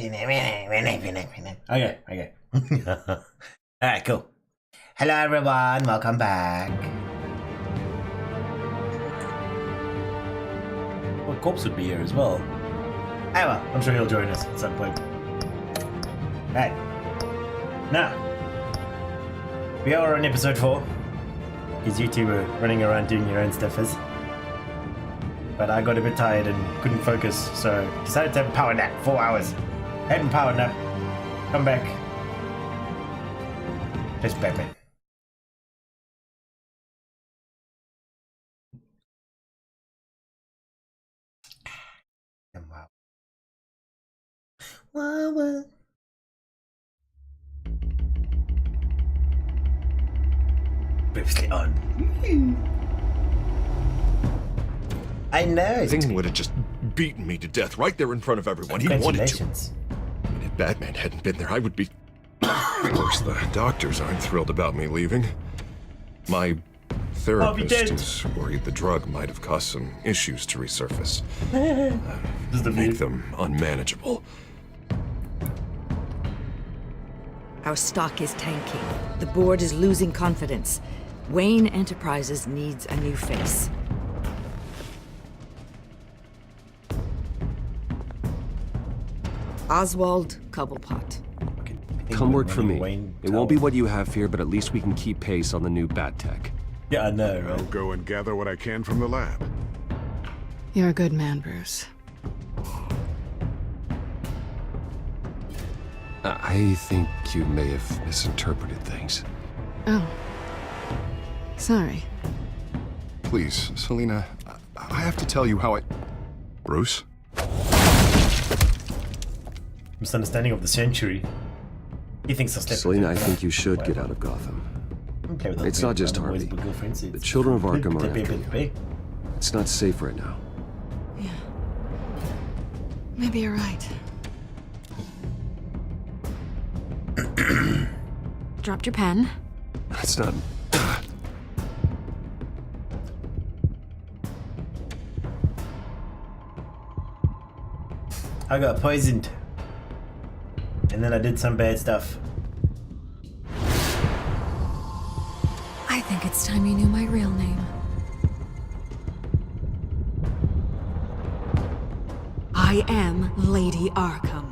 Okay. Alright, cool. Hello everyone, welcome back. Well, Corpse would be here as well. Oh well, I'm sure he'll join us at some point. Right. Now, we are on episode 4. Because you two were running around doing your own stuffers. But I got a bit tired and couldn't focus, so decided to have a power nap. 4 hours. Had a power nap. Come back. Just Batman. Wow. Previously on. I know. Thing would have just beaten me to death right there in front of everyone. He wanted to. And if Batman hadn't been there, I would be... Of course, the doctors aren't thrilled about me leaving. My therapist is worried the drug might have caused some issues to resurface. Make them unmanageable. Our stock is tanking. The board is losing confidence. Wayne Enterprises needs a new face. Oswald Cobblepot. Come work for me. It won't be what you have here, but at least we can keep pace on the new bat tech. Yeah, I know, right? I'll go and gather what I can from the lab. You're a good man, Bruce. I think you may have misinterpreted things. Oh. Sorry. Please, Selina, I have to tell you how I... Bruce? Misunderstanding of the century. He thinks I'll step. Selina, I think you should get out of Gotham. It's not just Harvey. The children of Arkham are after you. It's not safe right now. Yeah. Maybe you're right. Dropped your pen. It's not... I got poisoned. And then I did some bad stuff. I think it's time you knew my real name. I am Lady Arkham.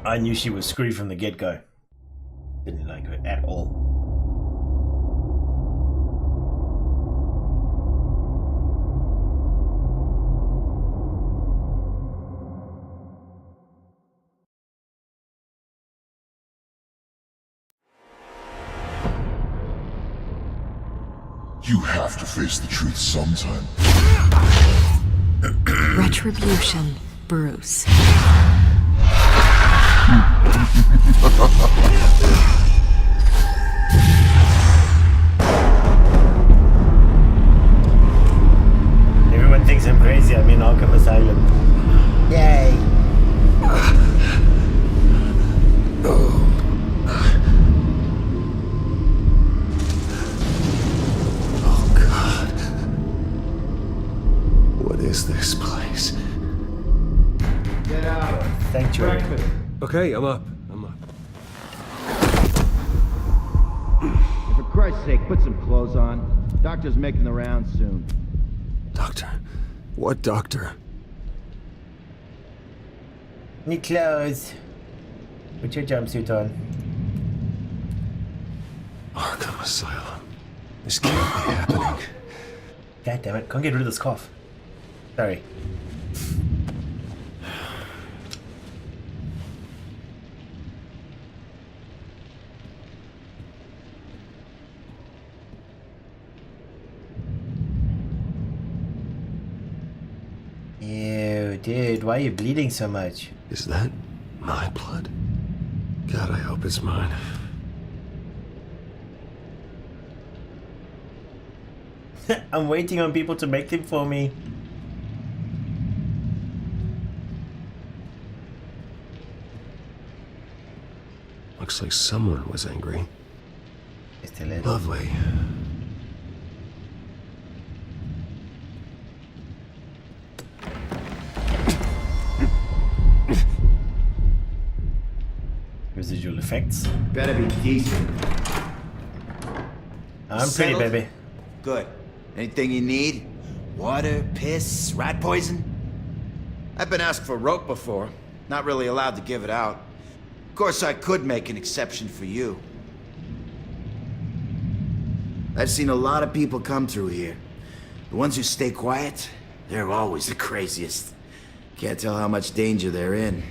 I knew she was screwed from the get-go. Didn't like her at all. You have to face the truth sometime. Retribution, Bruce. Everyone thinks I'm crazy. I'm in Arkham Asylum. Yay! Oh, God. What is this place? Get out. Sanctuary. Okay, I'm up. For Christ's sake, put some clothes on. Doctor's making the rounds soon. Doctor? What doctor? Need clothes. Put your jumpsuit on. Arkham Asylum. This can't be happening. God damn it. Can't get rid of this cough. Sorry. Ew, dude, why are you bleeding so much? Is that my blood? God, I hope it's mine. I'm waiting on people to make them for me. Looks like someone was angry. Just a little. Lovely. effects. Better be decent. I'm pretty, Settled? baby. Good. Anything you need? Water, piss, rat poison? I've been asked for rope before. Not really allowed to give it out. Of course, I could make an exception for you. I've seen a lot of people come through here. The ones who stay quiet, they're always the craziest. Can't tell how much danger they're in.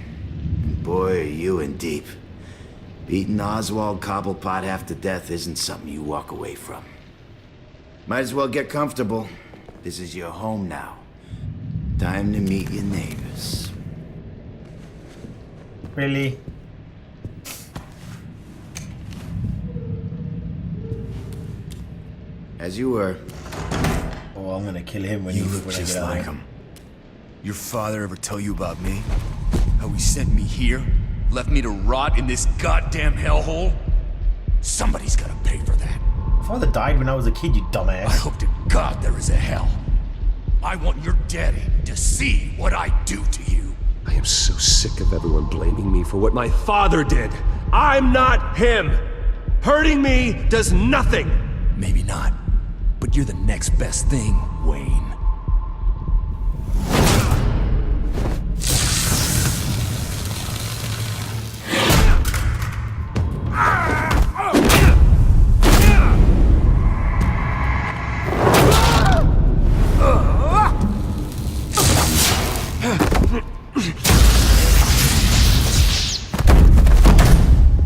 And boy, are you in deep. Beating Oswald Cobblepot half to death isn't something you walk away from. Might as well get comfortable. This is your home now. Time to meet your neighbors. Really? As you were. Oh, I'm gonna kill him when You he look when just I get out like of here. him. Your father ever tell you about me? How he sent me here? Left me to rot in this goddamn hellhole? Somebody's gotta pay for that. My father died when I was a kid, you I dumbass. hope to God there is a hell. I want your daddy to see what I do to you. I am so sick of everyone blaming me for what my father did. I'm not him. Hurting me does nothing. Maybe not, but you're the next best thing, Wayne.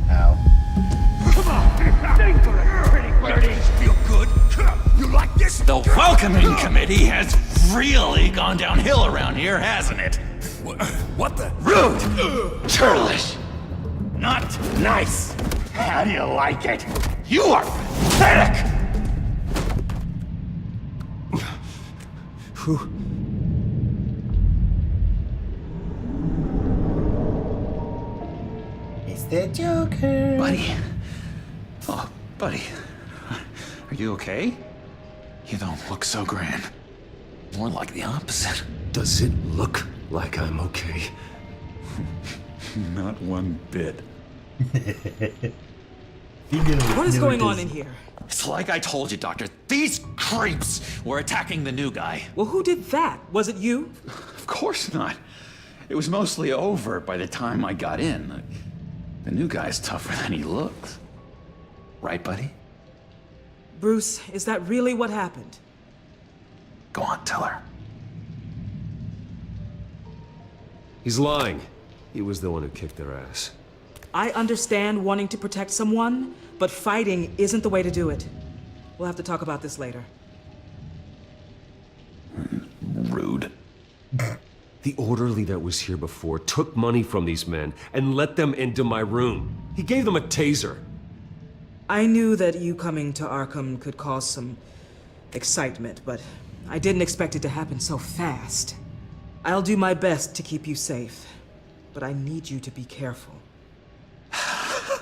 Ow. Feel good? You like this? The welcoming committee has really gone downhill around here, hasn't it? What the? Rude! Churlish! Not nice! How do you like it? You are pathetic! It's the Joker. Buddy. Oh, buddy. Are you okay? You don't look so grand. More like the opposite. Does it look like I'm okay? Not one bit. What is going on in here? It's like I told you, Doctor. These creeps were attacking the new guy. Well, who did that? Was it you? Of course not. It was mostly over by the time I got in. The new guy's tougher than he looks. Right, buddy? Bruce, is that really what happened? Go on, tell her. He's lying. He was the one who kicked their ass. I understand wanting to protect someone, but fighting isn't the way to do it. We'll have to talk about this later. Rude. The orderly that was here before took money from these men and let them into my room. He gave them a taser. I knew that you coming to Arkham could cause some excitement, but I didn't expect it to happen so fast. I'll do my best to keep you safe, but I need you to be careful.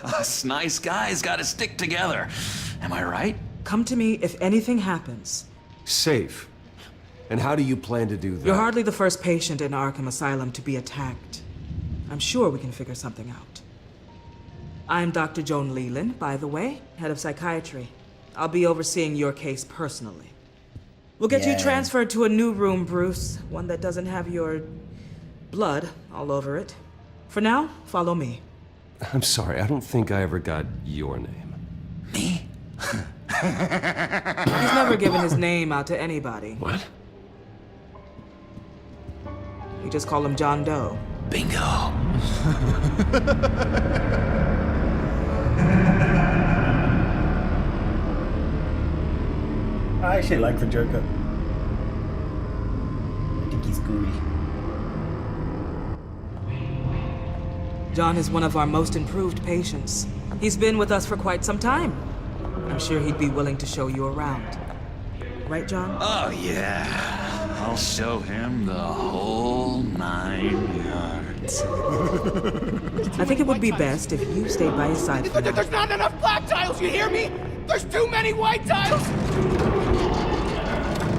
Us nice guys gotta stick together. Am I right? Come to me if anything happens. Safe. And how do you plan to do that? You're hardly the first patient in Arkham Asylum to be attacked. I'm sure we can figure something out. I'm Dr. Joan Leland, by the way, head of psychiatry. I'll be overseeing your case personally. We'll get you transferred to a new room, Bruce. One that doesn't have your blood all over it. For now, follow me. I'm sorry, I don't think I ever got your name. Me? He's never given his name out to anybody. What? We just call him John Doe. Bingo. I actually like the Joker. I think he's gooey. John is one of our most improved patients. He's been with us for quite some time. I'm sure he'd be willing to show you around. Right, John? Oh, yeah. I'll show him the whole 9 yards. I think it would be best if you stayed by his side for now. There's not enough black tiles, you hear me? There's too many white tiles!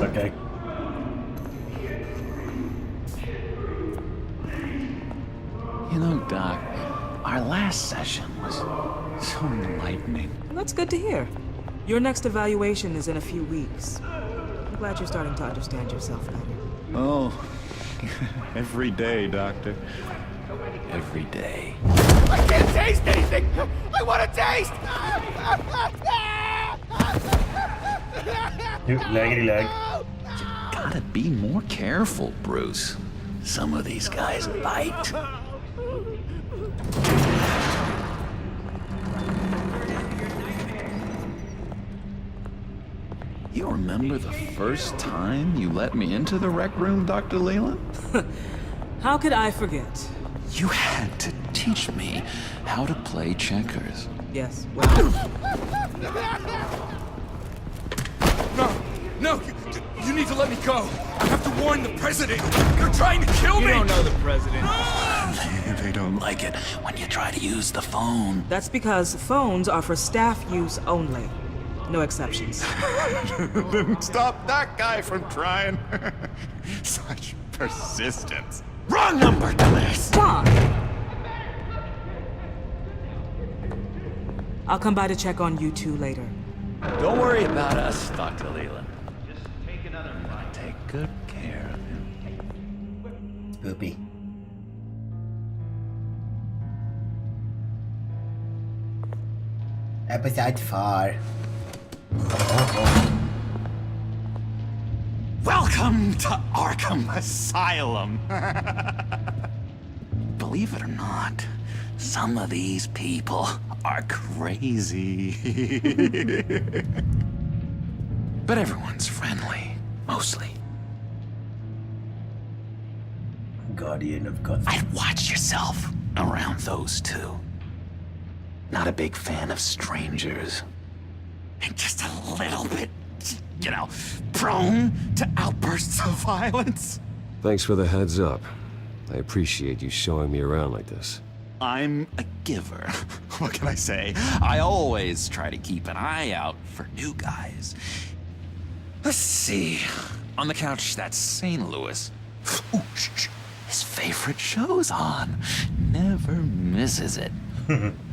Okay. You know, Doc, I Our last session was so enlightening. That's good to hear. Your next evaluation is in a few weeks. I'm glad you're starting to understand yourself better. Oh, every day, Doctor. Every day. I can't taste anything! I want to taste! Laggity lag. You gotta be more careful, Bruce. Some of these guys bite. You remember the first time you let me into the rec room, Dr. Leland? How could I forget? You had to teach me how to play checkers. Yes, well... No, you need to let me go. I have to warn the president. You're trying to kill me. You don't know the president. They don't like it when you try to use the phone. That's because phones are for staff use only. No exceptions. Then stop that guy from trying. Such persistence. Wrong number, dumbass. John! I'll come by to check on you two later. Don't worry about us, Dr. Leland. Just take another bite. Take good care of him. Spoopy. Episode 4. Welcome to Arkham Asylum. Believe it or not, some of these people are crazy. But everyone's friendly, mostly. Guardian of Gotham. I'd watch yourself around those two. Not a big fan of strangers. And just a little bit, you know, prone to outbursts of violence. Thanks for the heads up. I appreciate you showing me around like this. I'm a giver. What can I say? I always try to keep an eye out for new guys. Let's see. On the couch, that's St. Louis. Ooh, shh. His favorite show's on. Never misses it.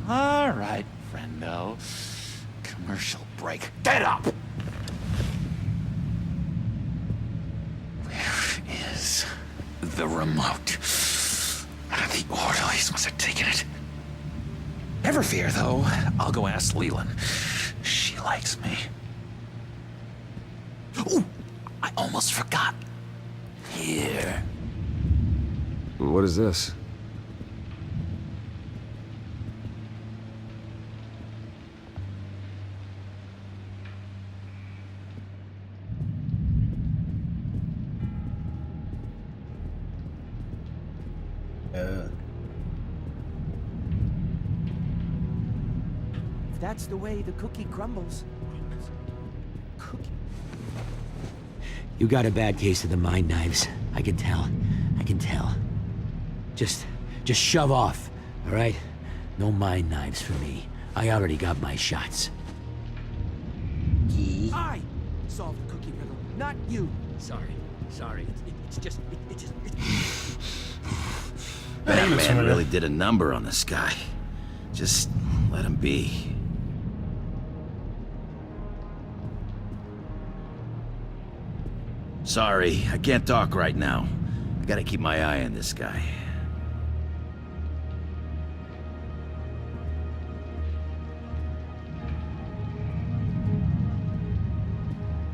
All right, friendo. Commercial break. Get up! Where is the remote? The orderlies must have taken it. Never fear, though. I'll go ask Leland. She likes me. Ooh, I almost forgot. Here. What is this? That's the way the cookie crumbles. Cookie. You got a bad case of the mind knives. I can tell. I can tell. Just shove off, all right? No mind knives for me. I already got my shots. I solved the cookie riddle, not you. Sorry. Batman really did a number on this guy. Just let him be. Sorry, I can't talk right now. I gotta keep my eye on this guy.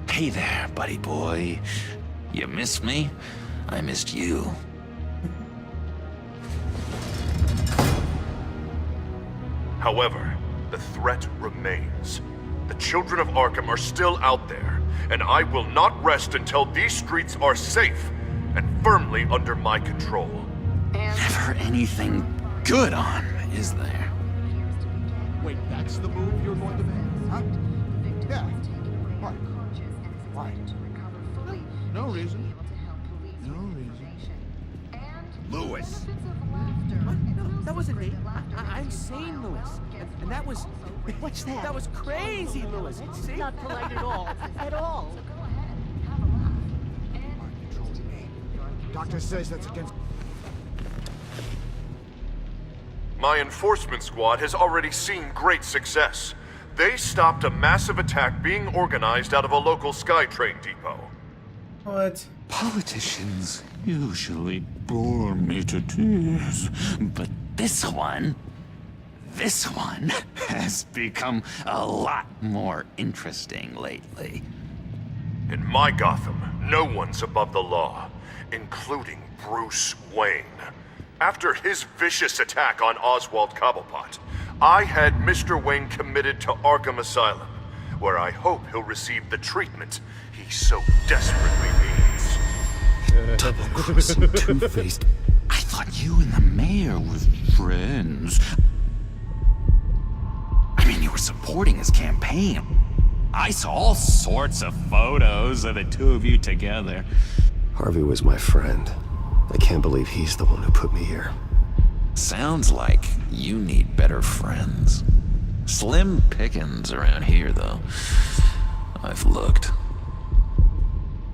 Hey there, buddy boy. You missed me? I missed you. However, the threat remains. The children of Arkham are still out there, and I will not rest until these streets are safe and firmly under my control. Never anything good on, is there? Wait, that's the move you're going to make? Huh? Yeah. Why? No reason. No reason. Lewis! What? No, that wasn't me. I'm sane, Lewis. And that was... What's that? That was crazy, Lewis. See? Not polite at all. At all. Doctor says that's against... My enforcement squad has already seen great success. They stopped a massive attack being organized out of a local SkyTrain depot. What? Politicians usually bore me to tears, but this one has become a lot more interesting lately. In my Gotham, no one's above the law, including Bruce Wayne. After his vicious attack on Oswald Cobblepot, I had Mr. Wayne committed to Arkham Asylum, where I hope he'll receive the treatment he so desperately needs. Double-crossing, two-faced. I thought you and the mayor were friends. I mean, you were supporting his campaign. I saw all sorts of photos of the two of you together. Harvey was my friend. I can't believe he's the one who put me here. Sounds like you need better friends. Slim pickings around here, though. I've looked.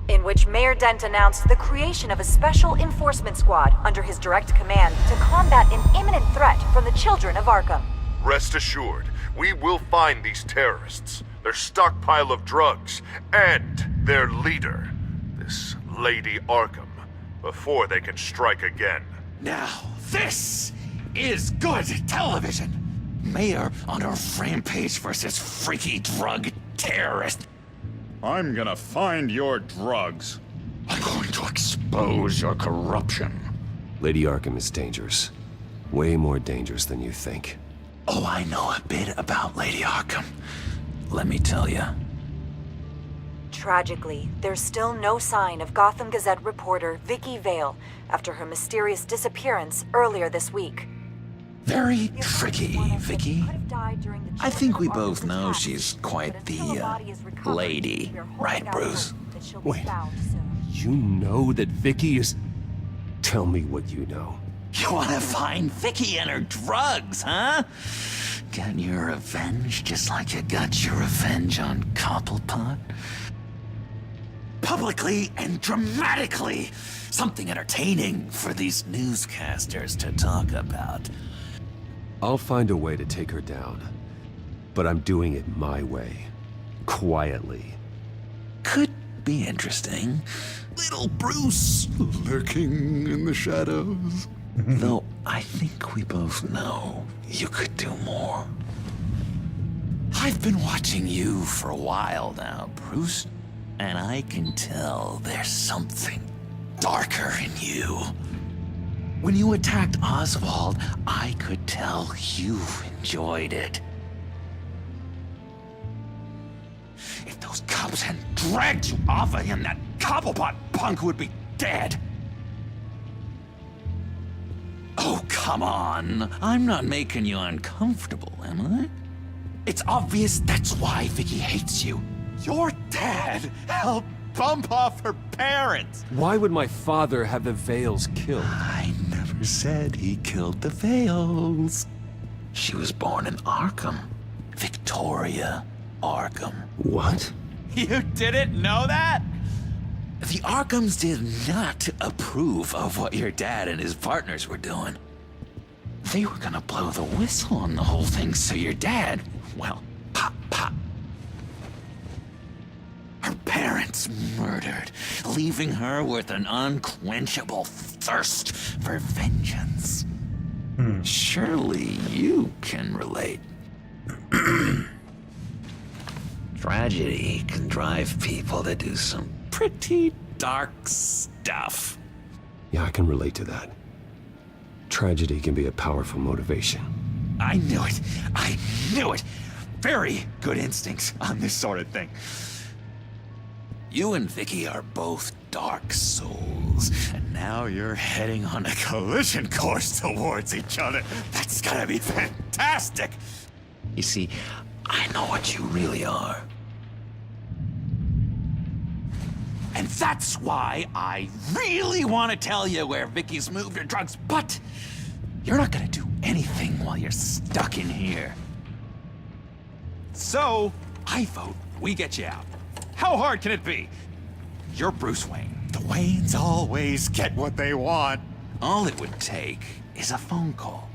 In which Mayor Dent announced the creation of a special enforcement squad under his direct command to combat an imminent threat from the children of Arkham. Rest assured, we will find these terrorists, their stockpile of drugs, and their leader, this Lady Arkham, before they can strike again. Now, this is good television. Mayor on a rampage versus freaky drug terrorist. I'm gonna find your drugs. I'm going to expose your corruption. Lady Arkham is dangerous. Way more dangerous than you think. Oh, I know a bit about Lady Arkham. Let me tell you. Tragically, there's still no sign of Gotham Gazette reporter Vicky Vale after her mysterious disappearance earlier this week. Very tricky, Vicky. I think we both know she's quite the, lady, right, Bruce? Wait, you know that Vicky is... Tell me what you know. You wanna find Vicky and her drugs, huh? Get your revenge just like you got your revenge on Cobblepot? Publicly and dramatically! Something entertaining for these newscasters to talk about. I'll find a way to take her down. But I'm doing it my way. Quietly. Could be interesting. Little Bruce lurking in the shadows. Though I think we both know you could do more. I've been watching you for a while now, Bruce, and I can tell there's something darker in you. When you attacked Oswald, I could tell you enjoyed it. If those cops hadn't dragged you off of him, that Cobblepot punk would be dead. Oh, come on. I'm not making you uncomfortable, am I? It's obvious that's why Vicky hates you. Your dad helped bump off her parents. Why would my father have the Vales killed? I never said he killed the Vales. She was born in Arkham. Victoria Arkham. What? You didn't know that? The Arkhams did not approve of what your dad and his partners were doing. They were gonna blow the whistle on the whole thing, so your dad, well, pop. Her parents murdered, leaving her with an unquenchable thirst for vengeance. Surely you can relate. Tragedy can drive people to do some pretty dark stuff. Yeah, I can relate to that. Tragedy can be a powerful motivation. I knew it. I knew it. Very good instincts on this sort of thing. You and Vicky are both dark souls, and now you're heading on a collision course towards each other. That's gonna be fantastic. You see, I know what you really are. And that's why I really want to tell you where Vicky's moved her drugs, but you're not gonna do anything while you're stuck in here. So, I vote we get you out. How hard can it be? You're Bruce Wayne. The Waynes always get what they want. All it would take is a phone call.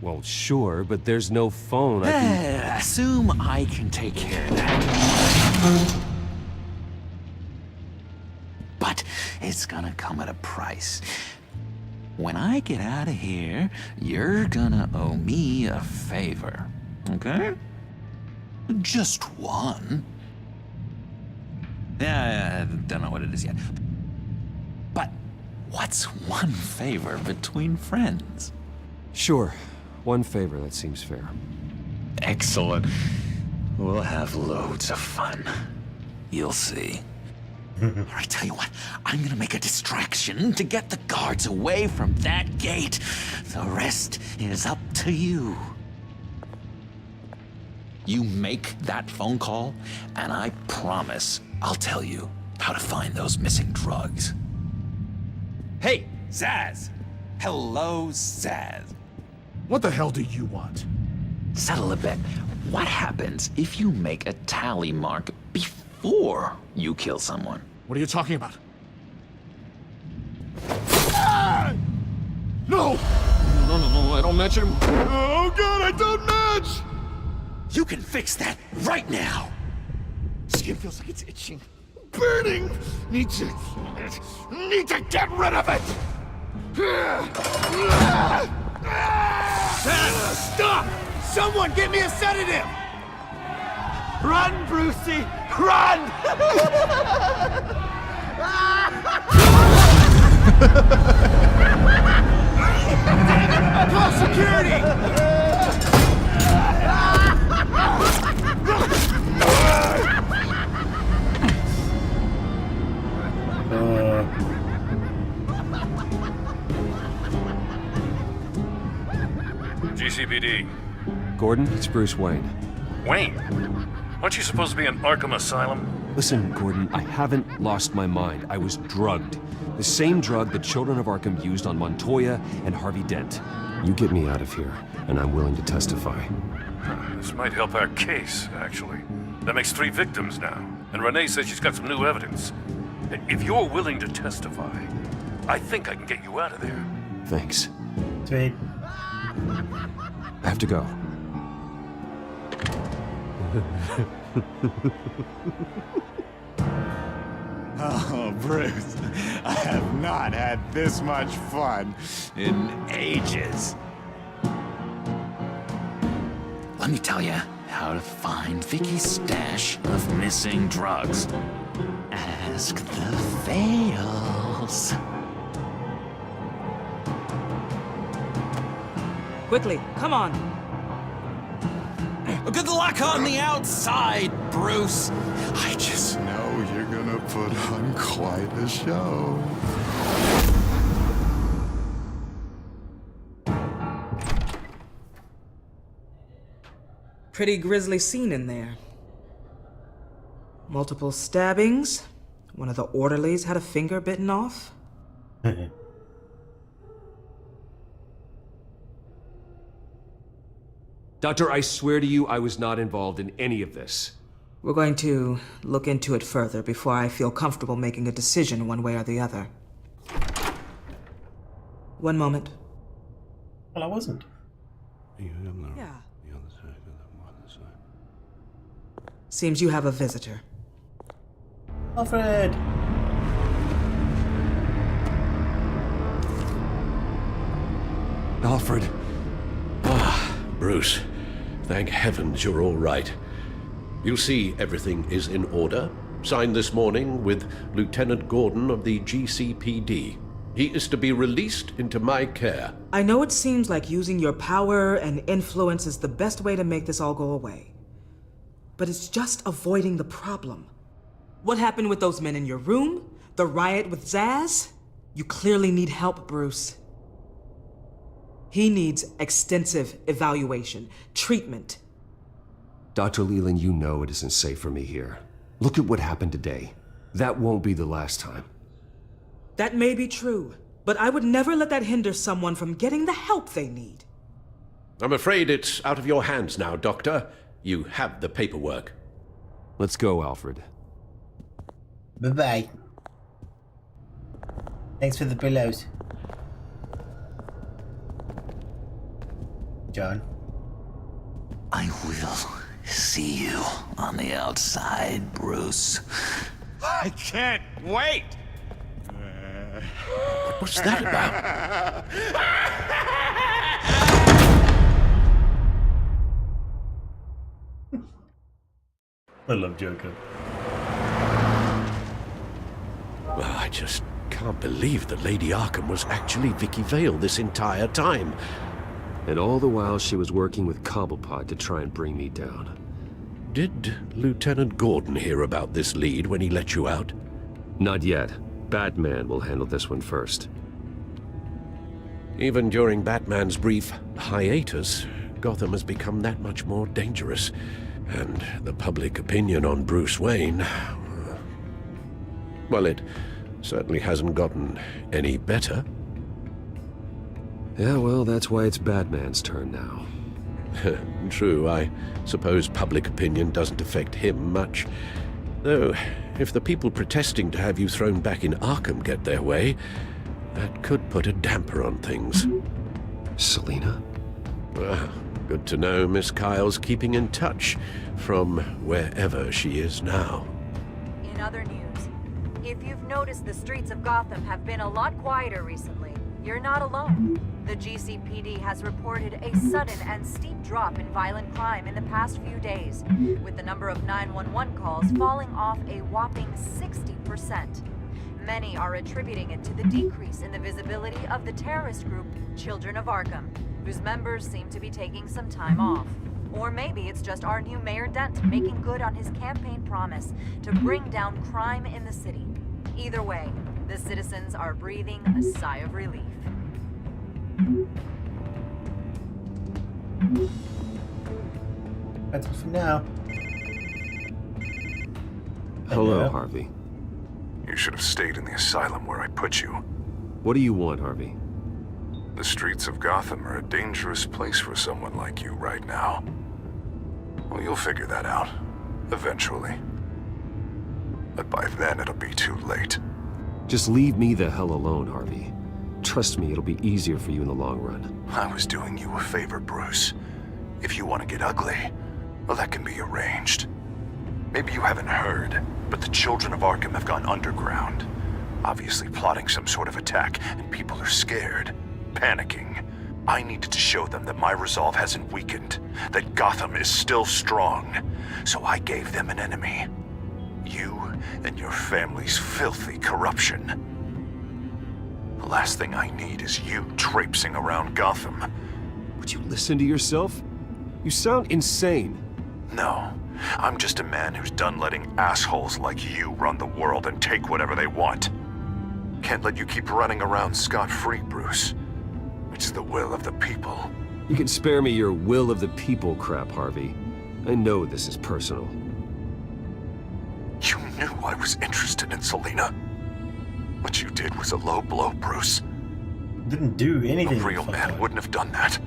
Well, sure, but there's no phone. I can... Assume I can take care of that. But it's gonna come at a price. When I get out of here, you're gonna owe me a favor, okay? Just one. Yeah, I don't know what it is yet. But what's one favor between friends? Sure. One favor, that seems fair. Excellent. We'll have loads of fun. You'll see. All right, tell you what, I'm gonna make a distraction to get the guards away from that gate. The rest is up to you. You make that phone call, and I promise I'll tell you how to find those missing drugs. Hey, Zaz! Hello, Zaz. What the hell do you want? Settle a bet. What happens if you make a tally mark before you kill someone? What are you talking about? Ah! No! No, I don't match him. Oh god, I don't match! You can fix that right now! Skin feels like it's itching. Burning! Need to get rid of it! Stop! Someone get me a sedative! Run, Brucey! Run! Call security! GCPD. Gordon, it's Bruce Wayne. Wayne? Aren't you supposed to be in Arkham Asylum? Listen, Gordon, I haven't lost my mind. I was drugged. The same drug the children of Arkham used on Montoya and Harvey Dent. You get me out of here, and I'm willing to testify. This might help our case, actually. That makes 3 victims now, and Renee says she's got some new evidence. If you're willing to testify, I think I can get you out of there. Thanks. Sweet. I have to go. Oh, Bruce, I have not had this much fun in ages. Let me tell you how to find Vicky's stash of missing drugs. Ask the Fails. Quickly, come on. Good luck on the outside, Bruce. I just know you're gonna put on quite a show. Pretty grisly scene in there. Multiple stabbings. One of the orderlies had a finger bitten off. Doctor, I swear to you, I was not involved in any of this. We're going to look into it further before I feel comfortable making a decision one way or the other. One moment. Well, I wasn't. Yeah. Seems you have a visitor. Alfred! Alfred. Ah, Bruce. Thank heavens you're all right. You'll see everything is in order. Signed this morning with Lieutenant Gordon of the GCPD. He is to be released into my care. I know it seems like using your power and influence is the best way to make this all go away. But it's just avoiding the problem. What happened with those men in your room? The riot with Zaz? You clearly need help, Bruce. He needs extensive evaluation, treatment. Dr. Leland, you know it isn't safe for me here. Look at what happened today. That won't be the last time. That may be true, but I would never let that hinder someone from getting the help they need. I'm afraid it's out of your hands now, Doctor. You have the paperwork. Let's go, Alfred. Bye-bye. Thanks for the pillows. John. I will see you on the outside, Bruce. I can't wait! What was that about? I love Joker. Well, I just can't believe that Lady Arkham was actually Vicky Vale this entire time. And all the while she was working with Cobblepot to try and bring me down. Did Lieutenant Gordon hear about this lead when he let you out? Not yet. Batman will handle this one first. Even during Batman's brief hiatus, Gotham has become that much more dangerous. And the public opinion on Bruce Wayne... well, it certainly hasn't gotten any better. Yeah, well, that's why it's Batman's turn now. True, I suppose public opinion doesn't affect him much. Though, if the people protesting to have you thrown back in Arkham get their way, that could put a damper on things. Selina? Well, good to know Miss Kyle's keeping in touch from wherever she is now. In other news, if you've noticed the streets of Gotham have been a lot quieter recently, you're not alone. The GCPD has reported a sudden and steep drop in violent crime in the past few days, with the number of 911 calls falling off a whopping 60%. Many are attributing it to the decrease in the visibility of the terrorist group Children of Arkham, whose members seem to be taking some time off. Or maybe it's just our new Mayor Dent making good on his campaign promise to bring down crime in the city. Either way, the citizens are breathing a sigh of relief. That's it for now. Hello, Harvey. You should have stayed in the asylum where I put you. What do you want, Harvey? The streets of Gotham are a dangerous place for someone like you right now. Well, you'll figure that out. Eventually. But by then, it'll be too late. Just leave me the hell alone, Harvey. Trust me, it'll be easier for you in the long run. I was doing you a favor, Bruce. If you want to get ugly, well, that can be arranged. Maybe you haven't heard, but the Children of Arkham have gone underground. Obviously plotting some sort of attack, and people are scared, panicking. I needed to show them that my resolve hasn't weakened, that Gotham is still strong. So I gave them an enemy. You and your family's filthy corruption. The last thing I need is you traipsing around Gotham. Would you listen to yourself? You sound insane. No, I'm just a man who's done letting assholes like you run the world and take whatever they want. Can't let you keep running around scot-free, Bruce. It's the will of the people. You can spare me your will of the people crap, Harvey. I know this is personal. You knew I was interested in Selina. What you did was a low blow, Bruce. Didn't do anything. A real man wouldn't have done that.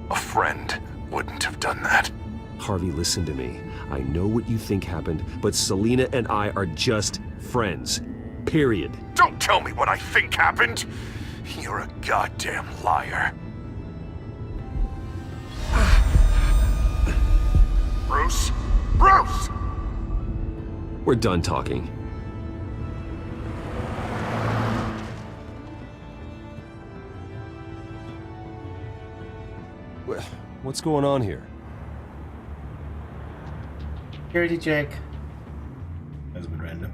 A friend wouldn't have done that. Harvey, listen to me. I know what you think happened, but Selina and I are just friends. Period. Don't tell me what I think happened! You're a goddamn liar. Bruce? Bruce! We're done talking. What's going on here? Security check. That was a bit random.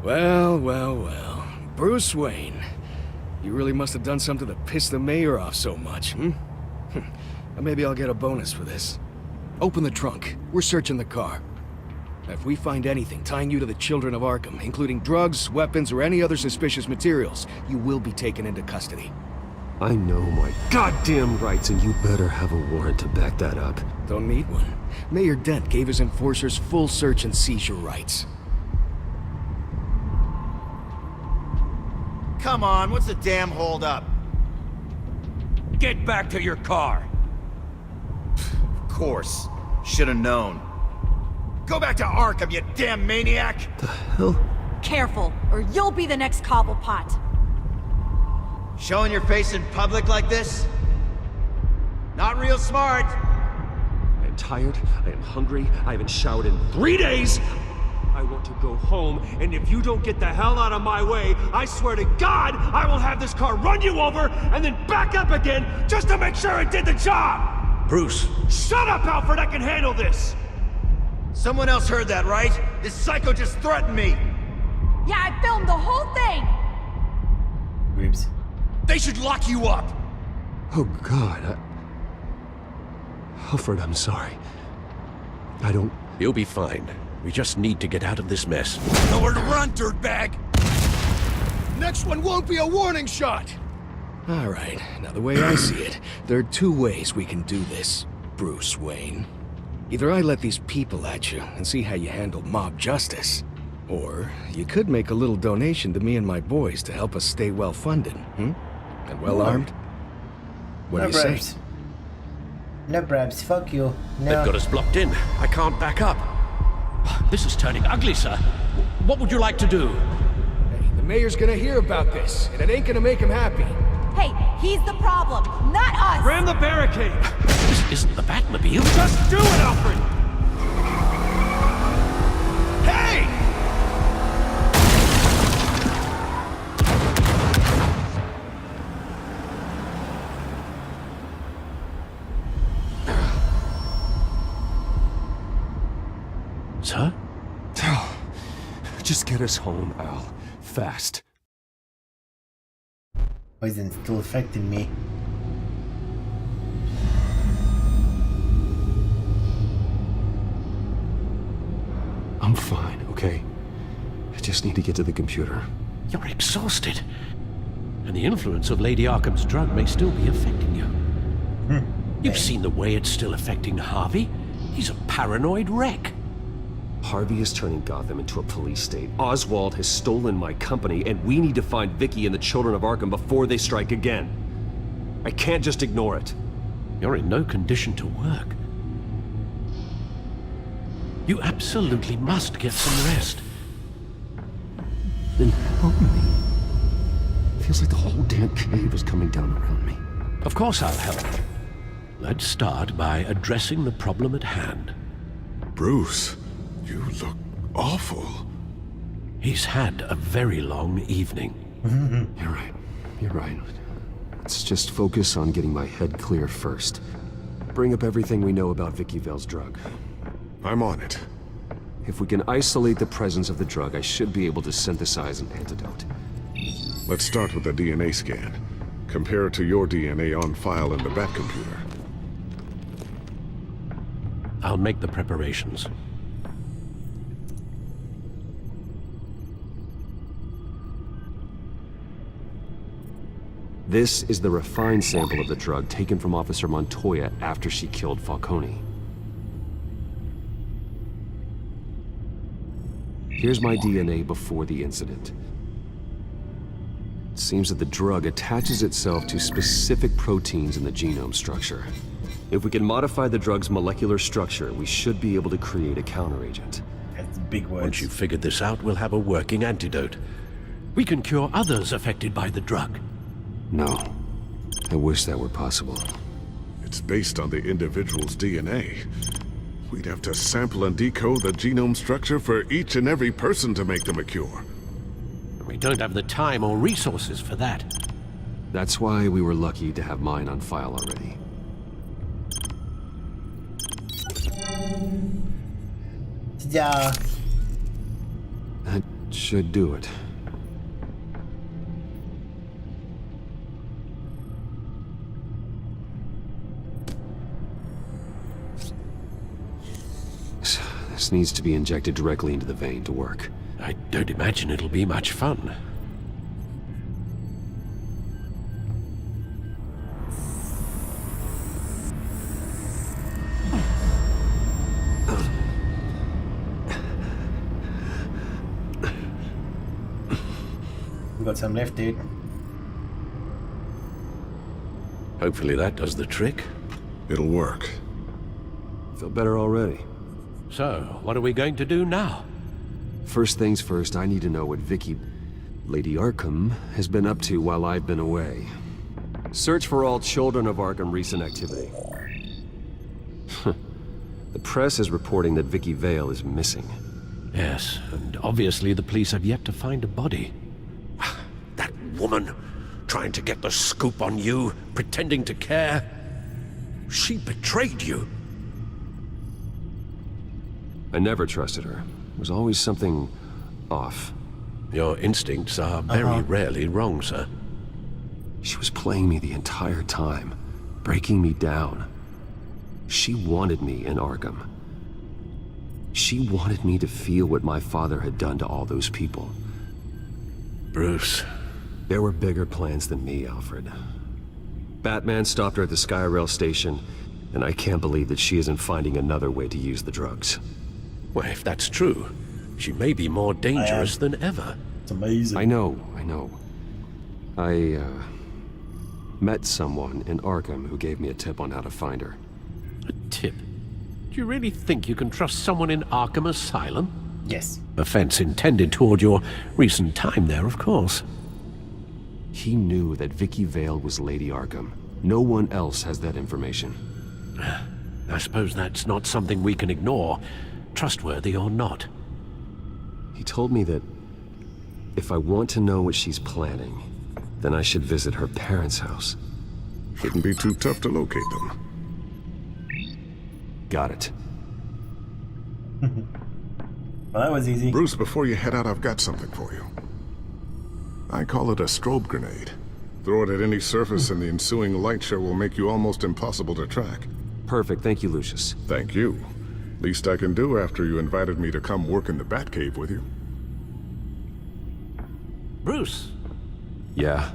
Well. Bruce Wayne. You really must have done something to piss the mayor off so much, hmm? Maybe I'll get a bonus for this. Open the trunk. We're searching the car. If we find anything tying you to the Children of Arkham, including drugs, weapons, or any other suspicious materials, you will be taken into custody. I know my goddamn rights, and you better have a warrant to back that up. Don't need one. Mayor Dent gave his enforcers full search and seizure rights. Come on, what's the damn holdup? Get back to your car! Of course. Should have known. Go back to Arkham, you damn maniac! The hell? Careful, or you'll be the next Cobblepot. Showing your face in public like this? Not real smart. I am tired, I am hungry, I haven't showered in 3 days! I want to go home, and if you don't get the hell out of my way, I swear to God, I will have this car run you over, and then back up again, just to make sure it did the job! Bruce! Shut up, Alfred, I can handle this! Someone else heard that, right? This psycho just threatened me! Yeah, I filmed the whole thing! Ribs. They should lock you up! Oh, God, Alfred, I'm sorry. I don't... You'll be fine. We just need to get out of this mess. Nowhere to run, dirtbag! Next one won't be a warning shot! All right, now the way I see it, there are 2 ways we can do this, Bruce Wayne. Either I let these people at you and see how you handle mob justice, or you could make a little donation to me and my boys to help us stay well-funded, And well-armed? What do you say? No brabs, fuck you. No. They've got us blocked in. I can't back up. This is turning ugly, sir. What would you like to do? Hey, the mayor's gonna hear about this, and it ain't gonna make him happy. Hey, he's the problem, not us! Ram the barricade! This isn't the Batmobile. Just do it, Alfred! Hey! Sir? Just get us home, Al. Fast. Poison's still affecting me. I'm fine, okay? I just need to get to the computer. You're exhausted. And the influence of Lady Arkham's drug may still be affecting you. You've seen the way it's still affecting Harvey. He's a paranoid wreck. Harvey is turning Gotham into a police state. Oswald has stolen my company, and we need to find Vicky and the children of Arkham before they strike again. I can't just ignore it. You're in no condition to work. You absolutely must get some rest. Then help me. Feels like the whole damn cave is coming down around me. Of course I'll help. Let's start by addressing the problem at hand. Bruce, you look awful. He's had a very long evening. You're right. You're right. Let's just focus on getting my head clear first. Bring up everything we know about Vicky Vale's drug. I'm on it. If we can isolate the presence of the drug, I should be able to synthesize an antidote. Let's start with a DNA scan. Compare it to your DNA on file in the Batcomputer. I'll make the preparations. This is the refined sample of the drug taken from Officer Montoya after she killed Falcone. Here's my DNA before the incident. It seems that the drug attaches itself to specific proteins in the genome structure. If we can modify the drug's molecular structure, we should be able to create a counteragent. That's big words. Once you've figured this out, we'll have a working antidote. We can cure others affected by the drug. No. I wish that were possible. It's based on the individual's DNA. We'd have to sample and decode the genome structure for each and every person to make them a cure. We don't have the time or resources for that. That's why we were lucky to have mine on file already. Yeah. That should do it. This needs to be injected directly into the vein to work. I don't imagine it'll be much fun. We got some left, dude. Hopefully that does the trick. It'll work. Feel better already. So, what are we going to do now? First things first, I need to know what Vicky... Lady Arkham has been up to while I've been away. Search for all children of Arkham recent activity. The press is reporting that Vicky Vale is missing. Yes, and obviously the police have yet to find a body. That woman, trying to get the scoop on you, pretending to care. She betrayed you. I never trusted her. There was always something off. Your instincts are very rarely wrong, sir. She was playing me the entire time, breaking me down. She wanted me in Arkham. She wanted me to feel what my father had done to all those people. Bruce. There were bigger plans than me, Alfred. Batman stopped her at the Skyrail station, and I can't believe that she isn't finding another way to use the drugs. Well, if that's true, she may be more dangerous than ever. It's amazing. I know. I met someone in Arkham who gave me a tip on how to find her. A tip? Do you really think you can trust someone in Arkham Asylum? Yes. Offense intended toward your recent time there, of course. He knew that Vicky Vale was Lady Arkham. No one else has that information. I suppose that's not something we can ignore, trustworthy or not. He told me that if I want to know what she's planning, then I should visit her parents' house. Shouldn't be too tough to locate them. Got it. Well, that was easy. Bruce, before you head out, I've got something for you. I call it a strobe grenade. Throw it at any surface and the ensuing light show will make you almost impossible to track. Perfect, thank you, Lucius. Thank you. Least I can do after you invited me to come work in the Batcave with you. Bruce. Yeah?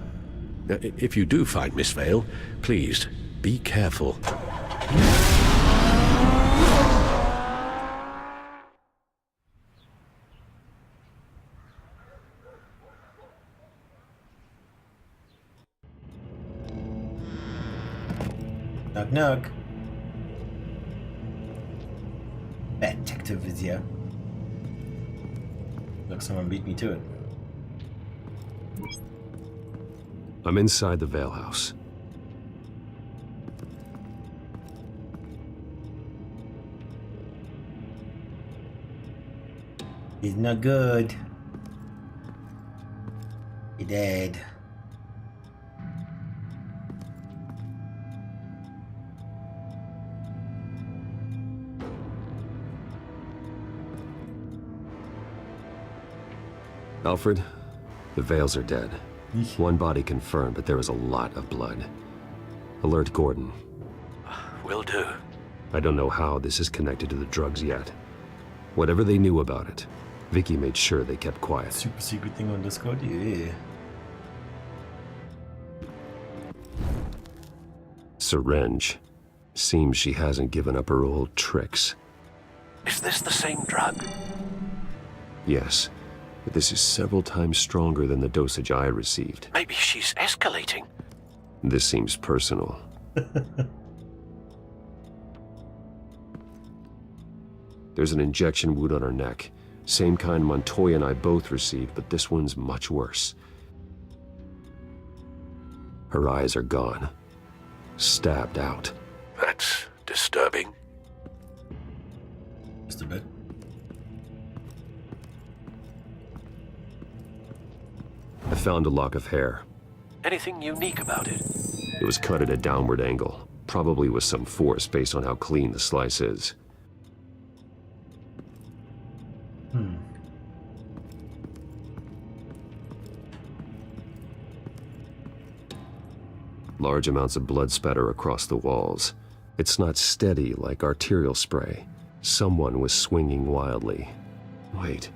If you do find Miss Vale, please, be careful. Knock knock. Detective is here. Look, someone beat me to it. I'm inside the Vale house. He's not good. He dead. Alfred, the Vales are dead. One body confirmed, but there is a lot of blood. Alert Gordon. Will do. I don't know how this is connected to the drugs yet. Whatever they knew about it, Vicky made sure they kept quiet. Super secret thing on Discord? Yeah. Syringe. Seems she hasn't given up her old tricks. Is this the same drug? Yes. But this is several times stronger than the dosage I received. Maybe she's escalating. This seems personal. There's an injection wound on her neck. Same kind Montoya and I both received, but this one's much worse. Her eyes are gone. Stabbed out. That's disturbing. Just a bit. I found a lock of hair. Anything unique about it? It was cut at a downward angle, probably with some force based on how clean the slice is. Large amounts of blood spatter across the walls. It's not steady like arterial spray. Someone was swinging wildly. Wait.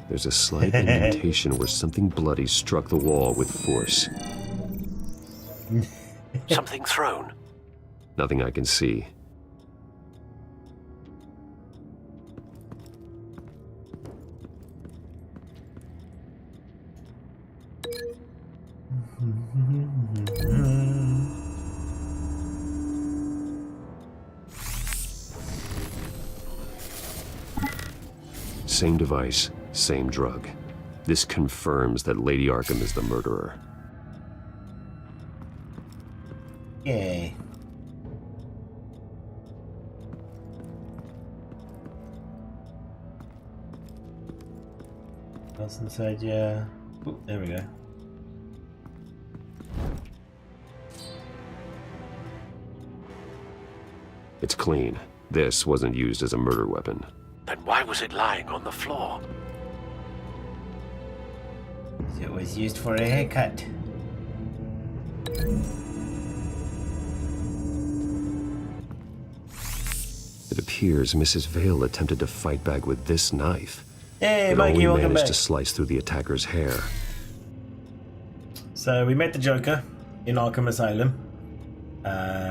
There's a slight indentation where something bloody struck the wall with force. Something thrown? Nothing I can see. Same device, same drug. This confirms that Lady Arkham is the murderer. Yay. What's inside? Yeah. Ooh, there we go. It's clean. This wasn't used as a murder weapon. Then why was it lying on the floor? It was used for a haircut. It appears Mrs. Vale attempted to fight back with this knife. Hey, it Mikey, only welcome managed back. to slice through the attacker's hair. So we met the Joker in Arkham Asylum.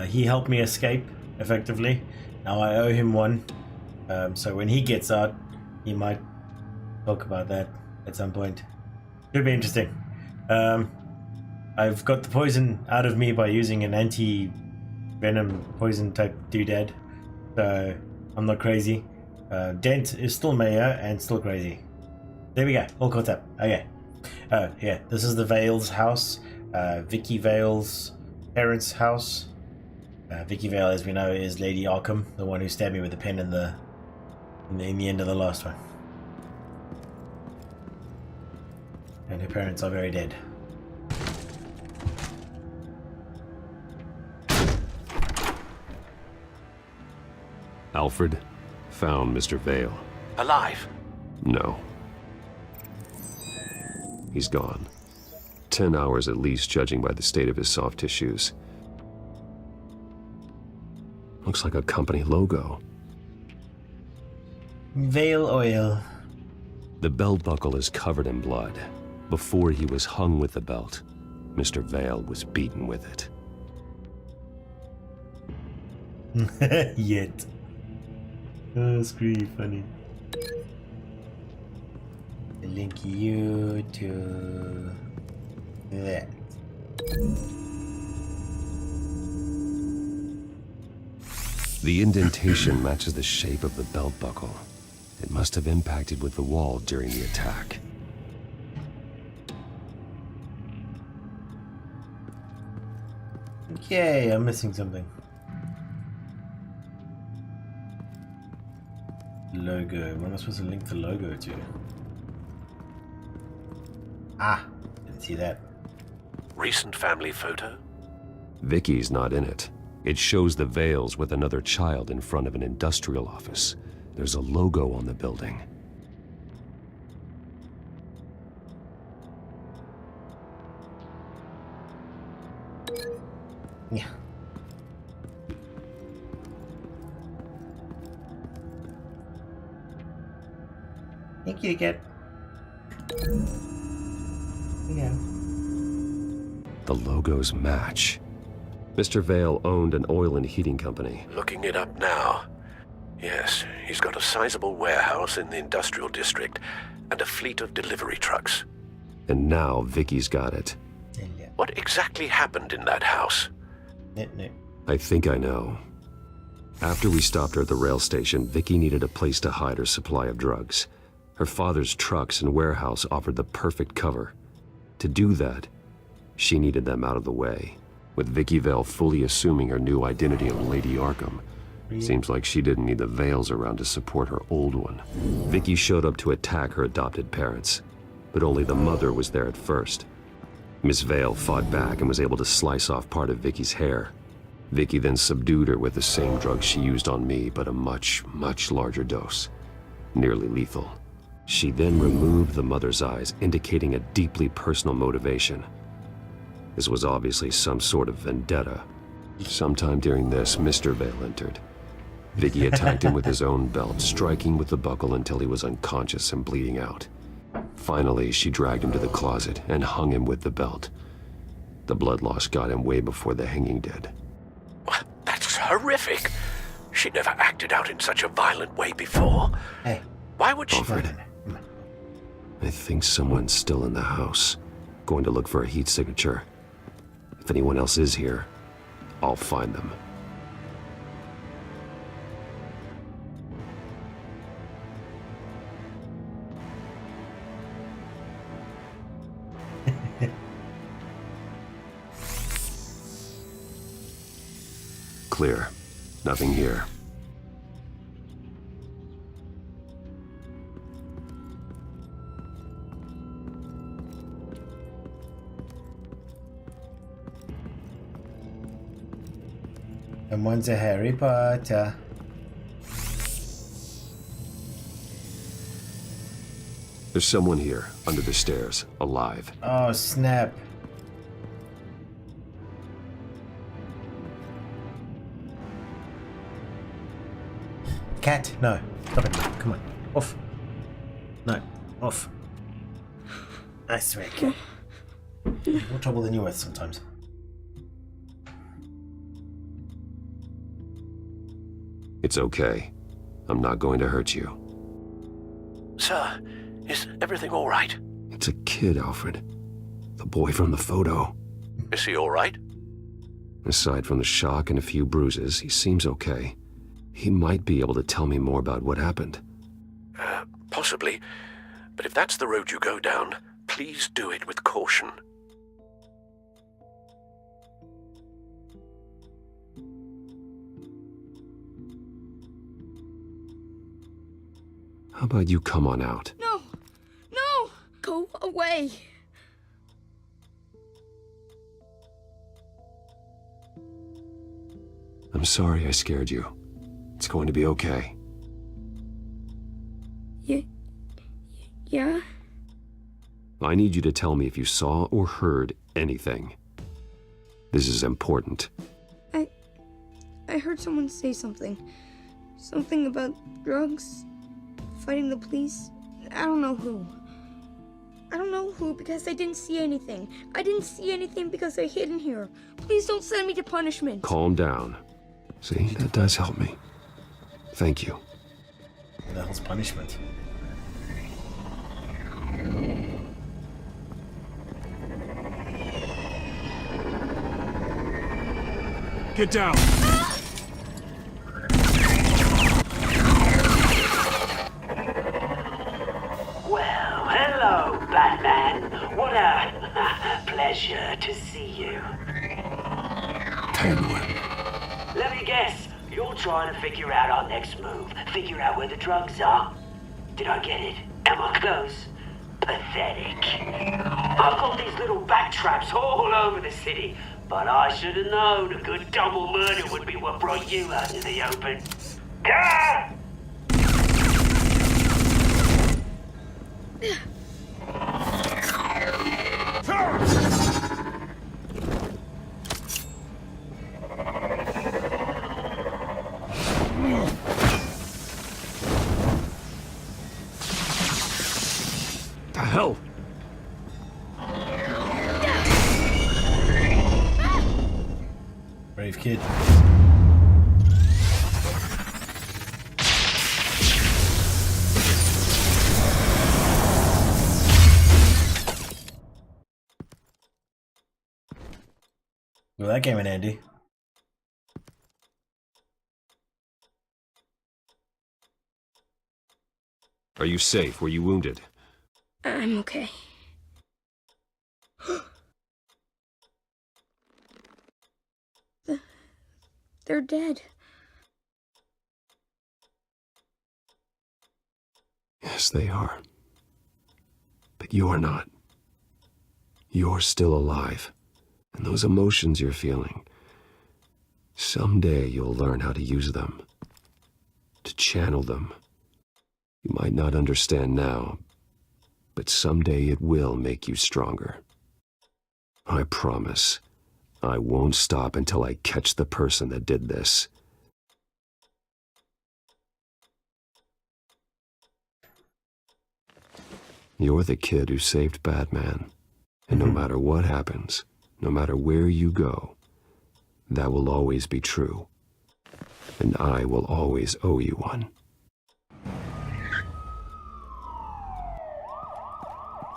He helped me escape, effectively. Now I owe him one. So when he gets out, he might talk about that at some point. Should be interesting. I've got the poison out of me by using an anti-venom poison type doodad. So I'm not crazy. Dent is still mayor and still crazy. There we go, all caught up. Okay. Yeah, this is the Vale's house. Vicky Vale's parents' house. Vicky Vale, as we know, is Lady Arkham, the one who stabbed me with the pen in the end of the last one. And her parents are very dead. Alfred found Mr. Vale. Alive? No. He's gone. 10 hours at least, judging by the state of his soft tissues. Looks like a company logo. Vale Oil. The belt buckle is covered in blood. Before he was hung with the belt, Mr. Vale was beaten with it. Yet. Oh, screw funny. Link you to that. The indentation matches the shape of the belt buckle. It must have impacted with the wall during the attack. Okay, I'm missing something. Logo. Where am I supposed to link the logo to? Ah, didn't see that. Recent family photo? Vicky's not in it. It shows the Vales with another child in front of an industrial office. There's a logo on the building. Yeah. Thank you, Kit. Yeah. The logos match. Mr. Vale owned an oil and heating company. Looking it up now. Yes, he's got a sizable warehouse in the industrial district and a fleet of delivery trucks. And now Vicky's got it. What exactly happened in that house? I think I know. After we stopped her at the rail station, Vicky needed a place to hide her supply of drugs. Her father's trucks and warehouse offered the perfect cover. To do that, she needed them out of the way. With Vicky Vale fully assuming her new identity of Lady Arkham, seems like she didn't need the Vales around to support her old one. Vicky showed up to attack her adopted parents, but only the mother was there at first. Miss Vale fought back and was able to slice off part of Vicky's hair. Vicky then subdued her with the same drug she used on me, but a much, much larger dose. Nearly lethal. She then removed the mother's eyes, indicating a deeply personal motivation. This was obviously some sort of vendetta. Sometime during this, Mr. Vale entered. Vicky attacked him with his own belt, striking with the buckle until he was unconscious and bleeding out. Finally, she dragged him to the closet and hung him with the belt. The blood loss got him way before the hanging did. That's horrific. She never acted out in such a violent way before. Hey. Why would she? Alfred, I think someone's still in the house. Going to look for a heat signature. If anyone else is here, I'll find them. clear. Nothing here. And one's a Harry Potter. There's someone here, under the stairs, alive. Oh, snap. Cat, no. Stop it. Come on. Off. No. Off. I swear, cat. More trouble than you're worth sometimes. It's okay. I'm not going to hurt you. Sir, is everything all right? It's a kid, Alfred. The boy from the photo. Is he all right? Aside from the shock and a few bruises, he seems okay. He might be able to tell me more about what happened. Possibly. But if that's the road you go down, please do it with caution. How about you come on out? No! No! Go away! I'm sorry I scared you. It's going to be okay. Yeah? I need you to tell me if you saw or heard anything. This is important. I heard someone say something. Something about drugs, fighting the police. I don't know who. I don't know who because I didn't see anything. I didn't see anything because they're hidden here. Please don't send me to punishment. Calm down. See, that does help me. Thank you. What the hell's punishment? Get down! Well, hello, Batman. What a pleasure to see you. Penguin. Let me guess. You're trying to figure out our next move. Figure out where the drugs are. Did I get it? Am I close? Pathetic. I've got these little bat traps all over the city, but I should have known a good double murder would be what brought you out to the open. Ah! The hell? Brave kid. Well, that came in handy. Are you safe? Were you wounded? I'm okay. They're dead. Yes, they are. But you're not. You're still alive. And those emotions you're feeling, someday you'll learn how to use them. To channel them. You might not understand now, but someday it will make you stronger. I promise. I won't stop until I catch the person that did this. You're the kid who saved Batman. And no matter what happens, no matter where you go, that will always be true. And I will always owe you one.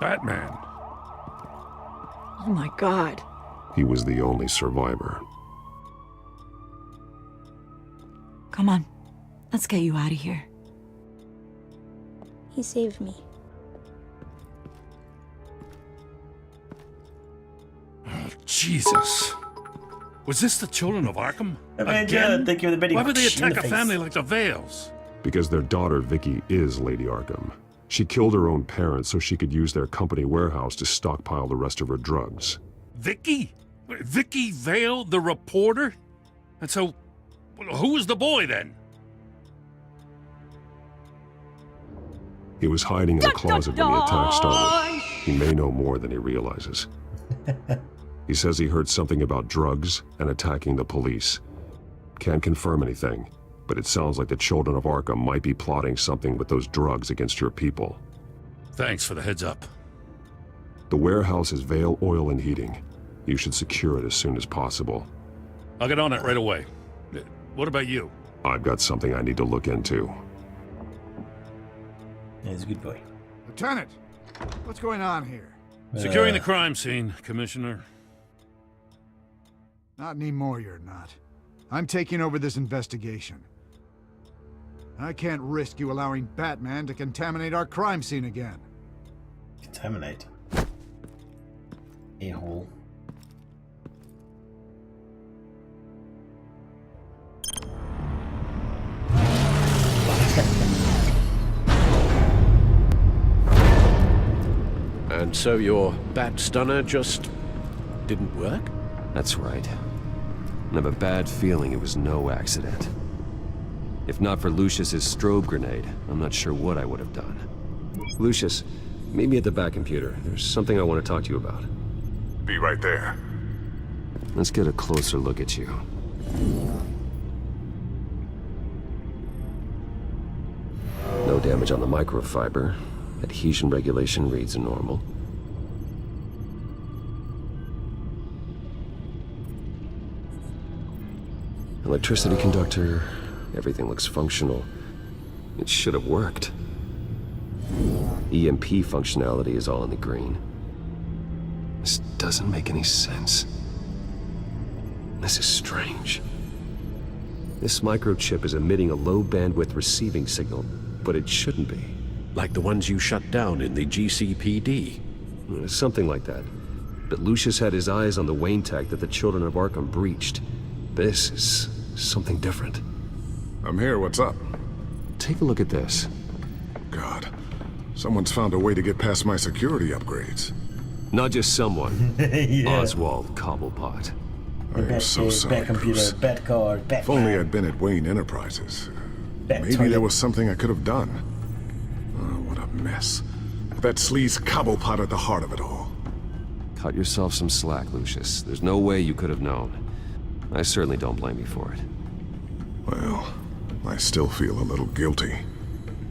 Batman. Oh my God. He was the only survivor. Come on. Let's get you out of here. He saved me. Oh, Jesus. Was this the children of Arkham? Avenger, Again? thank you for the betting. Why would they in the attack a face. family like the Vales? Because their daughter, Vicky, is Lady Arkham. She killed her own parents so she could use their company warehouse to stockpile the rest of her drugs. Vicky? Vicky Vale, the reporter? And so, who was the boy then? He was hiding in a closet when the attack started. He may know more than he realizes. He says he heard something about drugs and attacking the police. Can't confirm anything, but it sounds like the children of Arkham might be plotting something with those drugs against your people. Thanks for the heads up. The warehouse is Vale Oil and Heating. You should secure it as soon as possible. I'll get on it right away. What about you? I've got something I need to look into. He's a good boy. Lieutenant, what's going on here? Securing the crime scene, Commissioner. Not anymore, you're not. I'm taking over this investigation. I can't risk you allowing Batman to contaminate our crime scene again. Contaminate? A-hole. And so your bat stunner just didn't work? That's right. I have a bad feeling it was no accident. If not for Lucius's strobe grenade, I'm not sure what I would have done. Lucius, meet me at the back computer. There's something I want to talk to you about. Be right there. Let's get a closer look at you. No damage on the microfiber. Adhesion regulation reads normal. Electricity conductor, everything looks functional. It should have worked. EMP functionality is all in the green. This doesn't make any sense. This is strange. This microchip is emitting a low bandwidth receiving signal, but it shouldn't be. Like the ones you shut down in the GCPD? Something like that. But Lucius had his eyes on the Wayne tech that the children of Arkham breached. This is something different. I'm here, what's up? Take a look at this. God, someone's found a way to get past my security upgrades. Not just someone. Yeah. Oswald Cobblepot. I am so sorry, Bat computer, Bruce. bat card, bat If only I'd been at Wayne Enterprises. Bat Maybe toilet. there was something I could have done. Oh, what a mess. With that sleaze Cobblepot at the heart of it all. Cut yourself some slack, Lucius. There's no way you could have known. I certainly don't blame you for it. Well, I still feel a little guilty.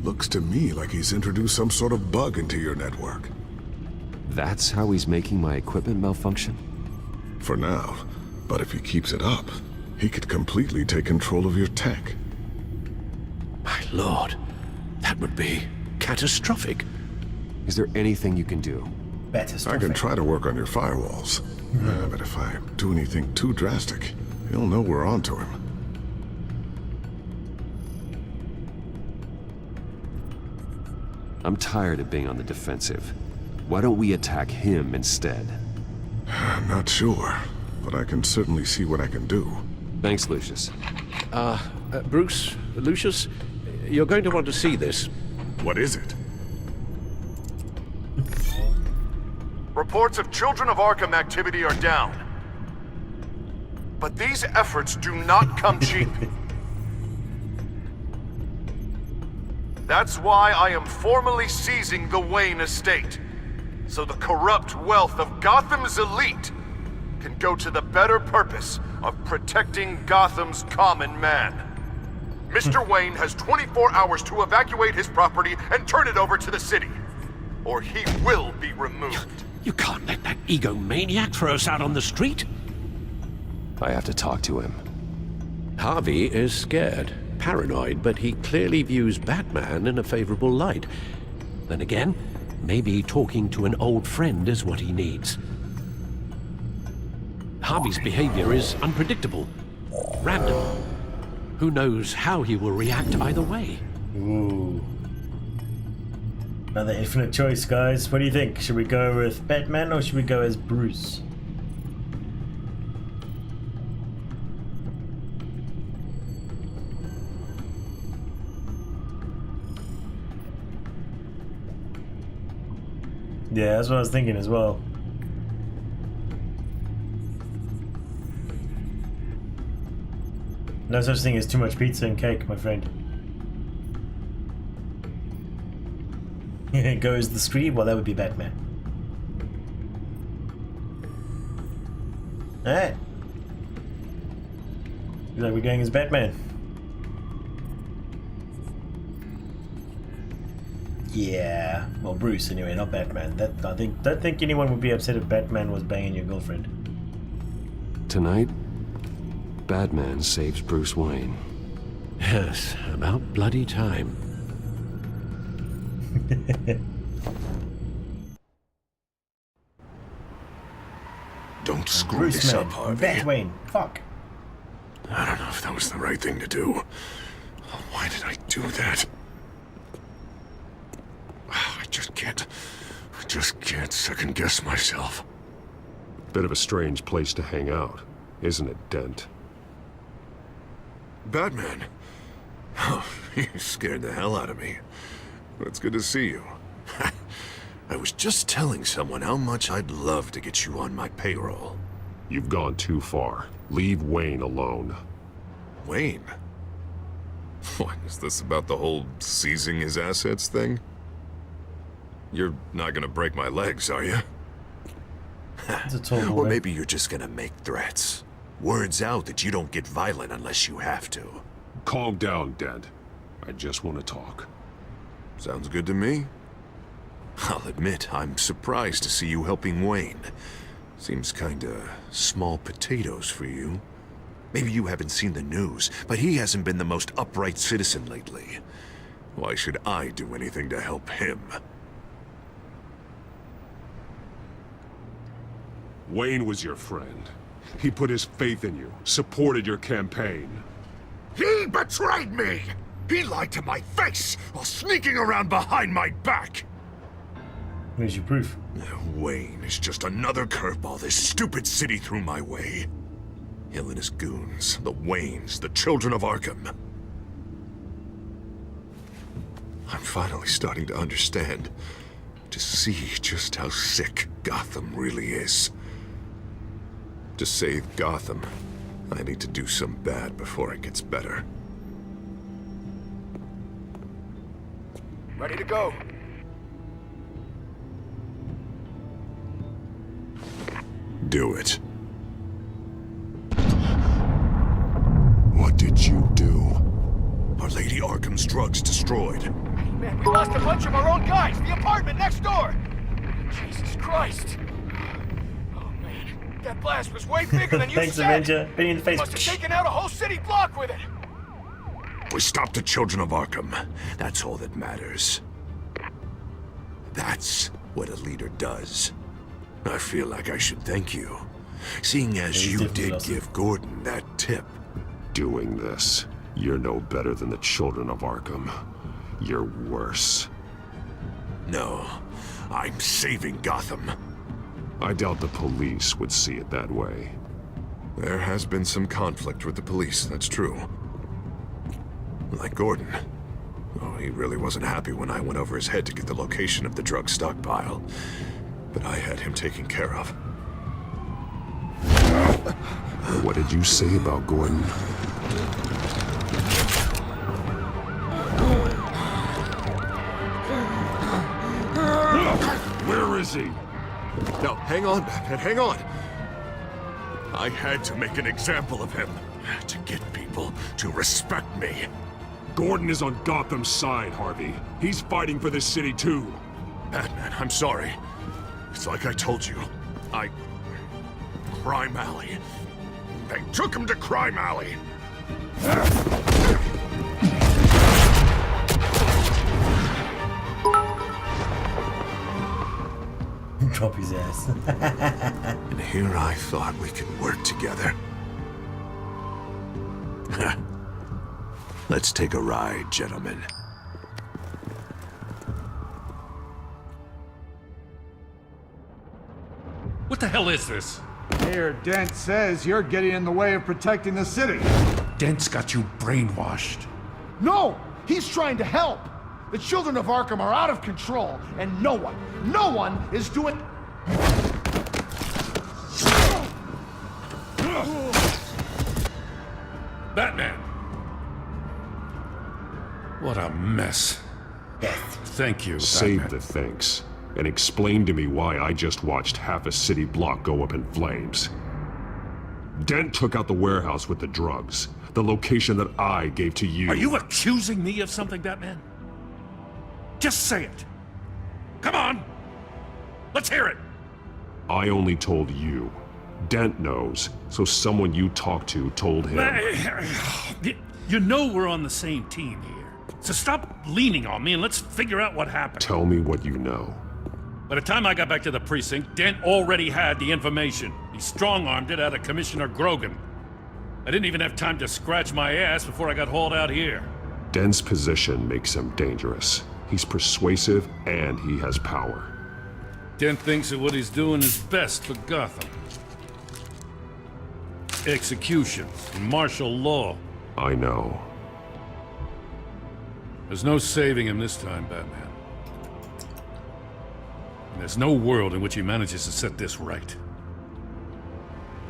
Looks to me like he's introduced some sort of bug into your network. That's how he's making my equipment malfunction? For now. But if he keeps it up, he could completely take control of your tech. My lord, that would be catastrophic. Is there anything you can do? I can try to work on your firewalls. But if I do anything too drastic, he'll know we're onto him. I'm tired of being on the defensive. Why don't we attack him instead? Not sure, but I can certainly see what I can do. Thanks, Lucius. Bruce, Lucius, you're going to want to see this. What is it? Reports of Children of Arkham activity are down. But these efforts do not come cheap. That's why I am formally seizing the Wayne estate, so the corrupt wealth of Gotham's elite can go to the better purpose of protecting Gotham's common man. Mr. Wayne has 24 hours to evacuate his property and turn it over to the city, or he will be removed. You can't let that egomaniac throw us out on the street. I have to talk to him. Harvey is scared, paranoid, but he clearly views Batman in a favorable light. Then again, maybe talking to an old friend is what he needs. Harvey's behavior is unpredictable, random. Who knows how he will react either way? Ooh. Another infinite choice, guys. What do you think? Should we go with Batman or should we go as Bruce? Yeah, that's what I was thinking as well. No such thing as too much pizza and cake, my friend. Here goes the scream. Well, that would be Batman. Alright. Looks like we're going as Batman. Yeah. Well, Bruce anyway, not Batman. Don't think anyone would be upset if Batman was banging your girlfriend. Tonight, Batman saves Bruce Wayne. Yes, about bloody time. Don't screw Bruce this man. up, Harvey. Batwayne. Fuck. I don't know if that was the right thing to do. Why did I do that? I just can't second guess myself. Bit of a strange place to hang out, isn't it, Dent? Batman? Oh, you scared the hell out of me. Well, it's good to see you. I was just telling someone how much I'd love to get you on my payroll. You've gone too far. Leave Wayne alone. Wayne? What, is this about the whole seizing his assets thing? You're not gonna break my legs, are you? Or maybe you're just gonna make threats. Words out that you don't get violent unless you have to. Calm down, Dent. I just want to talk. Sounds good to me. I'll admit, I'm surprised to see you helping Wayne. Seems kinda small potatoes for you. Maybe you haven't seen the news, but he hasn't been the most upright citizen lately. Why should I do anything to help him? Wayne was your friend. He put his faith in you, supported your campaign. He betrayed me! He lied to my face while sneaking around behind my back! Where's your proof? Wayne is just another curveball this stupid city threw my way. Hill and his goons, the Waynes, the children of Arkham. I'm finally starting to understand, to see just how sick Gotham really is. To save Gotham, I need to do some bad before it gets better. Ready to go. Do it. What did you do? Are Lady Arkham's drugs destroyed? Man, we lost a bunch of our own guys. The apartment next door. Jesus Christ. Oh, man. That blast was way bigger than you Thanks, said. Avenger. Penny in the face. Must have taken out a whole city block with it. We stopped the children of Arkham. That's all that matters. That's what a leader does. I feel like I should thank you, seeing as you did give Gordon that tip. Doing this, you're no better than the children of Arkham. You're worse. No, I'm saving Gotham. I doubt the police would see it that way. There has been some conflict with the police, that's true. Like Gordon. Oh, he really wasn't happy when I went over his head to get the location of the drug stockpile. But I had him taken care of. What did you say about Gordon? Where is he? No, hang on, Batman, hang on. I had to make an example of him to get people to respect me. Gordon is on Gotham's side, Harvey. He's fighting for this city too. Batman, I'm sorry. It's like I told you. Crime Alley. They took him to Crime Alley. Drop his ass. And here I thought we could work together. Let's take a ride, gentlemen. What the hell is this? Mayor Dent says you're getting in the way of protecting the city. Dent's got you brainwashed. No! He's trying to help! The children of Arkham are out of control, and no one is doing... Batman! What a mess. Thank you, Save Batman. the thanks, and explain to me why I just watched half a city block go up in flames. Dent took out the warehouse with the drugs, the location that I gave to you. Are you accusing me of something, Batman? Just say it. Come on! Let's hear it! I only told you. Dent knows, so someone you talked to told him. You know we're on the same team here. So stop leaning on me and let's figure out what happened. Tell me what you know. By the time I got back to the precinct, Dent already had the information. He strong-armed it out of Commissioner Grogan. I didn't even have time to scratch my ass before I got hauled out here. Dent's position makes him dangerous. He's persuasive and he has power. Dent thinks that what he's doing is best for Gotham. Execution, martial law. I know. There's no saving him this time, Batman. And there's no world in which he manages to set this right.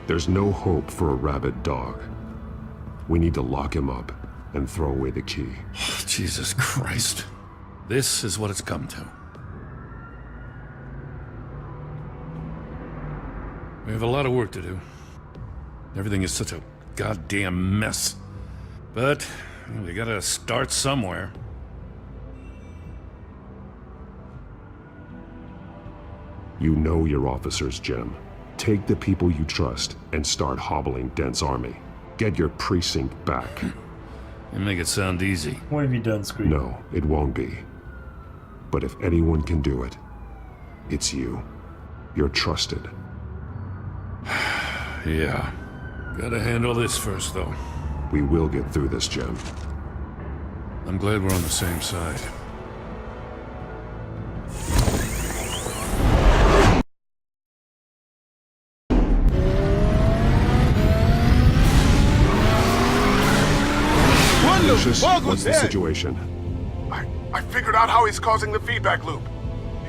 There's no hope for a rabid dog. We need to lock him up and throw away the key. Jesus Christ. This is what it's come to. We have a lot of work to do. Everything is such a goddamn mess. But we gotta start somewhere. You know your officers, Jim. Take the people you trust and start hobbling Dent's army. Get your precinct back. You make it sound easy. What have you done, Scream? No, it won't be. But if anyone can do it, it's you. You're trusted. Yeah. Gotta handle this first, though. We will get through this, Jim. I'm glad we're on the same side. Lucius, what's the situation? I figured out how he's causing the feedback loop.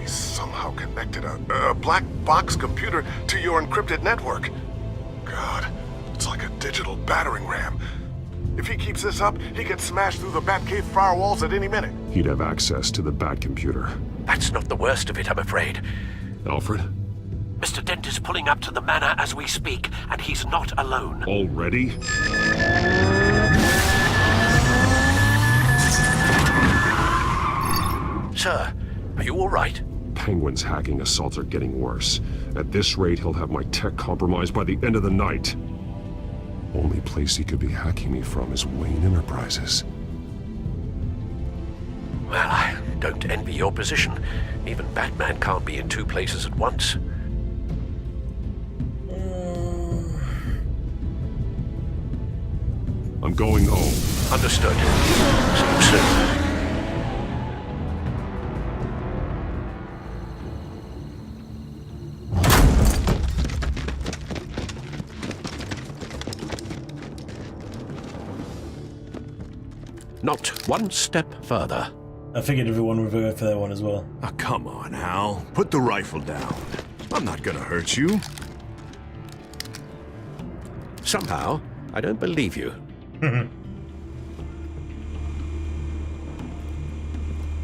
He's somehow connected a black box computer to your encrypted network. God, it's like a digital battering ram. If he keeps this up, he can smash through the Batcave firewalls at any minute. He'd have access to the Bat computer. That's not the worst of it, I'm afraid. Alfred? Mr. Dent is pulling up to the manor as we speak, and he's not alone. Already? Sir, are you all right? Penguin's hacking assaults are getting worse. At this rate, he'll have my tech compromised by the end of the night. Only place he could be hacking me from is Wayne Enterprises. Well, I don't envy your position. Even Batman can't be in two places at once. I'm going home. Understood. See you soon. Not one step further. I figured everyone would go for that one as well. Oh, come on, Hal. Put the rifle down. I'm not gonna hurt you. Somehow, I don't believe you.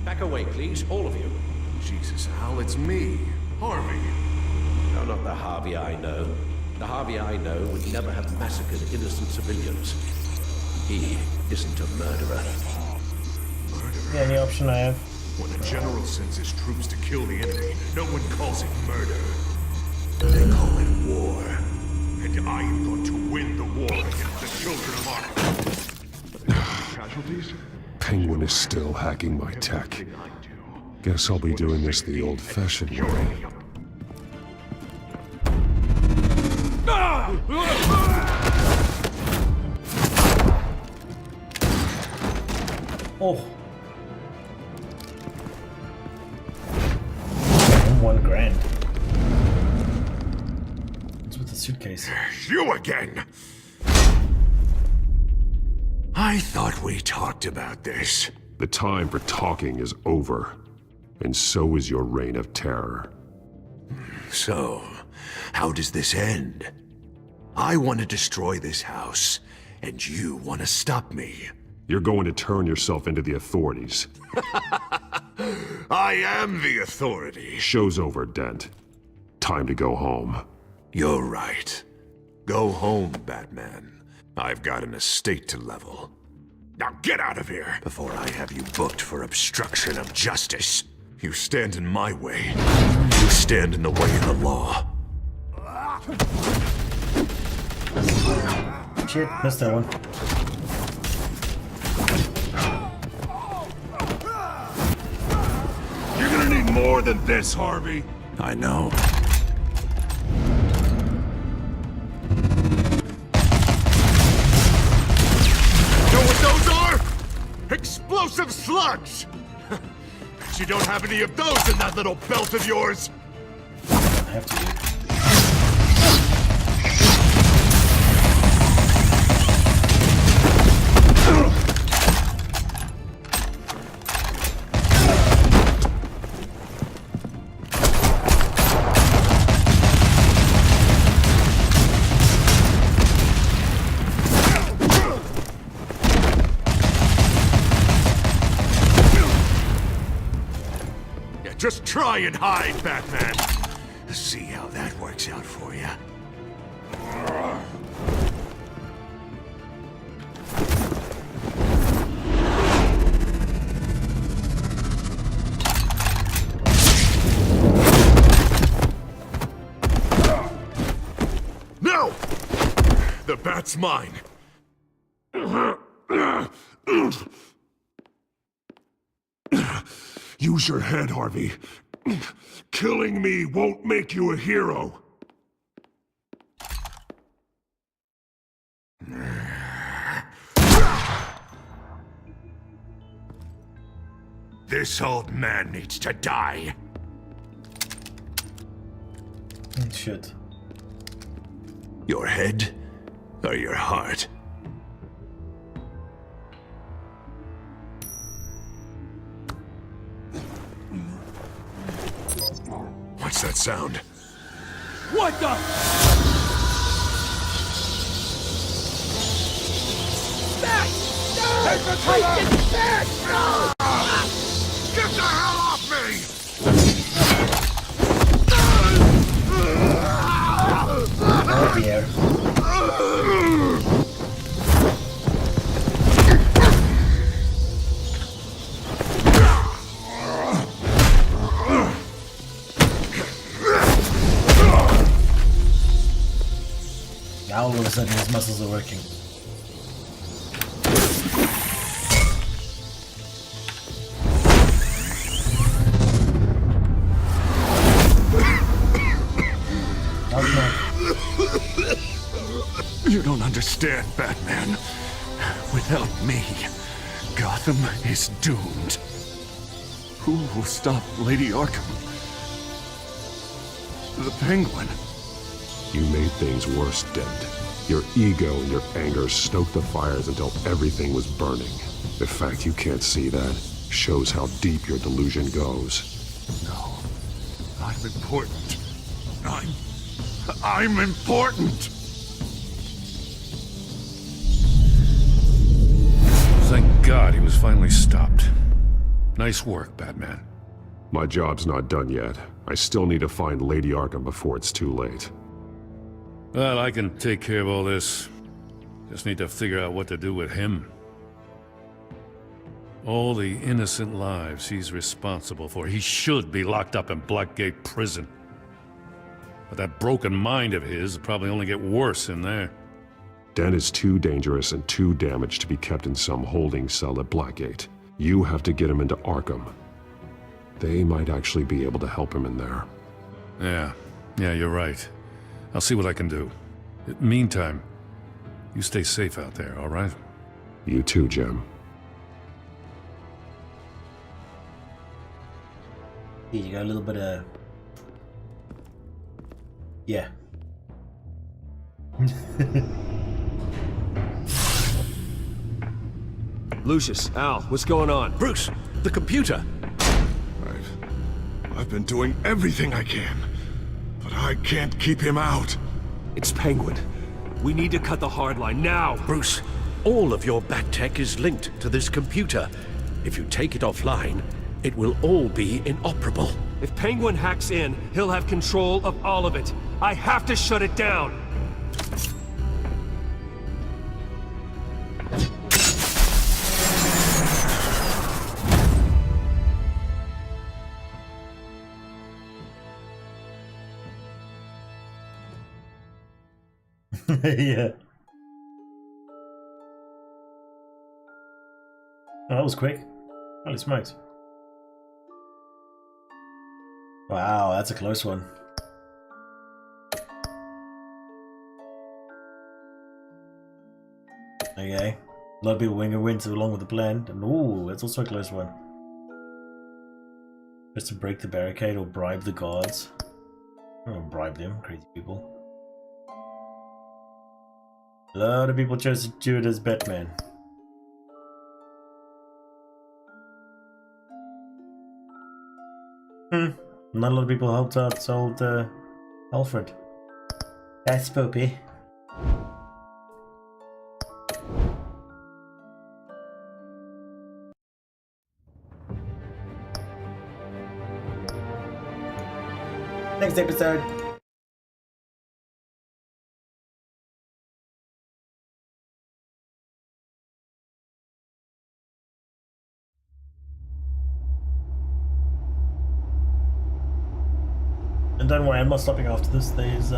Back away, please, all of you. Jesus, Hal, it's me, Harvey. No, not the Harvey I know. The Harvey I know would never have massacred innocent civilians. He isn't a murderer. Yeah, any option I have. When a general sends his troops to kill the enemy, no one calls it murder. They call it war. And I am going to win the war against the children of Arkham. Casualties? Penguin is still hacking my tech. Guess I'll be doing this the old-fashioned way. Oh. $1 grand. What's with the suitcase? You again! I thought we talked about this. The time for talking is over, and so is your reign of terror. So, how does this end? I want to destroy this house, and you want to stop me. You're going to turn yourself into the authorities. I am the authority. Show's over, Dent. Time to go home. You're right. Go home, Batman. I've got an estate to level. Now get out of here before I have you booked for obstruction of justice. You stand in my way. You stand in the way of the law. Shit, missed that one. You're gonna need more than this, Harvey. I know. Know what those are? Explosive slugs! Bet you don't have any of those in that little belt of yours. I have to. Just try and hide, Batman. See how that works out for you. No! The bat's mine. Use your head, Harvey. Killing me won't make you a hero. This old man needs to die. Shit. Your head or your heart? What's that sound? What the? Back! Take the cover! Back! Get the hell off me! Oh dear. Now all of a sudden his muscles are working. You don't understand, Batman. Without me, Gotham is doomed. Who will stop Lady Arkham? The Penguin. You made things worse, Dent. Your ego and your anger stoked the fires until everything was burning. The fact you can't see that shows how deep your delusion goes. No. I'm important. I'm important! Thank God he was finally stopped. Nice work, Batman. My job's not done yet. I still need to find Lady Arkham before it's too late. Well, I can take care of all this. Just need to figure out what to do with him. All the innocent lives he's responsible for. He should be locked up in Blackgate Prison. But that broken mind of his will probably only get worse in there. Dent is too dangerous and too damaged to be kept in some holding cell at Blackgate. You have to get him into Arkham. They might actually be able to help him in there. Yeah, you're right. I'll see what I can do. Meantime, you stay safe out there, all right? You too, Jim. Yeah, you got a little bit of... Yeah. Lucius, Al, what's going on? Bruce, the computer! I've been doing everything I can, but I can't keep him out. It's Penguin. We need to cut the hard line now. Bruce, all of your bat tech is linked to this computer. If you take it offline, it will all be inoperable. If Penguin hacks in, he'll have control of all of it. I have to shut it down. Yeah. Oh, that was quick. Holy smokes. Wow, that's a close one. Okay. A lot of people went along with the plan. And ooh, that's also a close one. Just to break the barricade or bribe the guards. I don't bribe them, crazy people. A lot of people chose to do it as Batman. Not a lot of people helped out old Alfred. That's spoopy. Next episode. And don't worry, I'm not stopping after this. There's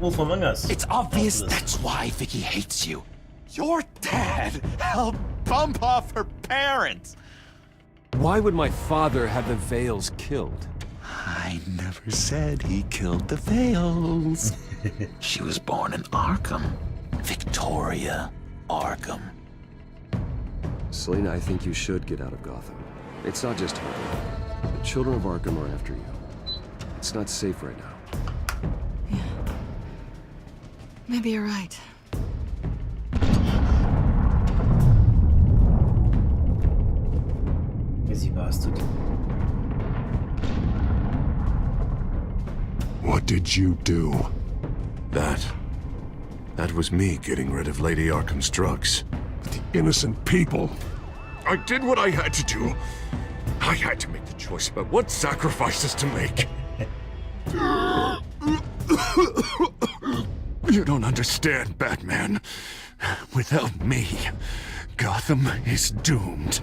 Wolf Among Us. It's obvious that's why Vicky hates you. Your dad helped bump off her parents. Why would my father have the Vales killed? I never said he killed the Vales. She was born in Arkham. Victoria Arkham. Selina, I think you should get out of Gotham. It's not just her. The children of Arkham are after you. It's not safe right now. Yeah. Maybe you're right. Busy bastard. What did you do? That was me getting rid of Lady Arkham's drugs. The innocent people. I did what I had to do. I had to make the choice about what sacrifices to make. You don't understand, Batman. Without me, Gotham is doomed.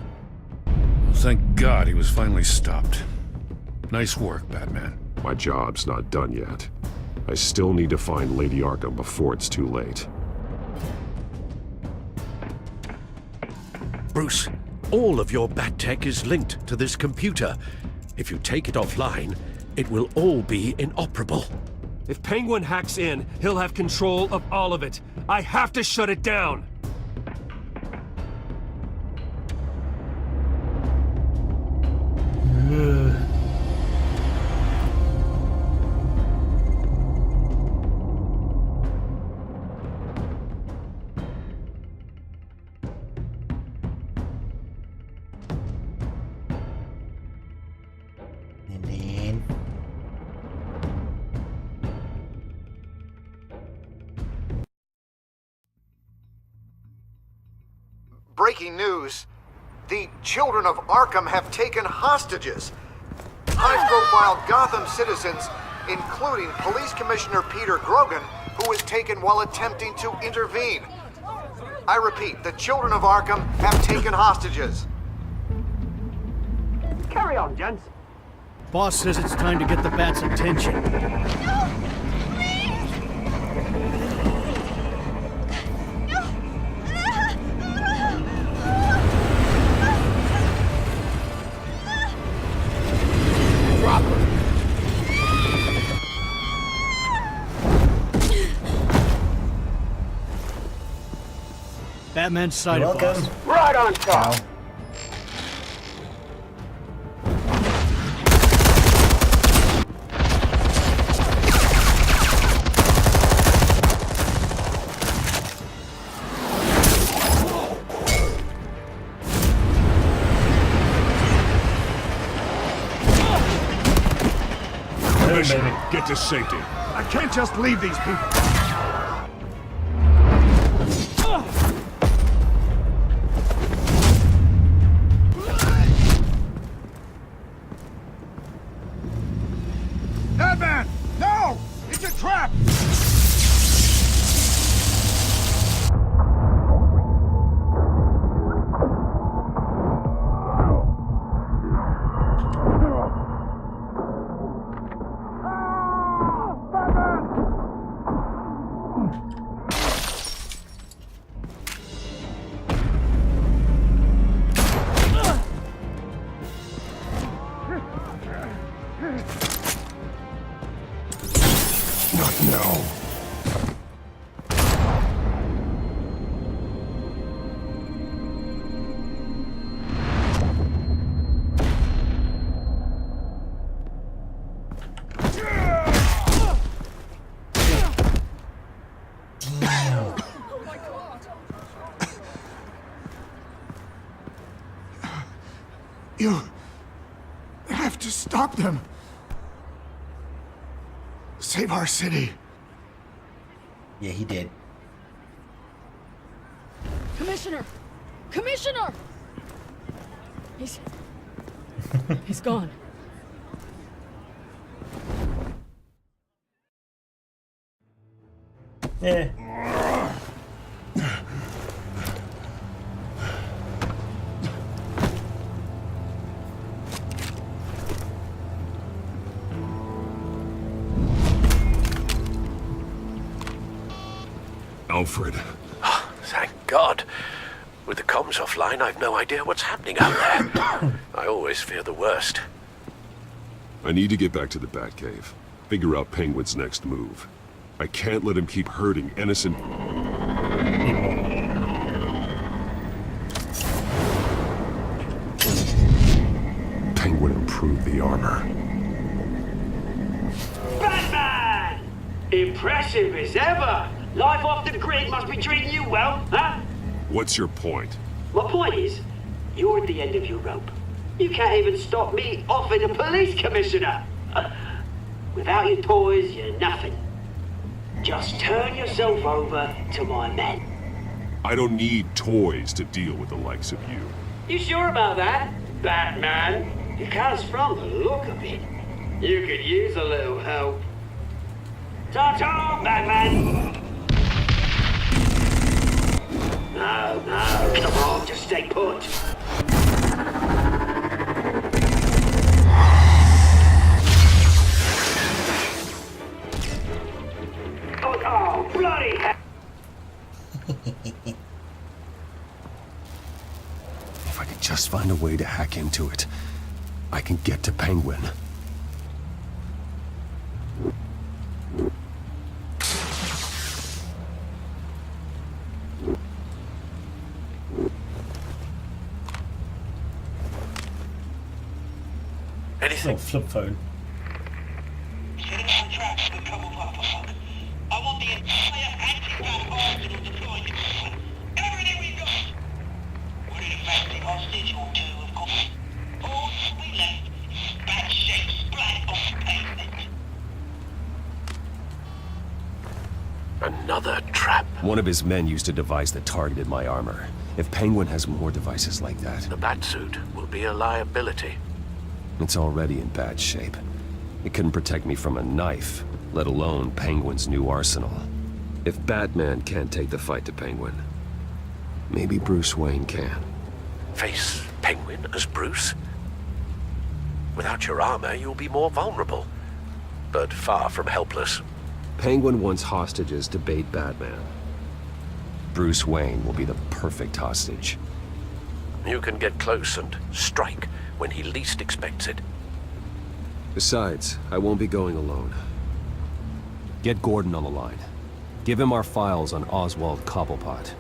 Well, thank God he was finally stopped. Nice work, Batman. My job's not done yet. I still need to find Lady Arkham before it's too late. Bruce, all of your bat tech is linked to this computer. If you take it offline, it will all be inoperable. If Penguin hacks in, he'll have control of all of it. I have to shut it down. Breaking news. The children of Arkham have taken hostages. High-profile Gotham citizens, including Police Commissioner Peter Grogan, who was taken while attempting to intervene. I repeat, the children of Arkham have taken hostages. Carry on, gents. Boss says it's time to get the Bat's attention. Batman's side of boss. Right on top. to safety. I can't just leave these people. Madman! No! It's a trap! You have to stop them. Save our city. Yeah, he did. Commissioner! Commissioner! He's gone. Yeah. Alfred. Oh, thank God. With the comms offline, I've no idea what's happening out there. I always fear the worst. I need to get back to the Batcave. Figure out Penguin's next move. I can't let him keep hurting innocent people. Penguin improved the armor. Batman! Impressive as ever! Life off the grid must be treating you well, huh? What's your point? My point is, you're at the end of your rope. You can't even stop me offing a police commissioner. Without your toys, you're nothing. Just turn yourself over to my men. I don't need toys to deal with the likes of you. You sure about that, Batman? Because from the look of it, you could use a little help. Ta-ta, Batman! No, come on, just stay put. Oh, bloody hell! If I could just find a way to hack into it, I can get to Penguin. Anything? Oh, flip phone. I want the entire anti-bat arsenal deployed. Everything we've got. We're in a factory hostage or two, of course. All we left is bat-shaped splat on the pavement. Another trap. One of his men used a device that targeted my armor. If Penguin has more devices like that... The Batsuit will be a liability. It's already in bad shape. It couldn't protect me from a knife, let alone Penguin's new arsenal. If Batman can't take the fight to Penguin, maybe Bruce Wayne can. Face Penguin as Bruce? Without your armor, you'll be more vulnerable, but far from helpless. Penguin wants hostages to bait Batman. Bruce Wayne will be the perfect hostage. You can get close and strike when he least expects it. Besides, I won't be going alone. Get Gordon on the line. Give him our files on Oswald Cobblepot.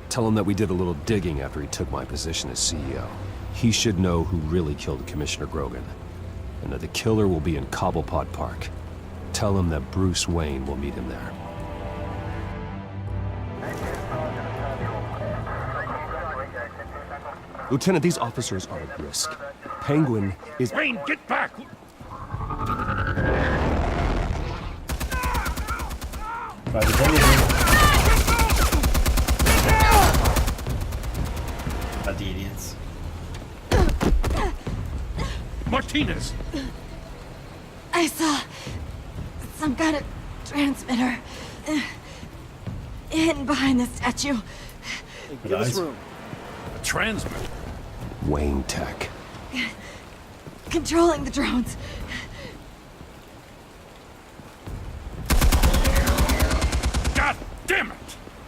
Tell him that we did a little digging after he took my position as CEO. He should know who really killed Commissioner Grogan, and that the killer will be in Cobblepot Park. Tell him that Bruce Wayne will meet him there. Lieutenant, these officers are at risk. Penguin is... Wayne, get back! About to About the idiots. Martinez! I saw some kind of transmitter hidden behind the statue. Hey, give us room. A transmitter? Wayne Tech. Controlling the drones. God damn it!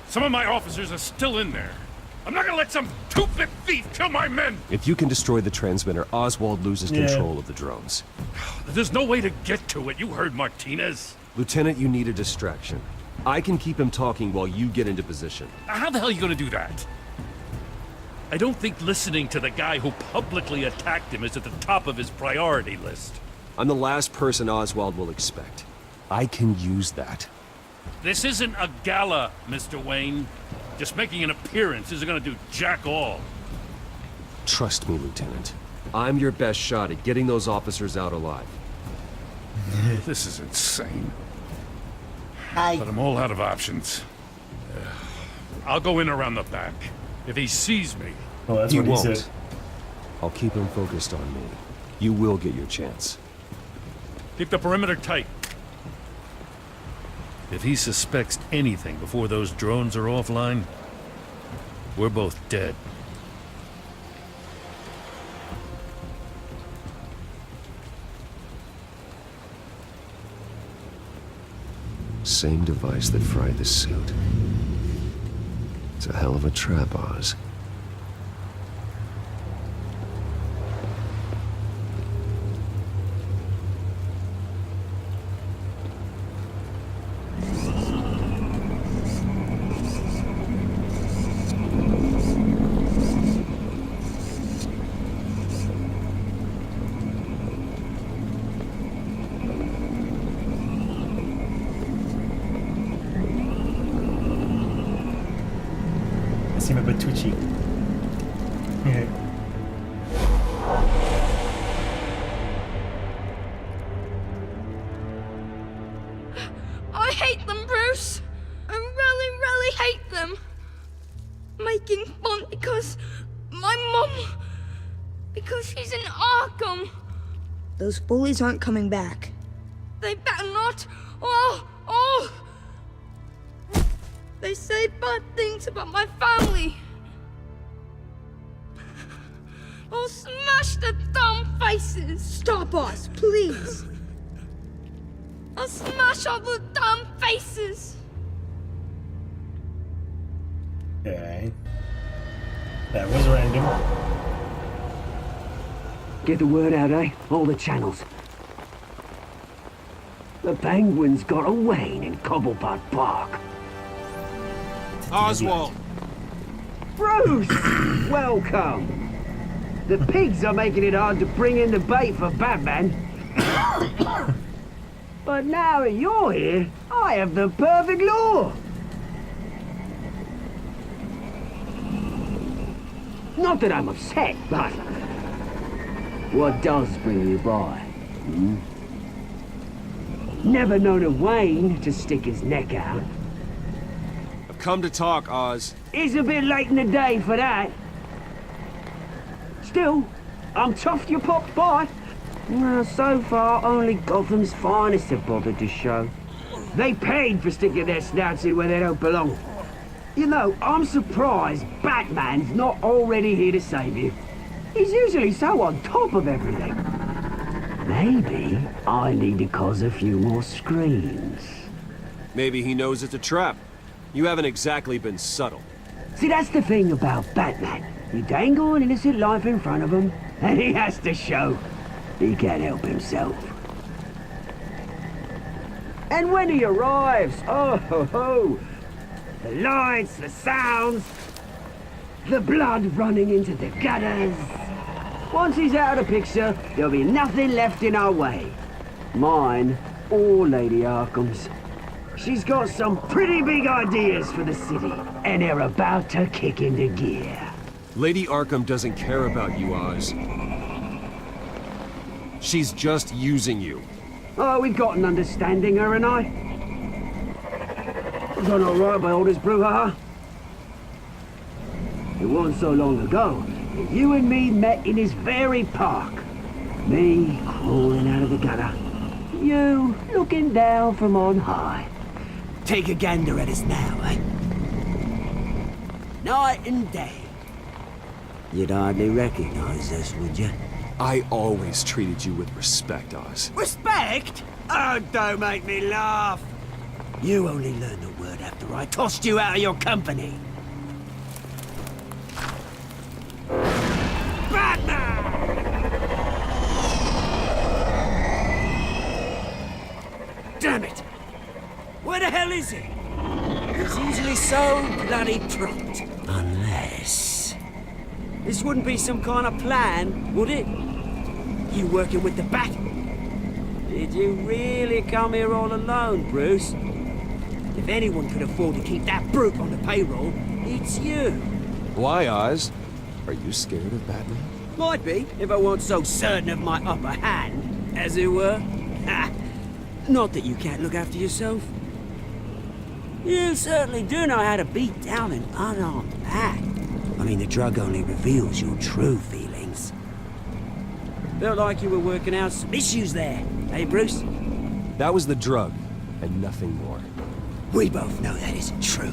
Some of my officers are still in there. I'm not gonna let some two-bit thief kill my men! If you can destroy the transmitter, Oswald loses Yeah. control of the drones. There's no way to get to it. You heard Martinez. Lieutenant, you need a distraction. I can keep him talking while you get into position. How the hell are you gonna do that? I don't think listening to the guy who publicly attacked him is at the top of his priority list. I'm the last person Oswald will expect. I can use that. This isn't a gala, Mr. Wayne. Just making an appearance isn't gonna do jack all. Trust me, Lieutenant. I'm your best shot at getting those officers out alive. This is insane. Hi. But I'm all out of options. I'll go in around the back. If he sees me... Oh, that's he what he won't. said. I'll keep him focused on me. You will get your chance. Keep the perimeter tight. If he suspects anything before those drones are offline, we're both dead. Same device that fried the suit. It's a hell of a trap, Oz. I seem a bit twitchy. I hate them, Bruce. I really, really hate them. Making fun because my mom... Because she's in Arkham. Those bullies aren't coming back. They better not. Oh! They say bad things about my family. I'll smash the dumb faces. Stop us, please. I'll smash all the dumb faces. Okay. That was random. Get the word out, eh? All the channels. The Penguin's got a Wayne in Cobblepot Park. Oswald! Bruce! Welcome! The pigs are making it hard to bring in the bait for Batman. But now that you're here, I have the perfect lure! Not that I'm upset, but... What does bring you by? Never known a Wayne to stick his neck out. I've come to talk, Oz. It's a bit late in the day for that. Still, I'm chuffed you popped by. Well, so far, only Gotham's finest have bothered to show. They paid for sticking their snouts in where they don't belong. You know, I'm surprised Batman's not already here to save you. He's usually so on top of everything. Maybe I need to cause a few more screams. Maybe he knows it's a trap. You haven't exactly been subtle. See, that's the thing about Batman. You dangle an innocent life in front of him, and he has to show he can't help himself. And when he arrives, oh ho ho! The lights, the sounds, the blood running into the gutters. Once he's out of the picture, there'll be nothing left in our way. Mine or Lady Arkham's. She's got some pretty big ideas for the city, and they're about to kick into gear. Lady Arkham doesn't care about you, Oz. She's just using you. Oh, we've got an understanding, her and I. Done all right by all this brouhaha? It wasn't so long ago that you and me met in this very park. Me crawling out of the gutter. You looking down from on high. Take a gander at us now, eh? Night and day. You'd hardly recognize us, would you? I always treated you with respect, Oz. Respect? Oh, don't make me laugh. You only learned the word after I tossed you out of your company. Batman! Damn it! Where the hell is he? He's usually so bloody prompt. Unless... This wouldn't be some kind of plan, would it? You working with the Bat? Did you really come here all alone, Bruce? If anyone could afford to keep that brute on the payroll, it's you. Why, Oz? Are you scared of Batman? Might be, if I weren't so certain of my upper hand, as it were. Ha! Not that you can't look after yourself. You certainly do know how to beat down an unarmed Bat. I mean, the drug only reveals your true feelings. Felt like you were working out some issues there, eh, Bruce? That was the drug, and nothing more. We both know that isn't true.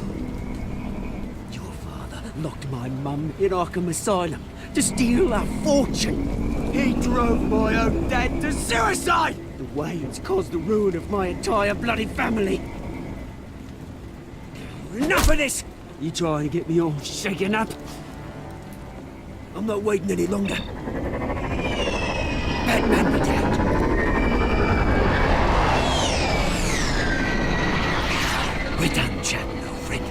Your father locked my mum in Arkham Asylum to steal a fortune. He drove my own dad to suicide! The way it's caused the ruin of my entire bloody family. Enough of this! You try and get me all shaken up. I'm not waiting any longer. Batman be damned. We're done chatting, old friend.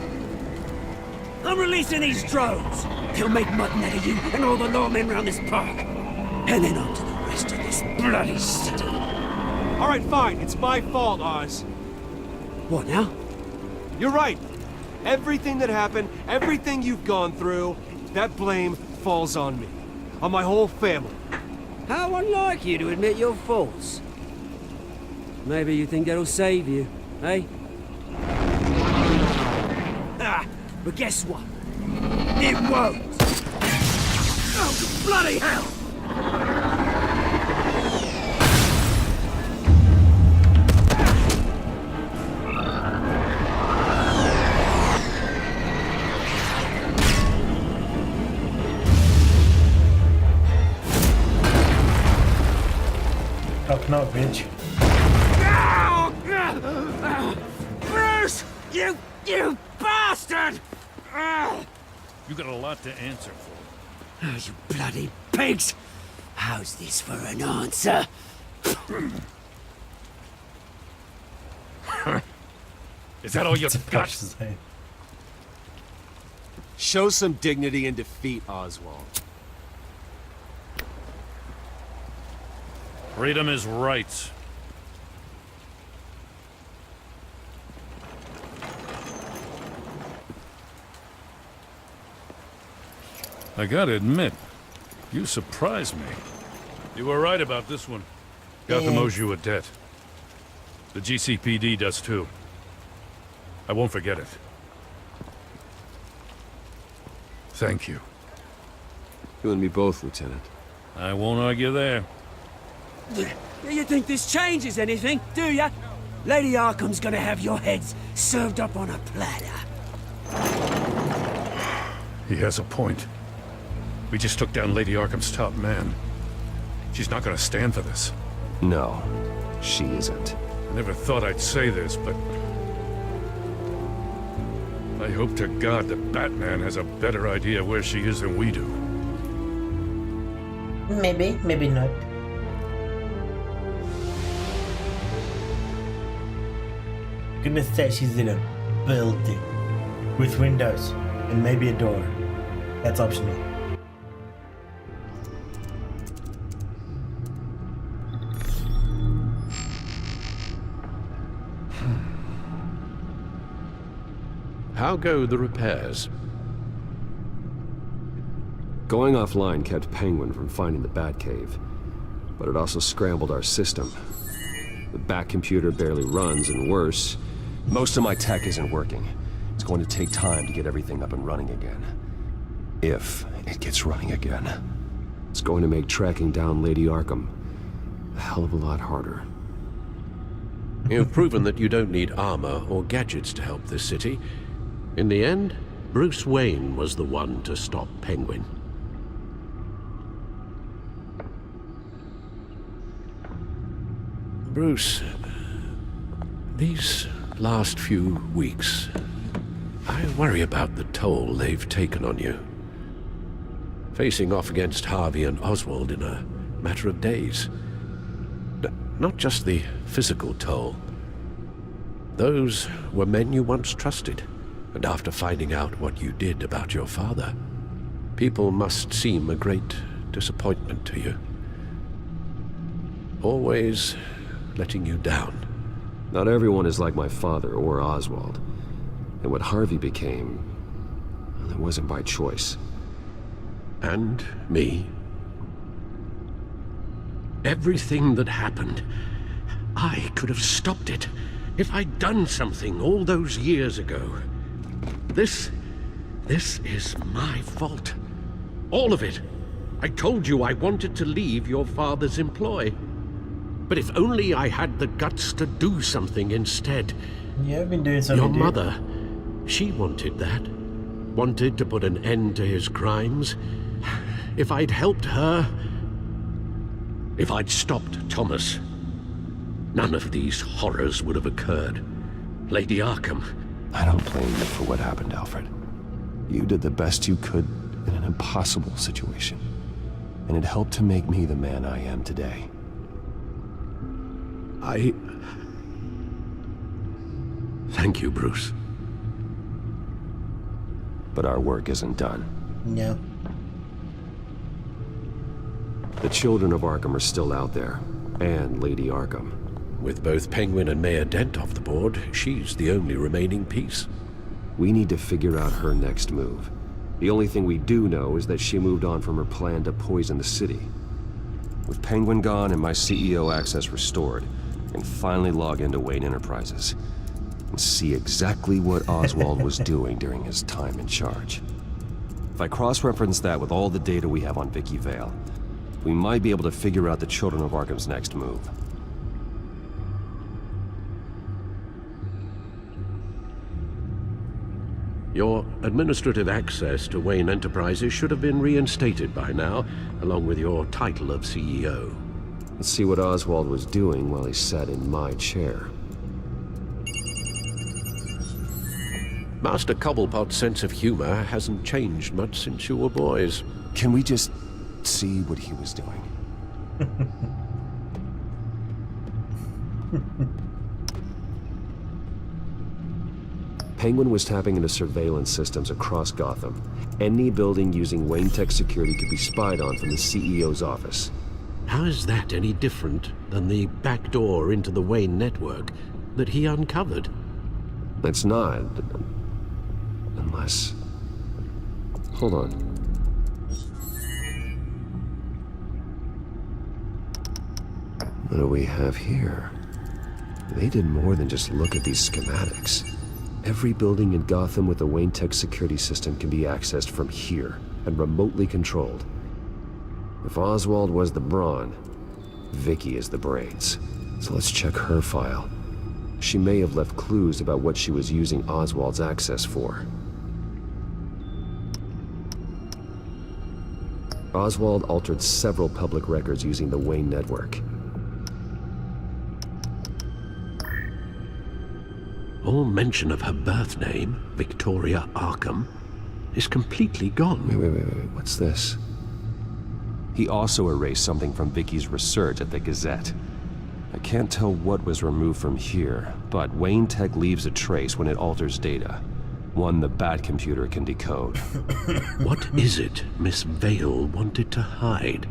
I'm releasing these drones. They'll make mutton out of you and all the lawmen around this park. And then on to the rest of this bloody city. All right, fine. It's my fault, Oz. What now? You're right. Everything that happened, everything you've gone through, that blame falls on me. On my whole family. How unlike you to admit your faults. Maybe you think that'll save you, eh? Ah, but guess what? It won't! Oh, bloody hell! Knock knock, bitch. Bruce! You bastard! You got a lot to answer for. Oh, you bloody pigs! How's this for an answer? Is that all you got? Show some dignity in defeat, Oswald. Freedom is right. I gotta admit, you surprised me. You were right about this one. Gotham owes you a debt. The GCPD does too. I won't forget it. Thank you. You and me both, Lieutenant. I won't argue there. You think this changes anything, do ya? Lady Arkham's gonna have your heads served up on a platter. He has a point. We just took down Lady Arkham's top man. She's not gonna stand for this. No, she isn't. I never thought I'd say this, but... I hope to God that Batman has a better idea where she is than we do. Maybe, maybe not. Gonna say she's in a building with windows and maybe a door. That's optional. How go the repairs? Going offline kept Penguin from finding the Batcave, but it also scrambled our system. The Bat computer barely runs, and worse, Most of my tech isn't working. It's going to take time to get everything up and running again. If it gets running again. It's going to make tracking down Lady Arkham a hell of a lot harder. You've proven that you don't need armor or gadgets to help this city. In the end, Bruce Wayne was the one to stop Penguin. Bruce, these last few weeks, I worry about the toll they've taken on you. Facing off against Harvey and Oswald in a matter of days. Not just the physical toll. Those were men you once trusted, and after finding out what you did about your father, people must seem a great disappointment to you. Always letting you down. Not everyone is like my father or Oswald. And what Harvey became, well, it wasn't by choice. And me. Everything that happened, I could have stopped it if I'd done something all those years ago. This is my fault. All of it. I told you I wanted to leave your father's employ. But if only I had the guts to do something instead. Yeah, I've been doing something. Your mother, she wanted that. Wanted to put an end to his crimes. If I'd helped her, if I'd stopped Thomas, none of these horrors would have occurred. Lady Arkham. I don't blame you for what happened, Alfred. You did the best you could in an impossible situation. And it helped to make me the man I am today. Thank you, Bruce. But our work isn't done. No. The children of Arkham are still out there, and Lady Arkham. With both Penguin and Mayor Dent off the board, she's the only remaining piece. We need to figure out her next move. The only thing we do know is that she moved on from her plan to poison the city. With Penguin gone and my CEO access restored, I can finally log into Wayne Enterprises and see exactly what Oswald was doing during his time in charge. If I cross-reference that with all the data we have on Vicky Vale, we might be able to figure out the Children of Arkham's next move. Your administrative access to Wayne Enterprises should have been reinstated by now, along with your title of CEO. Let's see what Oswald was doing while he sat in my chair. Master Cobblepot's sense of humor hasn't changed much since you were boys. Can we just see what he was doing? Penguin was tapping into surveillance systems across Gotham. Any building using Wayne Tech security could be spied on from the CEO's office. How is that any different than the back door into the Wayne network that he uncovered? It's not. Unless... Hold on. What do we have here? They did more than just look at these schematics. Every building in Gotham with a Wayne Tech security system can be accessed from here and remotely controlled. If Oswald was the brawn, Vicky is the brains. So let's check her file. She may have left clues about what she was using Oswald's access for. Oswald altered several public records using the Wayne network. All mention of her birth name, Victoria Arkham, is completely gone. Wait, what's this? He also erased something from Vicky's research at the Gazette. I can't tell what was removed from here, but Wayne Tech leaves a trace when it alters data. One the Bat computer can decode. What is it Miss Vale wanted to hide?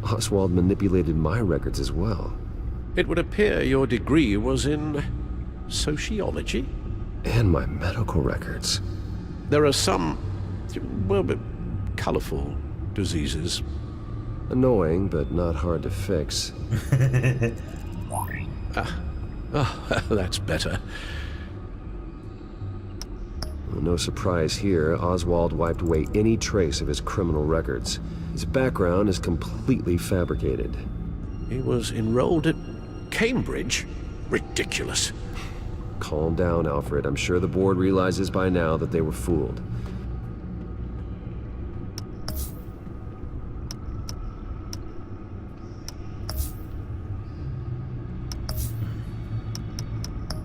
Oswald manipulated my records as well. It would appear your degree was in sociology? And my medical records. There are some, well, colorful diseases. Annoying, but not hard to fix. That's better. Well, no surprise here, Oswald wiped away any trace of his criminal records. His background is completely fabricated. He was enrolled at Cambridge? Ridiculous. Calm down, Alfred. I'm sure the board realizes by now that they were fooled.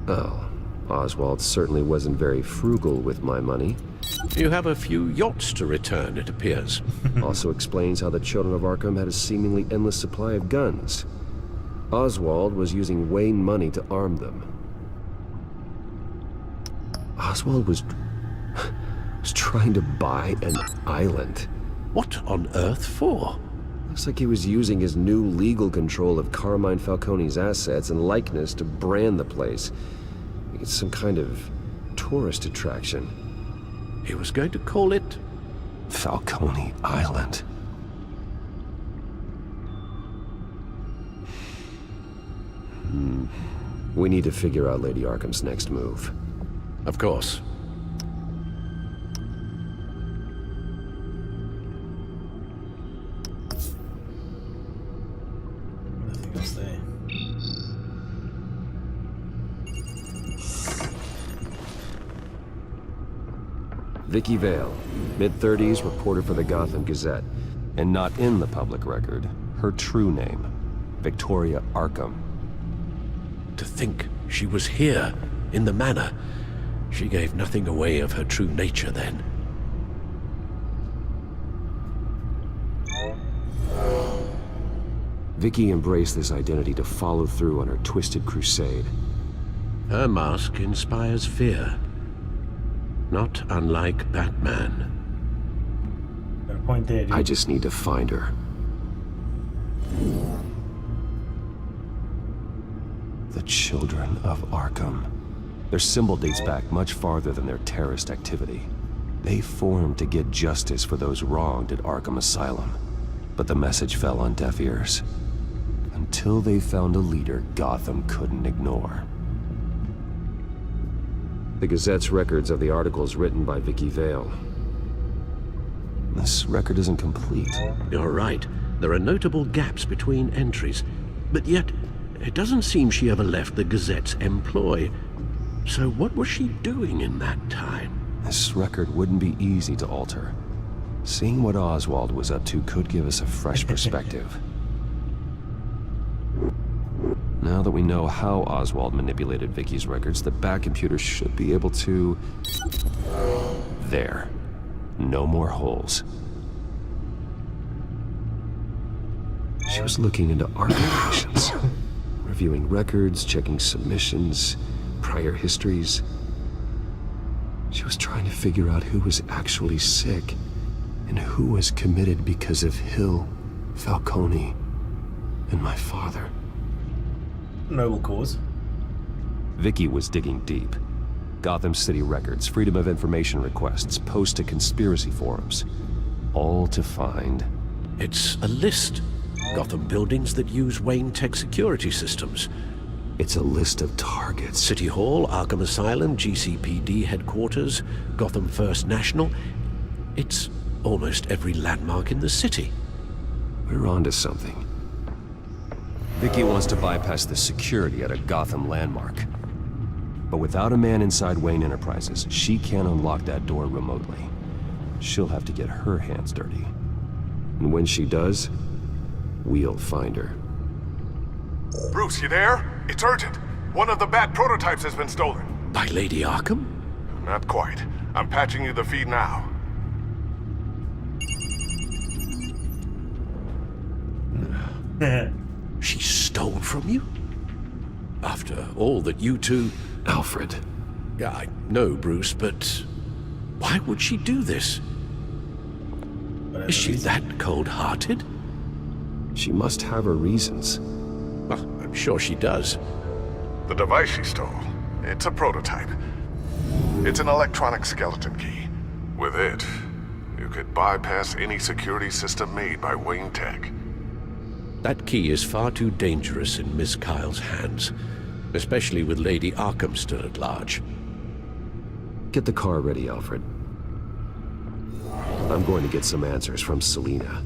Oh, Oswald certainly wasn't very frugal with my money. You have a few yachts to return, it appears. Also explains how the Children of Arkham had a seemingly endless supply of guns. Oswald was using Wayne money to arm them. Oswald was trying to buy an island. What on earth for? Looks like he was using his new legal control of Carmine Falcone's assets and likeness to brand the place. It's some kind of tourist attraction. He was going to call it Falcone Island. We need to figure out Lady Arkham's next move. Of course. Nothing else there. Vicky Vale, mid-30s, reporter for the Gotham Gazette. And not in the public record, her true name, Victoria Arkham. To think she was here, in the manor. She gave nothing away of her true nature then. Vicky embraced this identity to follow through on her twisted crusade. Her mask inspires fear. Not unlike Batman. Got a point there, dude. I just need to find her. The Children of Arkham. Their symbol dates back much farther than their terrorist activity. They formed to get justice for those wronged at Arkham Asylum. But the message fell on deaf ears. Until they found a leader Gotham couldn't ignore. The Gazette's records of the articles written by Vicky Vale. This record isn't complete. You're right. There are notable gaps between entries. But yet, it doesn't seem she ever left the Gazette's employ. So what was she doing in that time? This record wouldn't be easy to alter. Seeing what Oswald was up to could give us a fresh perspective. Now that we know how Oswald manipulated Vicky's records, the Bat computer should be able to... There. No more holes. She was looking into Arkham patients, reviewing records, checking submissions, prior histories. She was trying to figure out who was actually sick and who was committed because of Hill, Falcone, and my father. Noble cause. Vicky was digging deep. Gotham City records, Freedom of Information requests, posts to conspiracy forums. All to find... It's a list. Gotham buildings that use Wayne Tech security systems. It's a list of targets. City Hall, Arkham Asylum, GCPD headquarters, Gotham First National. It's almost every landmark in the city. We're onto something. Vicky wants to bypass the security at a Gotham landmark. But without a man inside Wayne Enterprises, she can't unlock that door remotely. She'll have to get her hands dirty. And when she does, we'll find her. Bruce, you there? It's urgent. One of the Bat prototypes has been stolen. By Lady Arkham? Not quite. I'm patching you the feed now. She stole from you? After all that you two... Alfred. I know, Bruce, but... why would she do this? Is she that cold-hearted? She must have her reasons. Well, I'm sure she does. The device she stole, it's a prototype. It's an electronic skeleton key. With it, you could bypass any security system made by Wayne Tech. That key is far too dangerous in Miss Kyle's hands, especially with Lady Arkham still at large. Get the car ready, Alfred. I'm going to get some answers from Selina.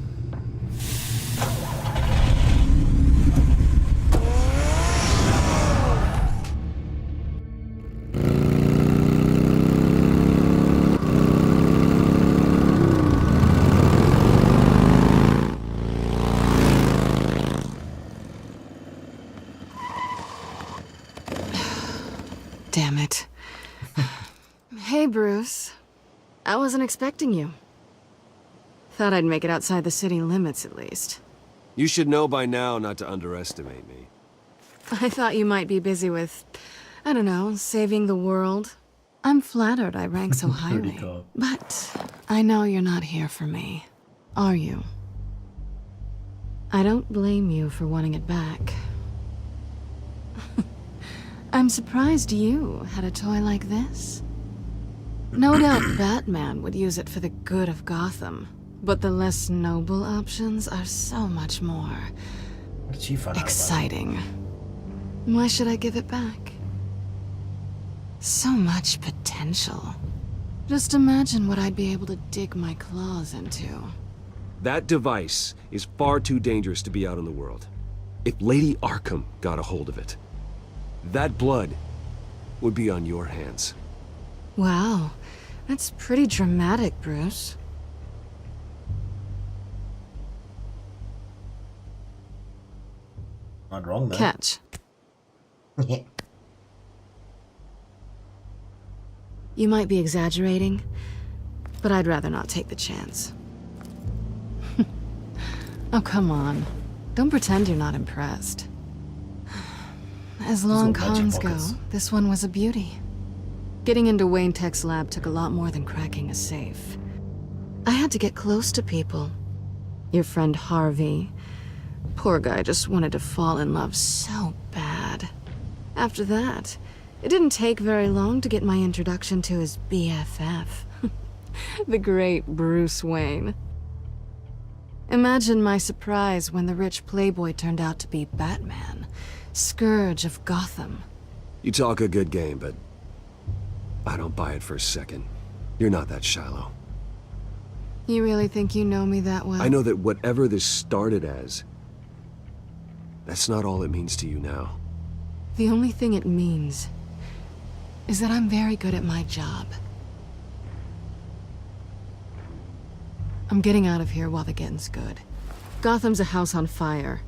Damn it. Hey, Bruce. I wasn't expecting you. Thought I'd make it outside the city limits, at least. You should know by now not to underestimate me. I thought you might be busy with, I don't know, saving the world. I'm flattered I rank so highly. Cool. But I know you're not here for me, are you? I don't blame you for wanting it back. I'm surprised you had a toy like this. No doubt Batman would use it for the good of Gotham, but the less noble options are so much more What did she find out about it? exciting. Why should I give it back? So much potential. Just imagine what I'd be able to dig my claws into. That device is far too dangerous to be out in the world. If Lady Arkham got a hold of it, that blood would be on your hands. Wow, that's pretty dramatic, Bruce. Not wrong, though. Catch. You might be exaggerating, but I'd rather not take the chance. Oh, come on. Don't pretend you're not impressed. As long cons go, this one was a beauty. Getting into Wayne Tech's lab took a lot more than cracking a safe. I had to get close to people. Your friend Harvey. Poor guy just wanted to fall in love so bad. After that, it didn't take very long to get my introduction to his BFF. The great Bruce Wayne. Imagine my surprise when the rich playboy turned out to be Batman, Scourge of Gotham. You talk a good game, but I don't buy it for a second. You're not that shallow. You really think you know me that well? I know that whatever this started as, that's not all it means to you now. The only thing it means is that I'm very good at my job. I'm getting out of here while the getting's good. Gotham's a house on fire,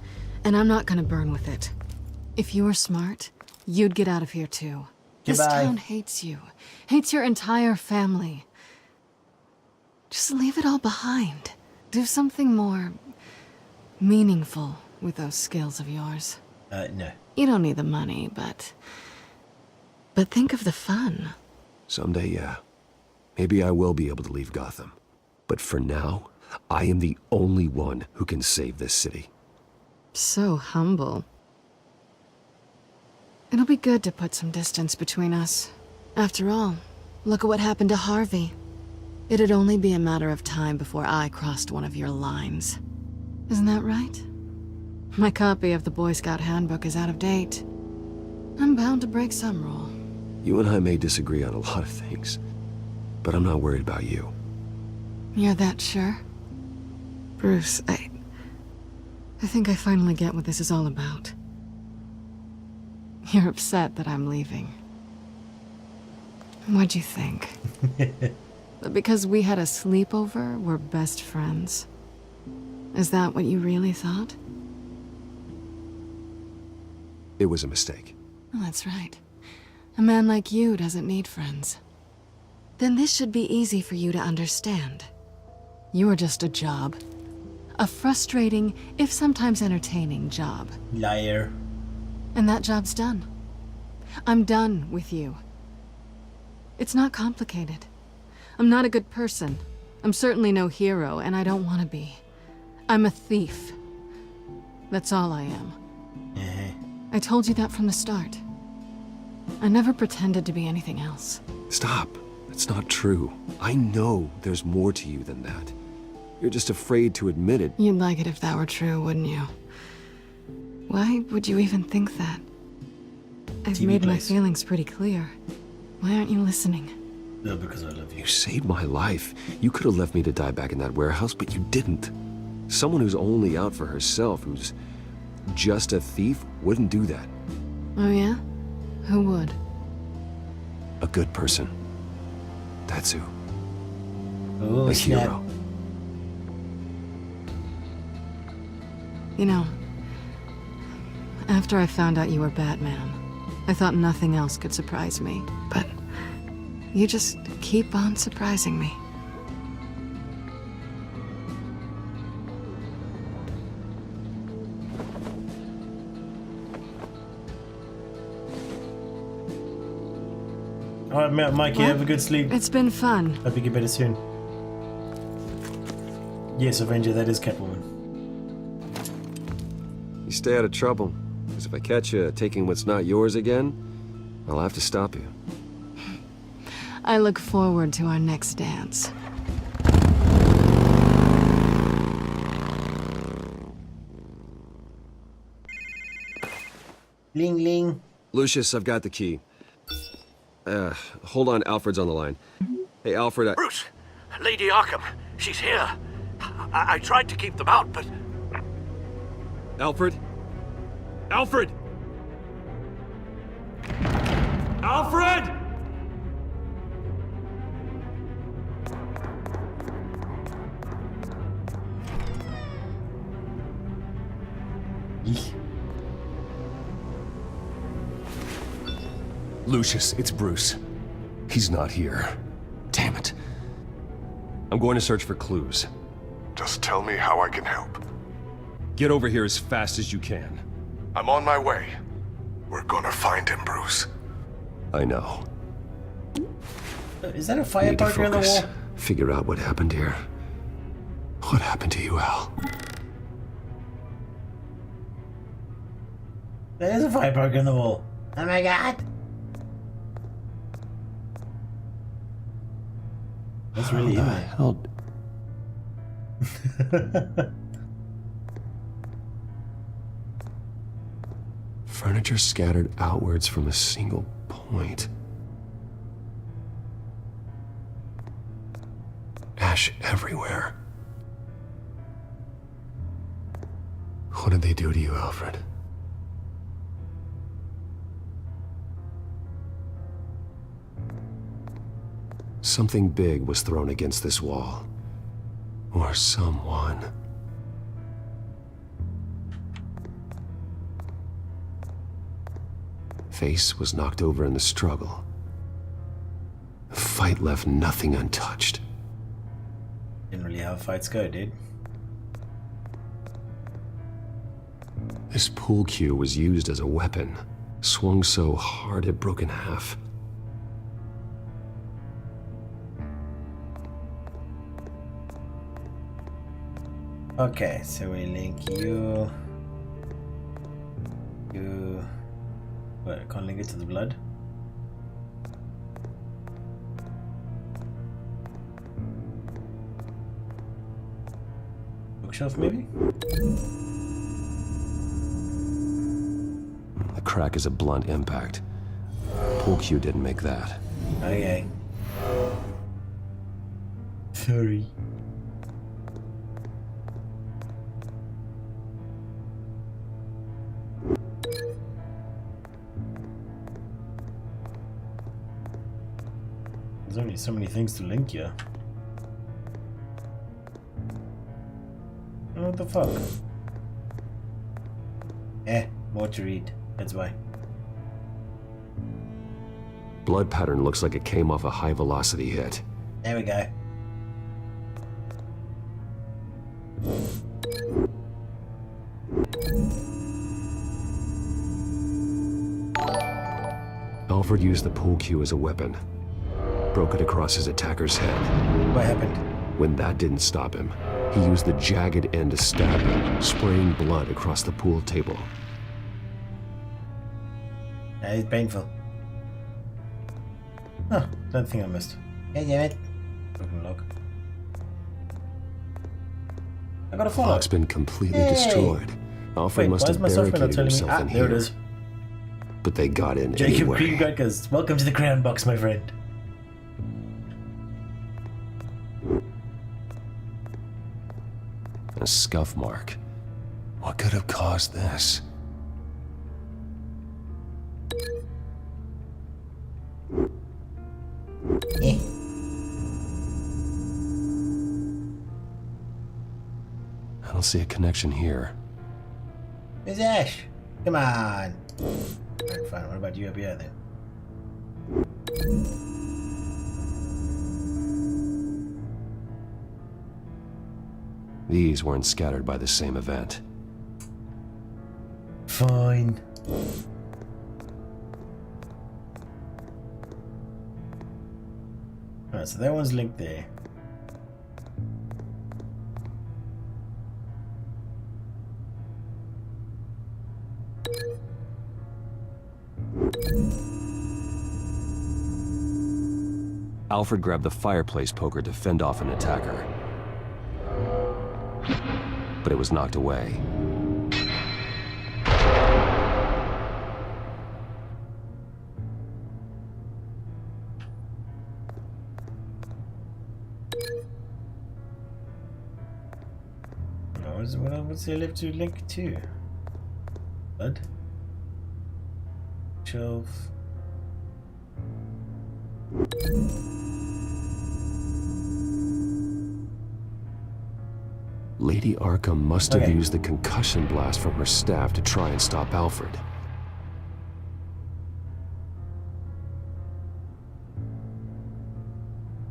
and I'm not gonna burn with it. If you were smart, you'd get out of here too. This Goodbye. town hates you, hates your entire family. Just leave it all behind. Do something more meaningful with those skills of yours. No. You don't need the money, but think of the fun. Someday, yeah. Maybe I will be able to leave Gotham. But for now, I am the only one who can save this city. So humble. It'll be good to put some distance between us. After all, look at what happened to Harvey. It'd only be a matter of time before I crossed one of your lines. Isn't that right? My copy of the Boy Scout Handbook is out of date. I'm bound to break some rule. You and I may disagree on a lot of things, but I'm not worried about you. You're that sure? Bruce, I think I finally get what this is all about. You're upset that I'm leaving. What'd you think? That because we had a sleepover, we're best friends? Is that what you really thought? It was a mistake. Well, that's right. A man like you doesn't need friends. Then this should be easy for you to understand. You're just a job. A frustrating, if sometimes entertaining, job. Liar. And that job's done. I'm done with you. It's not complicated. I'm not a good person. I'm certainly no hero, and I don't want to be. I'm a thief. That's all I am. I told you that from the start. I never pretended to be anything else. Stop. That's not true. I know there's more to you than that. You're just afraid to admit it. You'd like it if that were true, wouldn't you? Why would you even think that? I've TV made my plays. feelings pretty clear. Why aren't you listening? No, because I love you. You saved my life. You could have left me to die back in that warehouse, but you didn't. Someone who's only out for herself, who's just a thief, wouldn't do that. Oh yeah? Who would? A good person. That's who. Oh, A snap. hero. You know, after I found out you were Batman, I thought nothing else could surprise me. But you just keep on surprising me. All right, Mikey, have a good sleep. It's been fun. Hope you get better soon. Yes, Avenger, that is Catwoman. You stay out of trouble, because if I catch you taking what's not yours again, I'll have to stop you. I look forward to our next dance. Ling ling. Lucius, I've got the key. Hold on, Alfred's on the line. Hey, Alfred, Bruce, Lady Arkham, she's here. I tried to keep them out, but... Alfred? Alfred! Alfred! Lucius, it's Bruce. He's not here. Damn it. I'm going to search for clues. Just tell me how I can help. Get over here as fast as you can. I'm on my way. We're gonna find him, Bruce. I know. Is that a fire Need to poker on the focus. wall? Figure out what happened here. What happened to you, Al? There is a fire poker on the wall. Oh my god. That's really in there. Hell... Furniture scattered outwards from a single point. Ash everywhere. What did they do to you, Alfred? Something big was thrown against this wall. Or someone. Face was knocked over in the struggle. The fight left nothing untouched. Didn't really how fights go, dude. This pool cue was used as a weapon, swung so hard it broke in half. Okay, so we link you. What, I can't link it to the blood? Bookshelf, maybe? The crack is a blunt impact. Pool cue didn't make that. Okay. Sorry. There's only so many things to link here. What the fuck? More to read. That's why. Blood pattern looks like it came off a high velocity hit. There we go. Alfred used the pool cue as a weapon. Broke it across his attacker's head. What happened? When that didn't stop him, he used the jagged end to stab him, spraying blood across the pool table. That is painful. Huh, don't think I missed. Yeah, damn it. Broken lock. I got a follow. Lock's been completely Hey. destroyed. Alfred must have my software not barricaded telling me? himself in There it here. is. But they got in Jacob anyway. Greenguckers, welcome to the Crown Box, my friend. A scuff mark. What could have caused this? I don't see a connection here. Where's Ash? Come on. Alright, fine. What about you up here then? These weren't scattered by the same event. Fine. Alright, so that one's linked there. Alfred grabbed the fireplace poker to fend off an attacker. But it was knocked away. What's there left to link to? Blood? Shelf. Lady Arkham must have used the concussion blast from her staff to try and stop Alfred.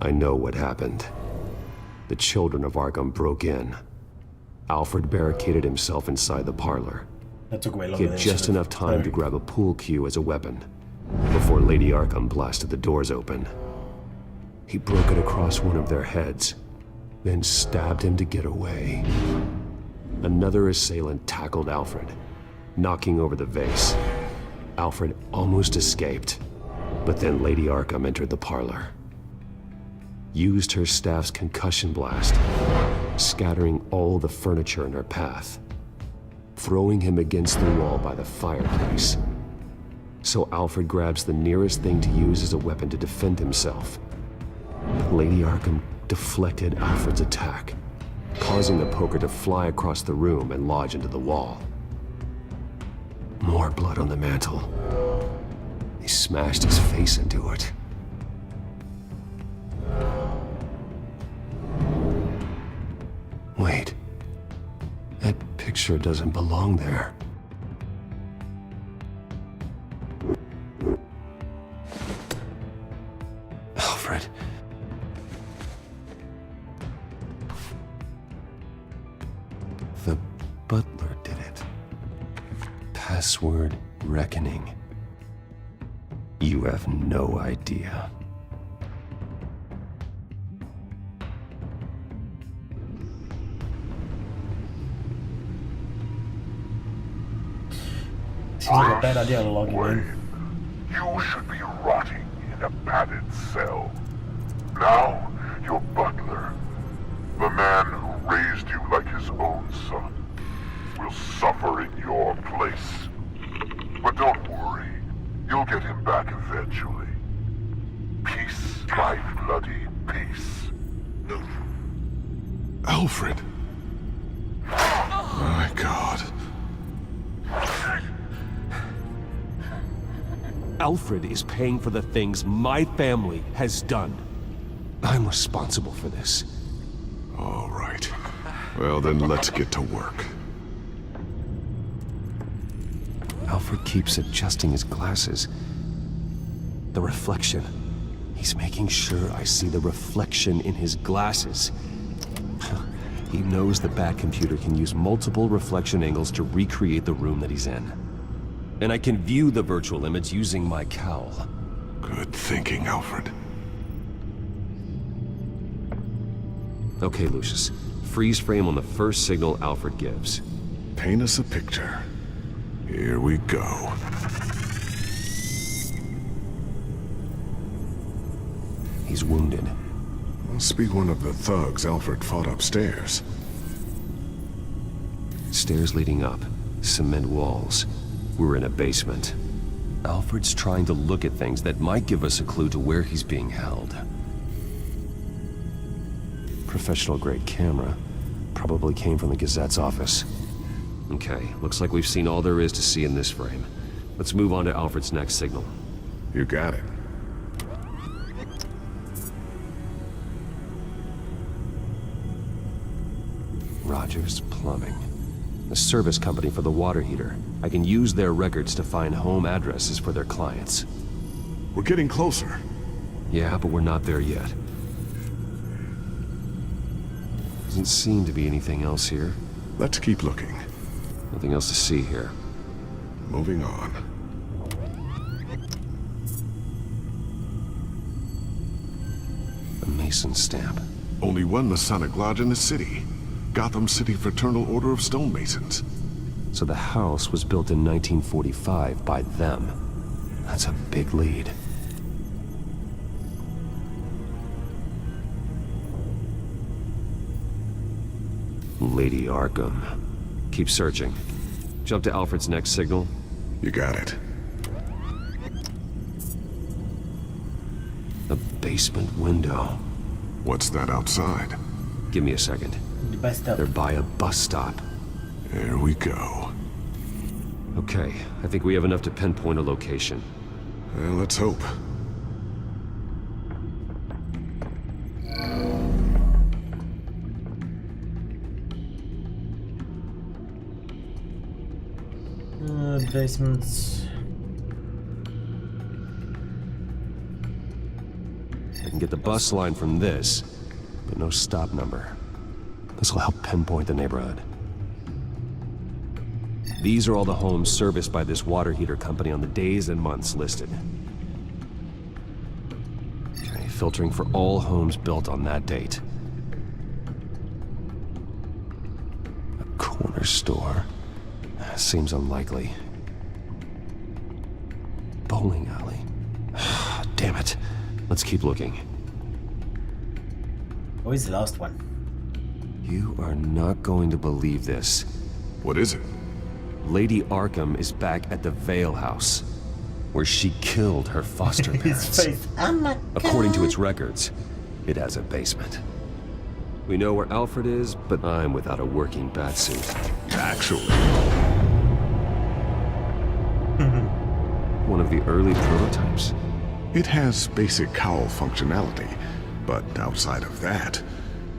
I know what happened. The children of Arkham broke in. Alfred barricaded himself inside the parlor. That took way longer He than had it just should've. enough time to grab a pool cue as a weapon before Lady Arkham blasted the doors open. He broke it across one of their heads, then stabbed him to get away. Another assailant tackled Alfred, knocking over the vase. Alfred almost escaped, but then Lady Arkham entered the parlor. Used her staff's concussion blast, scattering all the furniture in her path, throwing him against the wall by the fireplace. So Alfred grabs the nearest thing to use as a weapon to defend himself. Lady Arkham deflected Alfred's attack, causing the poker to fly across the room and lodge into the wall. More blood on the mantel. He smashed his face into it. Wait. That picture doesn't belong there. Alfred. The butler did it. Password reckoning. You have no idea. Seems like a bad idea to log you in. You should be rotting in a padded cell. Now, your butler, the man who raised you like his own son, will suffer in your place. But don't worry, you'll get him back eventually. Peace, my bloody peace. Alfred. My God. Alfred is paying for the things my family has done. I'm responsible for this. All right. Well, then let's get to work. Alfred keeps adjusting his glasses. The reflection. He's making sure I see the reflection in his glasses. He knows the Bat-computer can use multiple reflection angles to recreate the room that he's in. And I can view the virtual image using my cowl. Good thinking, Alfred. Okay, Lucius. Freeze frame on the first signal Alfred gives. Paint us a picture. Here we go. He's wounded. Must be one of the thugs Alfred fought upstairs. Stairs leading up. Cement walls. We're in a basement. Alfred's trying to look at things that might give us a clue to where he's being held. Professional-grade camera. Probably came from the Gazette's office. Okay, looks like we've seen all there is to see in this frame. Let's move on to Alfred's next signal. You got it. Rogers Plumbing. The service company for the water heater. I can use their records to find home addresses for their clients. We're getting closer. Yeah, but we're not there yet. Doesn't seem to be anything else here. Let's keep looking. Nothing else to see here. Moving on. A Mason stamp. Only one Masonic lodge in the city. Gotham City Fraternal Order of Stonemasons. So the house was built in 1945 by them. That's a big lead. Lady Arkham. Keep searching. Jump to Alfred's next signal. You got it. A basement window. What's that outside? Give me a second. The bus stop. They're by a bus stop. There we go. Okay, I think we have enough to pinpoint a location. Well, let's hope. Basements. I can get the bus line from this, but no stop number. This will help pinpoint the neighborhood. These are all the homes serviced by this water heater company on the days and months listed. Okay, filtering for all homes built on that date. A corner store. Seems unlikely. Bowling alley. Damn it. Let's keep looking. Always the last one. You are not going to believe this. What is it? Lady Arkham is back at the Vale House, where she killed her foster parents. His face. Oh my God. According to its records, it has a basement. We know where Alfred is, but I'm without a working batsuit. Actually. One of the early prototypes. It has basic cowl functionality, but outside of that,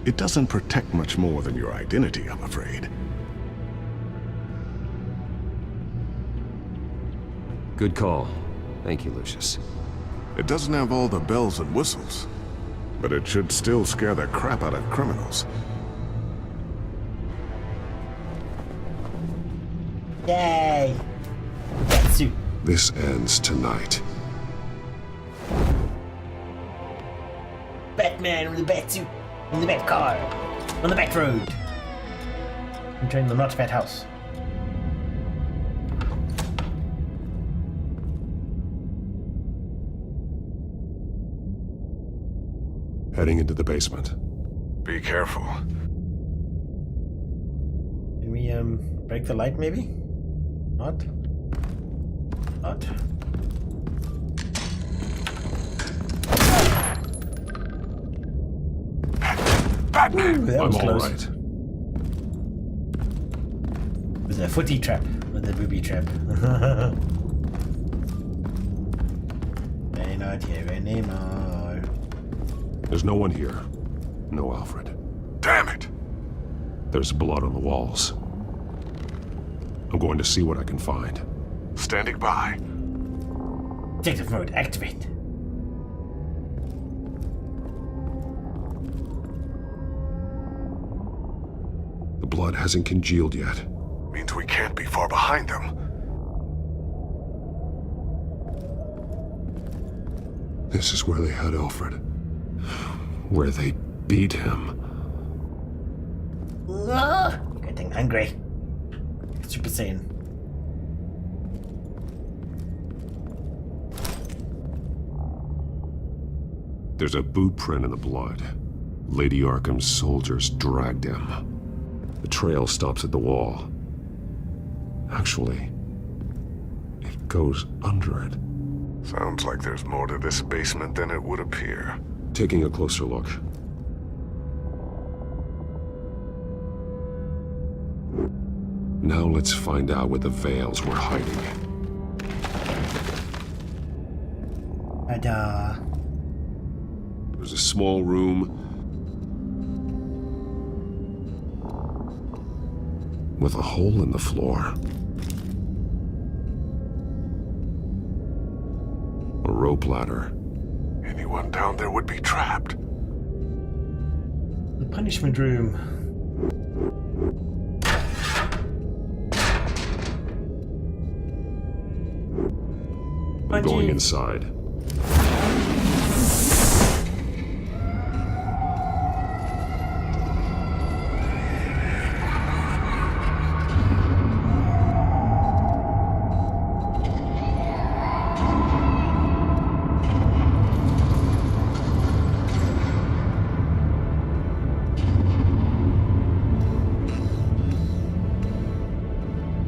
it doesn't protect much more than your identity, I'm afraid. Good call. Thank you, Lucius. It doesn't have all the bells and whistles, but it should still scare the crap out of criminals. Yay! Batsuit. This ends tonight. Batman with a batsuit in the bat car on the bat road. Entering the not bat house. Heading into the basement. Be careful. Can we break the light maybe? Not? Not. Batman! That was I'm all close. right. With a footy trap, with a booby trap. May not here anymore. There's no one here. No Alfred. Damn it! There's blood on the walls. I'm going to see what I can find. Standing by. Detective mode, activate. The blood hasn't congealed yet. Means we can't be far behind them. This is where they had Alfred. Where they beat him. Getting hungry. Super Saiyan. There's a boot print in the blood. Lady Arkham's soldiers dragged him. The trail stops at the wall. Actually, it goes under it. Sounds like there's more to this basement than it would appear. Taking a closer look. Now let's find out where the Veils were hiding. There's a small room with a hole in the floor. A rope ladder. Anyone down there would be trapped. The punishment room. I'm going inside.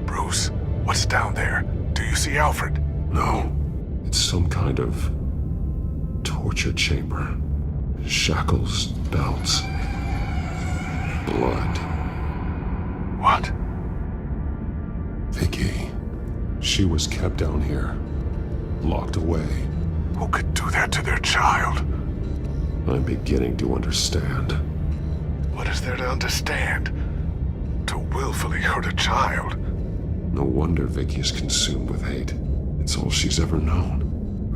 Bruce, what's down there? Do you see Alfred? No. It's some kind of torture chamber. Shackles, belts, blood. What? Vicky. She was kept down here, locked away. Who could do that to their child? I'm beginning to understand. What is there to understand? To willfully hurt a child? No wonder Vicky is consumed with hate. It's all she's ever known.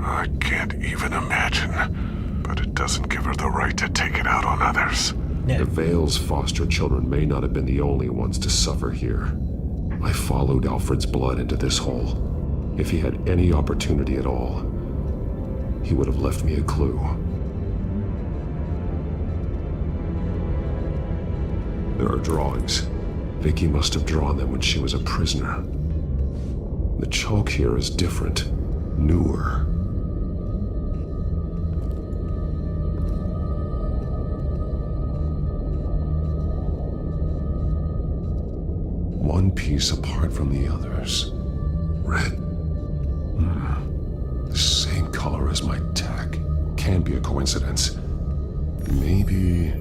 I can't even imagine. But it doesn't give her the right to take it out on others. The Veil's foster children may not have been the only ones to suffer here. I followed Alfred's blood into this hole. If he had any opportunity at all, he would have left me a clue. There are drawings. Vicky must have drawn them when she was a prisoner. The chalk here is different, newer. One piece apart from the others. Red. The same color as my tech. Can't be a coincidence. Maybe...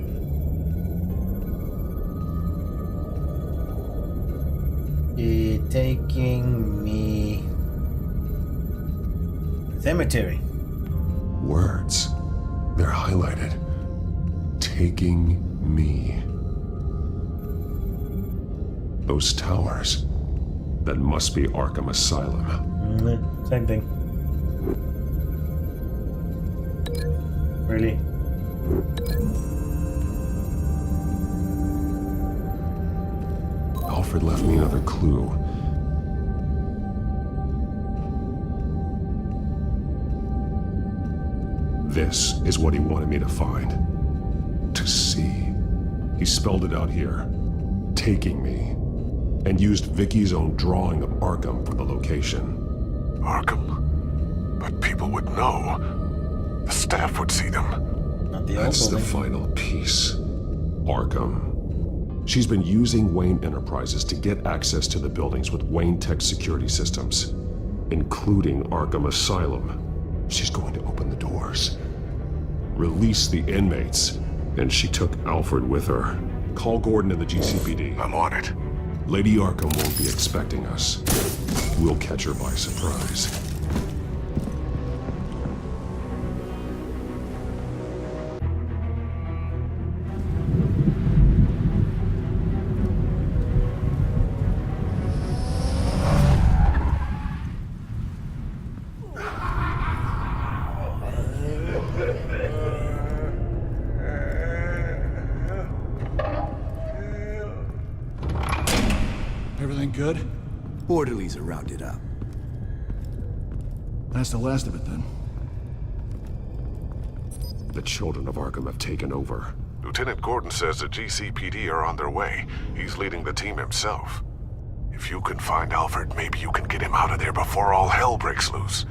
You're taking me... Cemetery. Words. They're highlighted. Taking me. Those towers. That must be Arkham Asylum. Same thing. Really? Alfred left me another clue. This is what he wanted me to find. To see. He spelled it out here. Taking me. And used Vicky's own drawing of Arkham for the location. Arkham? But people would know. The staff would see them. That's the final piece. Arkham. She's been using Wayne Enterprises to get access to the buildings with Wayne Tech security systems, including Arkham Asylum. She's going to open the doors, release the inmates, and she took Alfred with her. Call Gordon and the GCPD. I'm on it. Lady Arkham won't be expecting us. We'll catch her by surprise. Everything good? Orderlies are rounded up. That's the last of it, then. The children of Arkham have taken over. Lieutenant Gordon says the GCPD are on their way. He's leading the team himself. If you can find Alfred, maybe you can get him out of there before all hell breaks loose.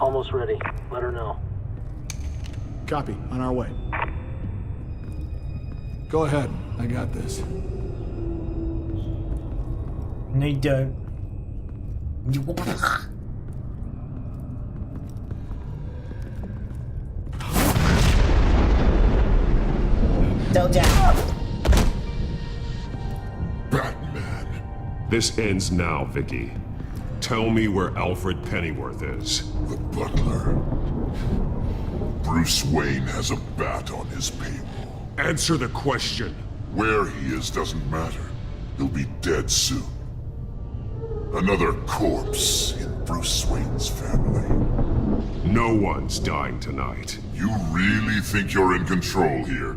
Almost ready. Let her know. Copy. On our way. Go ahead. I got this. No, you don't. Batman. This ends now, Vicky. Tell me where Alfred Pennyworth is. The butler. Bruce Wayne has a bat on his payroll. Answer the question. Where he is doesn't matter. He'll be dead soon. Another corpse in Bruce Wayne's family. No one's dying tonight. You really think you're in control here?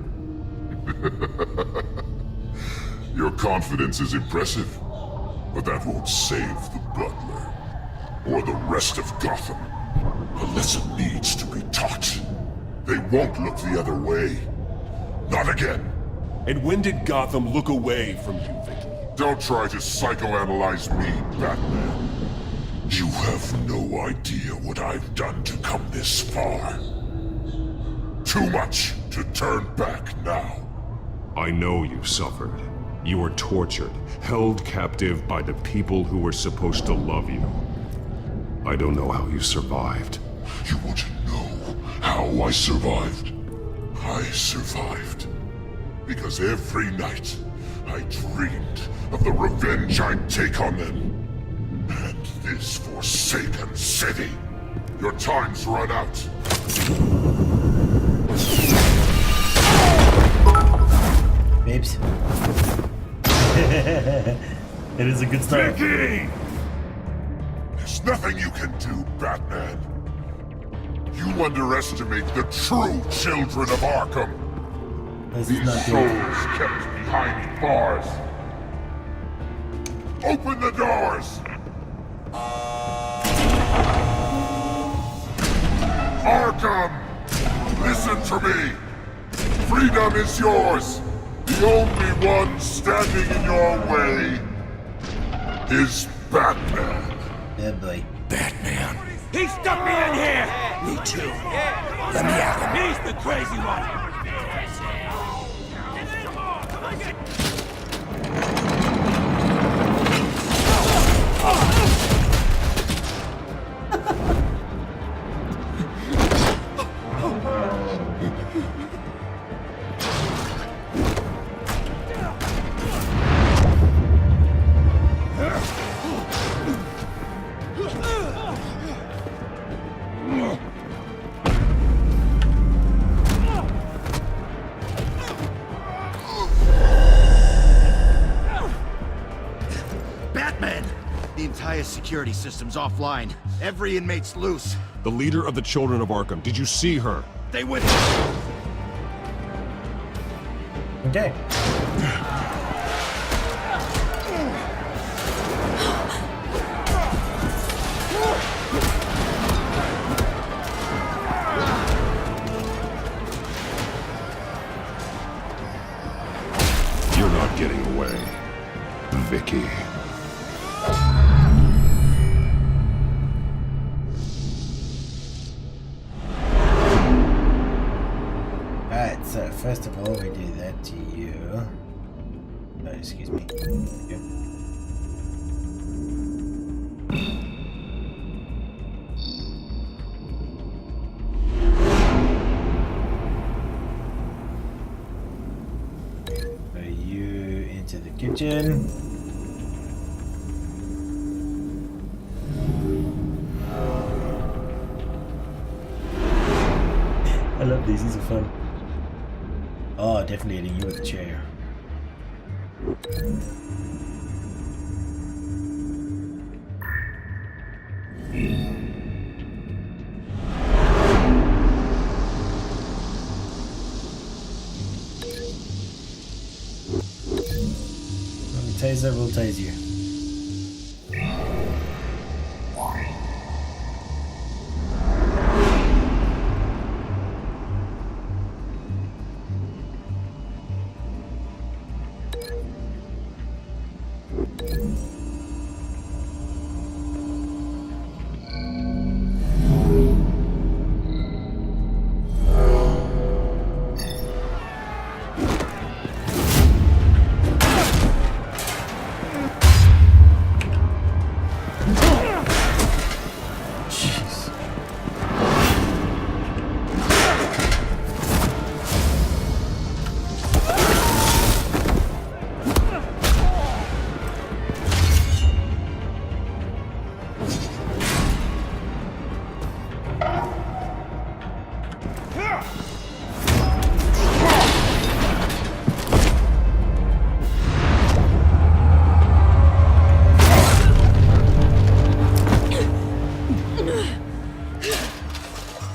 Your confidence is impressive, but that won't save the butler, or the rest of Gotham. A lesson needs to be taught. They won't look the other way. Not again. And when did Gotham look away from you, Vicky? Don't try to psychoanalyze me, Batman. You have no idea what I've done to come this far. Too much to turn back now. I know you suffered. You were tortured, held captive by the people who were supposed to love you. I don't know how you survived. You want to know how I survived? I survived because every night I dreamed of the revenge I'd take on them. And this forsaken city. Your time's run out. Babes. It is a good start. Vicky! There's nothing you can do, Batman. You underestimate the true children of Arkham. These souls kept behind bars. Open the doors! Arkham! Listen to me! Freedom is yours! The only one standing in your way is Batman. Yeah, boy. Batman. He stuck me in here! Me too. Let me at him. He's the crazy one. Security system's offline. Every inmate's loose. The leader of the Children of Arkham. Did you see her? They went. Okay. You're not getting away, Vicky. So first of all, we do that to you. Oh, excuse me. Yep. So you into the kitchen. I love these are fun. Oh, definitely hitting you with a chair. Taser will tase you.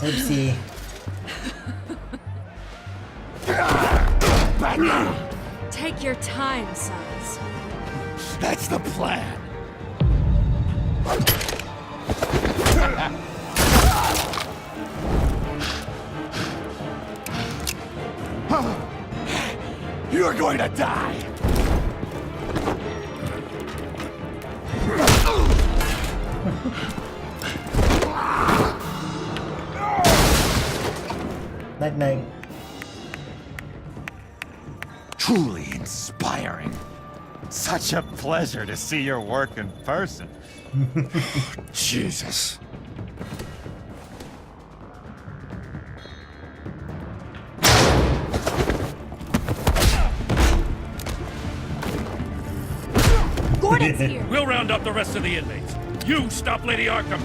Oopsie. Take your time, sons. That's the plan. You're going to die. Night night. Truly inspiring. Such a pleasure to see your work in person. Jesus. Gordon's here. We'll round up the rest of the inmates. You stop Lady Arkham.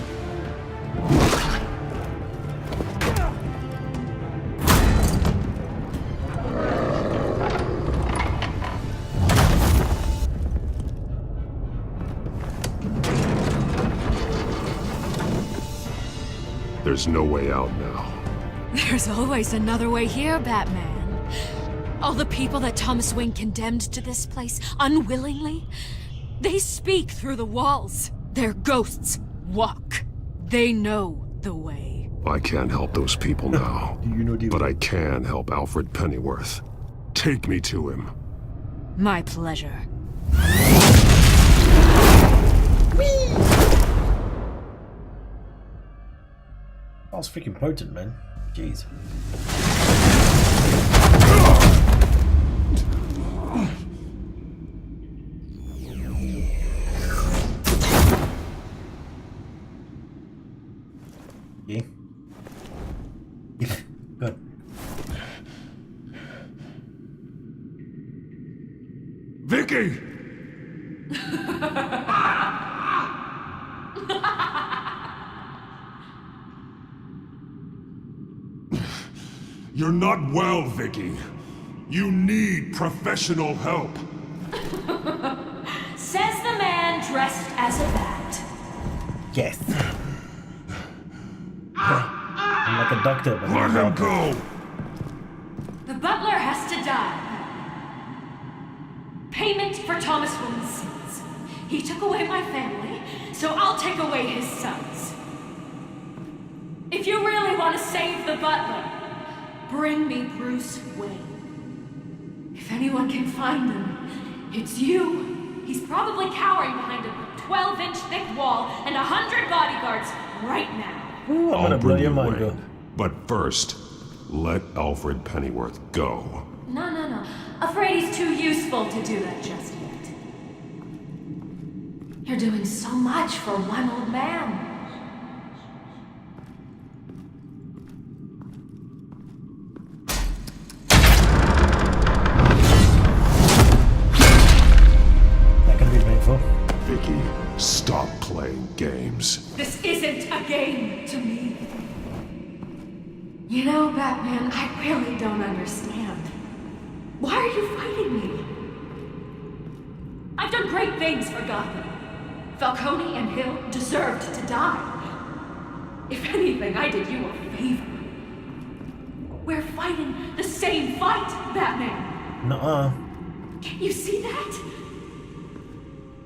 There's no way out now. There's always another way here, Batman. All the people that Thomas Wayne condemned to this place unwillingly, they speak through the walls. Their ghosts walk. They know the way. I can't help those people now, but I can help Alfred Pennyworth. Take me to him. My pleasure. That was freaking potent, man. Jeez. Yeah. Good. Vicky! You're not well, Vicky. You need professional help. Says the man dressed as a bat. Yes. I'm like a doctor, but let him go. The butler has to die. Payment for Thomas Wayne's sins. He took away my family, so I'll take away his sons. If you really want to save the butler, bring me Bruce Wayne. If anyone can find him, it's you. He's probably cowering behind a 12-inch thick wall and 100 bodyguards right now. Ooh, I'm gonna blow your mind, Wayne. But first, let Alfred Pennyworth go. No. Afraid he's too useful to do that just yet. You're doing so much for one old man. That can be painful. Vicky, stop playing games. This isn't a game to me. You know, Batman, I really don't understand. Why are you fighting me? I've done great things for Gotham. Falcone and Hill deserved to die. If anything, I did you a favor. We're fighting the same fight, Batman. Nuh-uh. Can't you see that?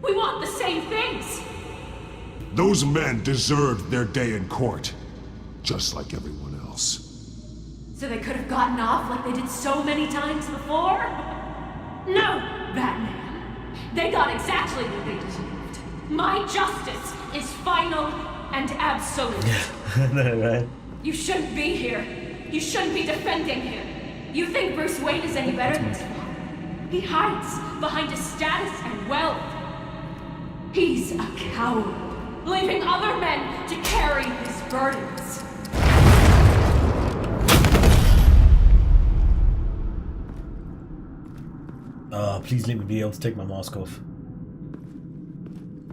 We want the same things. Those men deserved their day in court, just like everyone else. So they could have gotten off like they did so many times before? No, Batman. They got exactly what they deserved. My justice is final and absolute. Right. You shouldn't be here. You shouldn't be defending him. You think Bruce Wayne is any better than his father? He hides behind his status and wealth. He's a coward, leaving other men to carry his burdens. Please let me be able to take my mask off.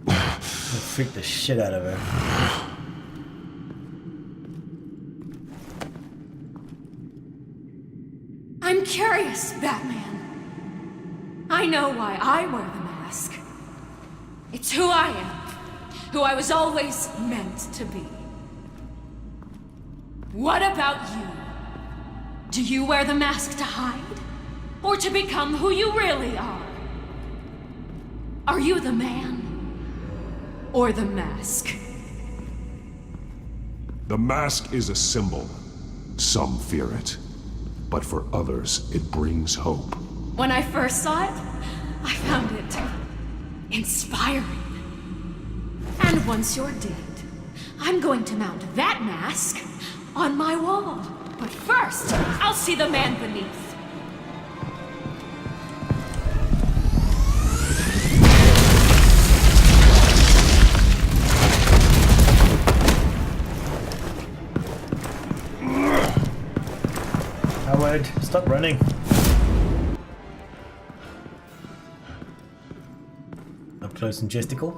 I'll freak the shit out of her. I'm curious, Batman. I know why I wear the mask. It's who I am, who I was always meant to be. What about you? Do you wear the mask to hide? Or to become who you really are? Are you the man? Or the mask? The mask is a symbol. Some fear it. But for others, it brings hope. When I first saw it, I found it inspiring. And once you're dead, I'm going to mount that mask on my wall. But first, I'll see the man beneath. Howard, stop running. Up close and gesticle.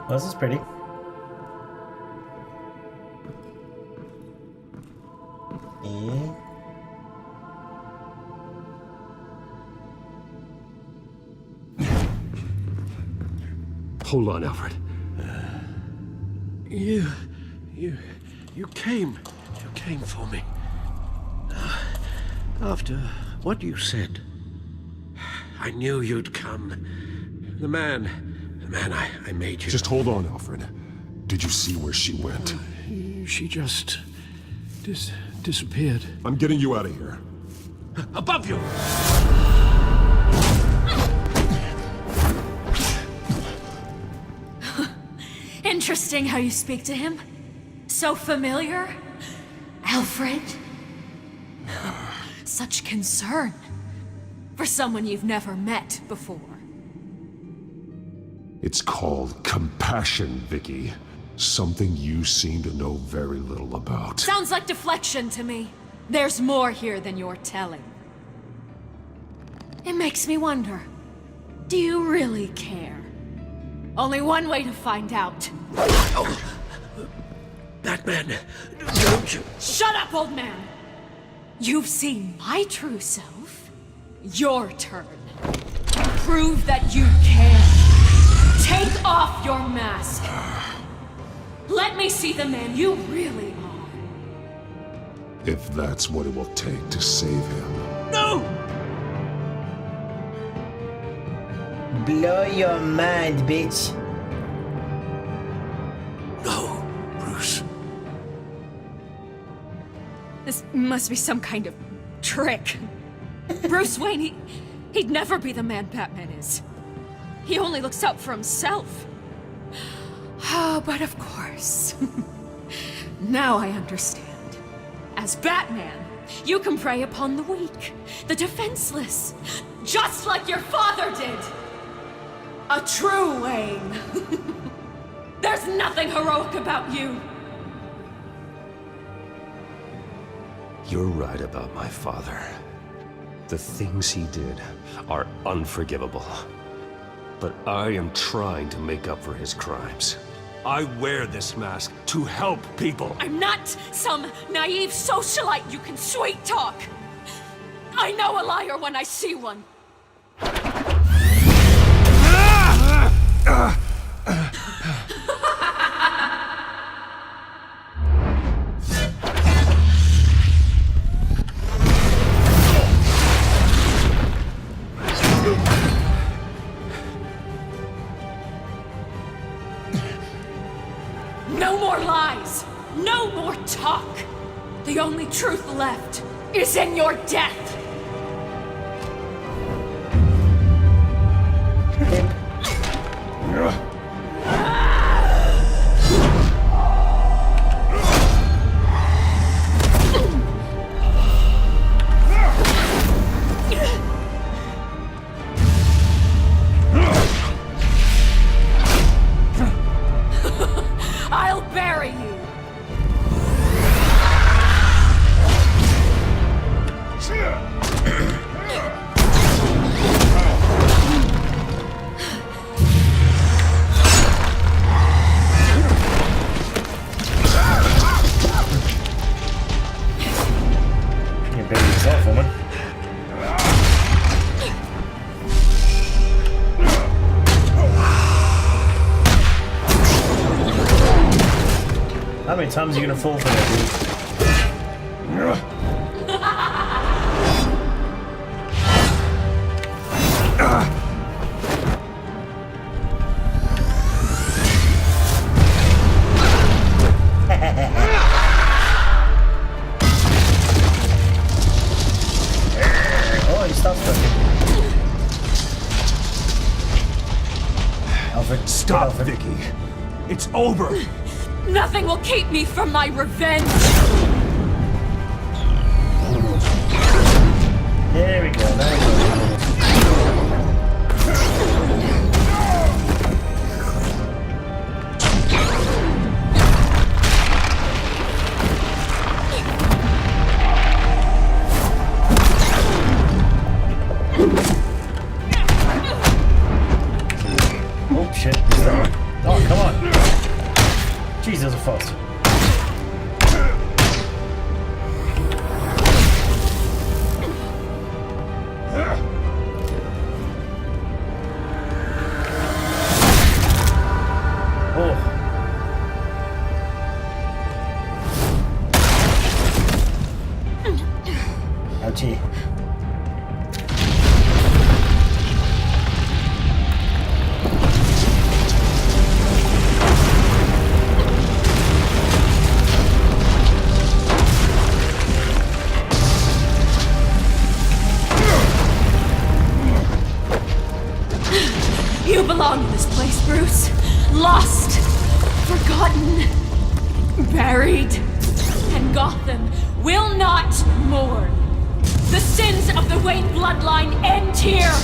Well, this is pretty. Yeah. Hold on, Alfred. You came for me. After what you said, I knew you'd come. The man I made you. Just hold on, Alfred. Did you see where she went? She just disappeared. I'm getting you out of here. Above you! Interesting how you speak to him. So familiar. Alfred. Such concern. For someone you've never met before. It's called compassion, Vicky. Something you seem to know very little about. Sounds like deflection to me. There's more here than you're telling. It makes me wonder. Do you really care? Only one way to find out. Oh, Batman, don't you? Shut up, old man! You've seen my true self. Your turn. Prove that you care. Take off your mask. Let me see the man you really are. If that's what it will take to save him. No! Blow your mind, bitch. No, Bruce. This must be some kind of trick. Bruce Wayne, he'd never be the man Batman is. He only looks out for himself. Oh, but of course. Now I understand. As Batman, you can prey upon the weak, the defenseless, just like your father did. A true Wayne. There's nothing heroic about you. You're right about my father. The things he did are unforgivable. But I am trying to make up for his crimes. I wear this mask to help people. I'm not some naive socialite you can sweet talk. I know a liar when I see one. No more lies! No more talk! The only truth left is in your death! I'll bury you! You bury yourself, woman. How many times are you gonna fall for that, Oh, he stops talking. Alfred, stop, Alfred. Vicky. It's over. Nothing will keep me from my revenge. There we go. There we go. Oh shit! Oh, come on! Jeez, there's a fast. Ouchie. You belong in this place, Bruce. Lost, forgotten, buried. And Gotham will not mourn. The sins of the Wayne bloodline end here.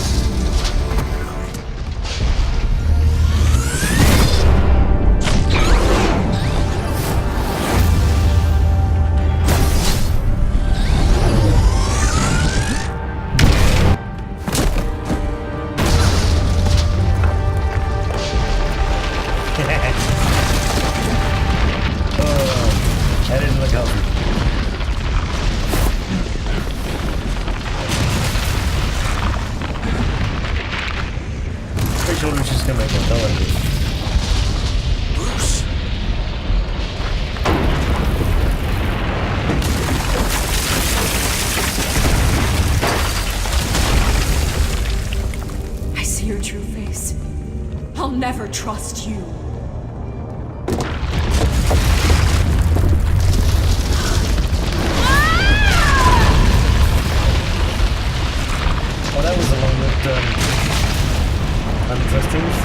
That didn't look healthy. Pretty sure Lucius gonna make a hell of it. Bruce. I see your true face. I'll never trust you. Oh, that was the one with untrustings's.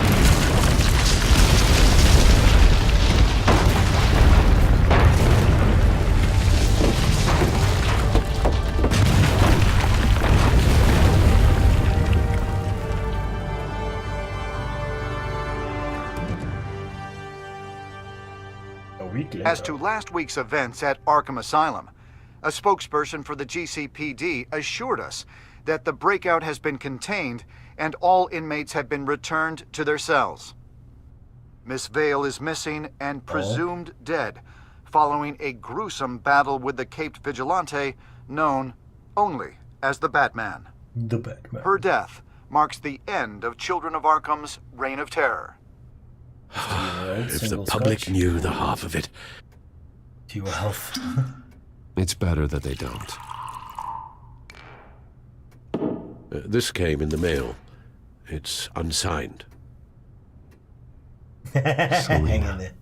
A week later. As to last week's events at Arkham Asylum, a spokesperson for the GCPD assured us that the breakout has been contained and all inmates have been returned to their cells. Miss Vale is missing and presumed dead following a gruesome battle with the caped vigilante known only as the Batman. The Batman. Her death marks the end of Children of Arkham's reign of terror. If the public knew the half of it. To your health. It's better that they don't. This came in the mail. It's unsigned. Hang in there.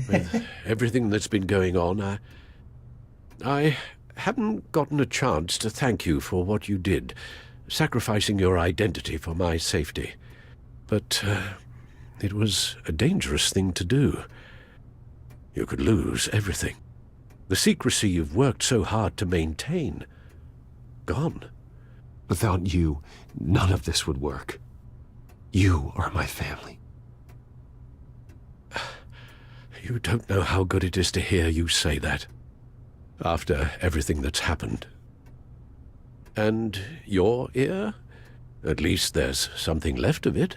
With everything that's been going on, I haven't gotten a chance to thank you for what you did, sacrificing your identity for my safety. But it was a dangerous thing to do. You could lose everything. The secrecy you've worked so hard to maintain. Gone. Without you, none of this would work. You are my family. You don't know how good it is to hear you say that. After everything that's happened. And your ear? At least there's something left of it.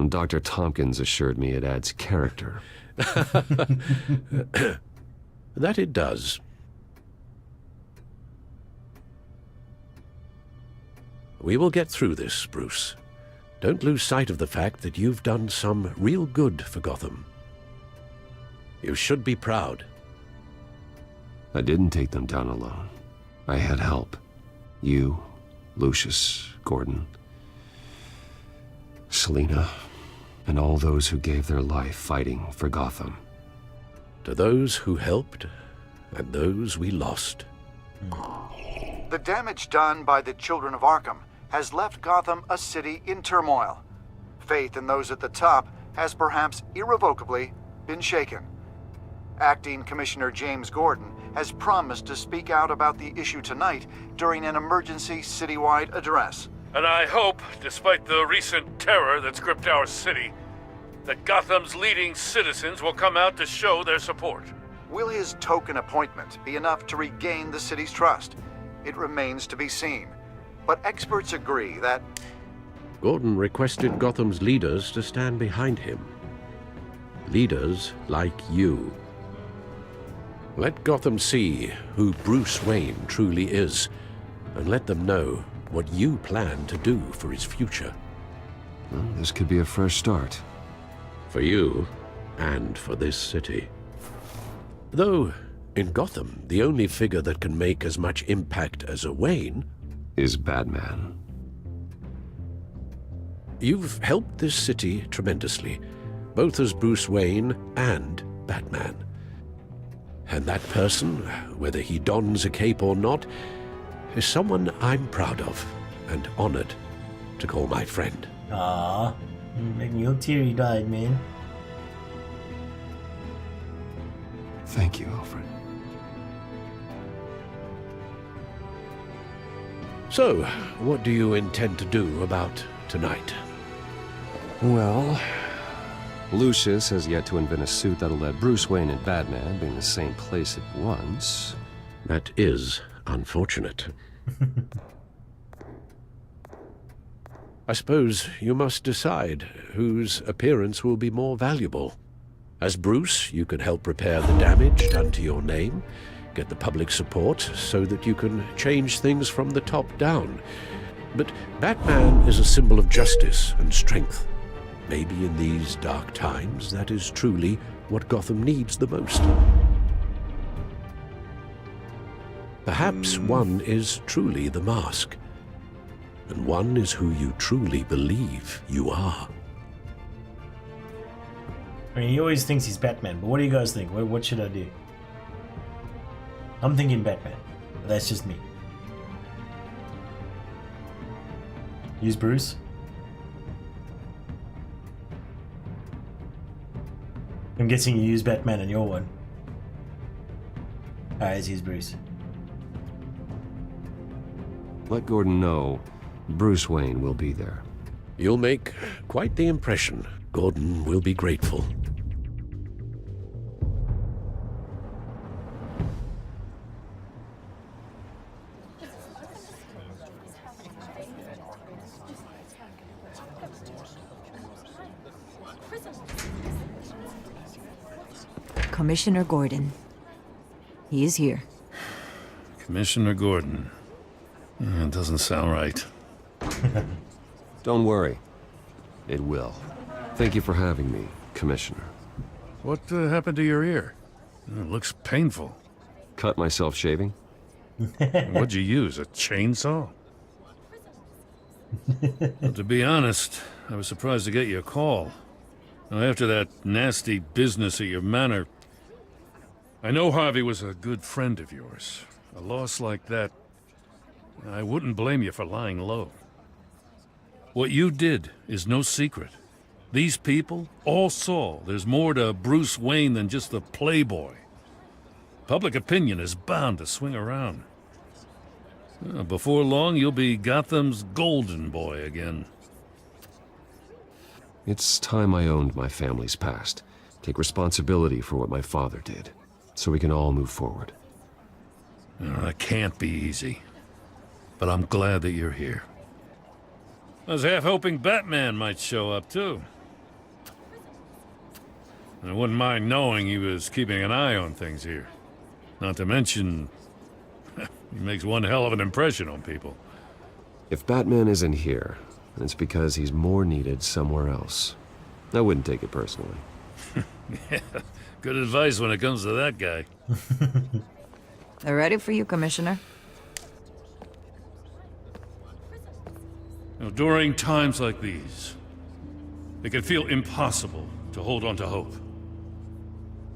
Dr. Tompkins assured me it adds character. That it does. We will get through this, Bruce. Don't lose sight of the fact that you've done some real good for Gotham. You should be proud. I didn't take them down alone. I had help. You, Lucius, Gordon, Selina, and all those who gave their life fighting for Gotham. To those who helped, and those we lost. The damage done by the Children of Arkham has left Gotham a city in turmoil. Faith in those at the top has perhaps irrevocably been shaken. Acting Commissioner James Gordon has promised to speak out about the issue tonight during an emergency citywide address. And I hope, despite the recent terror that's gripped our city, that Gotham's leading citizens will come out to show their support. Will his token appointment be enough to regain the city's trust? It remains to be seen. But experts agree that Gordon requested Gotham's leaders to stand behind him. Leaders like you. Let Gotham see who Bruce Wayne truly is, and let them know what you plan to do for his future. Well, this could be a fresh start. For you, and for this city. Though, in Gotham, the only figure that can make as much impact as a Wayne is Batman. You've helped this city tremendously, both as Bruce Wayne and Batman. And that person, whether he dons a cape or not, is someone I'm proud of and honored to call my friend. Aww, you're making me all teary-eyed, man. Thank you, Alfred. So, what do you intend to do about tonight? Well, Lucius has yet to invent a suit that'll let Bruce Wayne and Batman be in the same place at once. That is unfortunate. I suppose you must decide whose appearance will be more valuable. As Bruce, you can help repair the damage done to your name, get the public support so that you can change things from the top down. But Batman is a symbol of justice and strength. Maybe in these dark times, that is truly what Gotham needs the most. Perhaps one is truly the mask, and one is who you truly believe you are. I mean, he always thinks he's Batman, but what do you guys think? What should I do? I'm thinking Batman, but that's just me. Use Bruce? I'm guessing you use Batman in your one. Alright, let's use Bruce. Let Gordon know Bruce Wayne will be there. You'll make quite the impression. Gordon will be grateful. Commissioner Gordon. He is here. Commissioner Gordon. That doesn't sound right. Don't worry. It will. Thank you for having me, Commissioner. What happened to your ear? It looks painful. Cut myself shaving? What'd you use, a chainsaw? Well, to be honest, I was surprised to get your call. Now, after that nasty business at your manor, I know Harvey was a good friend of yours. A loss like that, I wouldn't blame you for lying low. What you did is no secret. These people all saw there's more to Bruce Wayne than just the playboy. Public opinion is bound to swing around. Before long, you'll be Gotham's golden boy again. It's time I owned my family's past. Take responsibility for what my father did, so we can all move forward. That can't be easy. But I'm glad that you're here. I was half hoping Batman might show up, too. I wouldn't mind knowing he was keeping an eye on things here. Not to mention, he makes one hell of an impression on people. If Batman isn't here, then it's because he's more needed somewhere else. I wouldn't take it personally. Yeah, Good advice when it comes to that guy. They're ready for you, Commissioner. You know, during times like these, it can feel impossible to hold on to hope.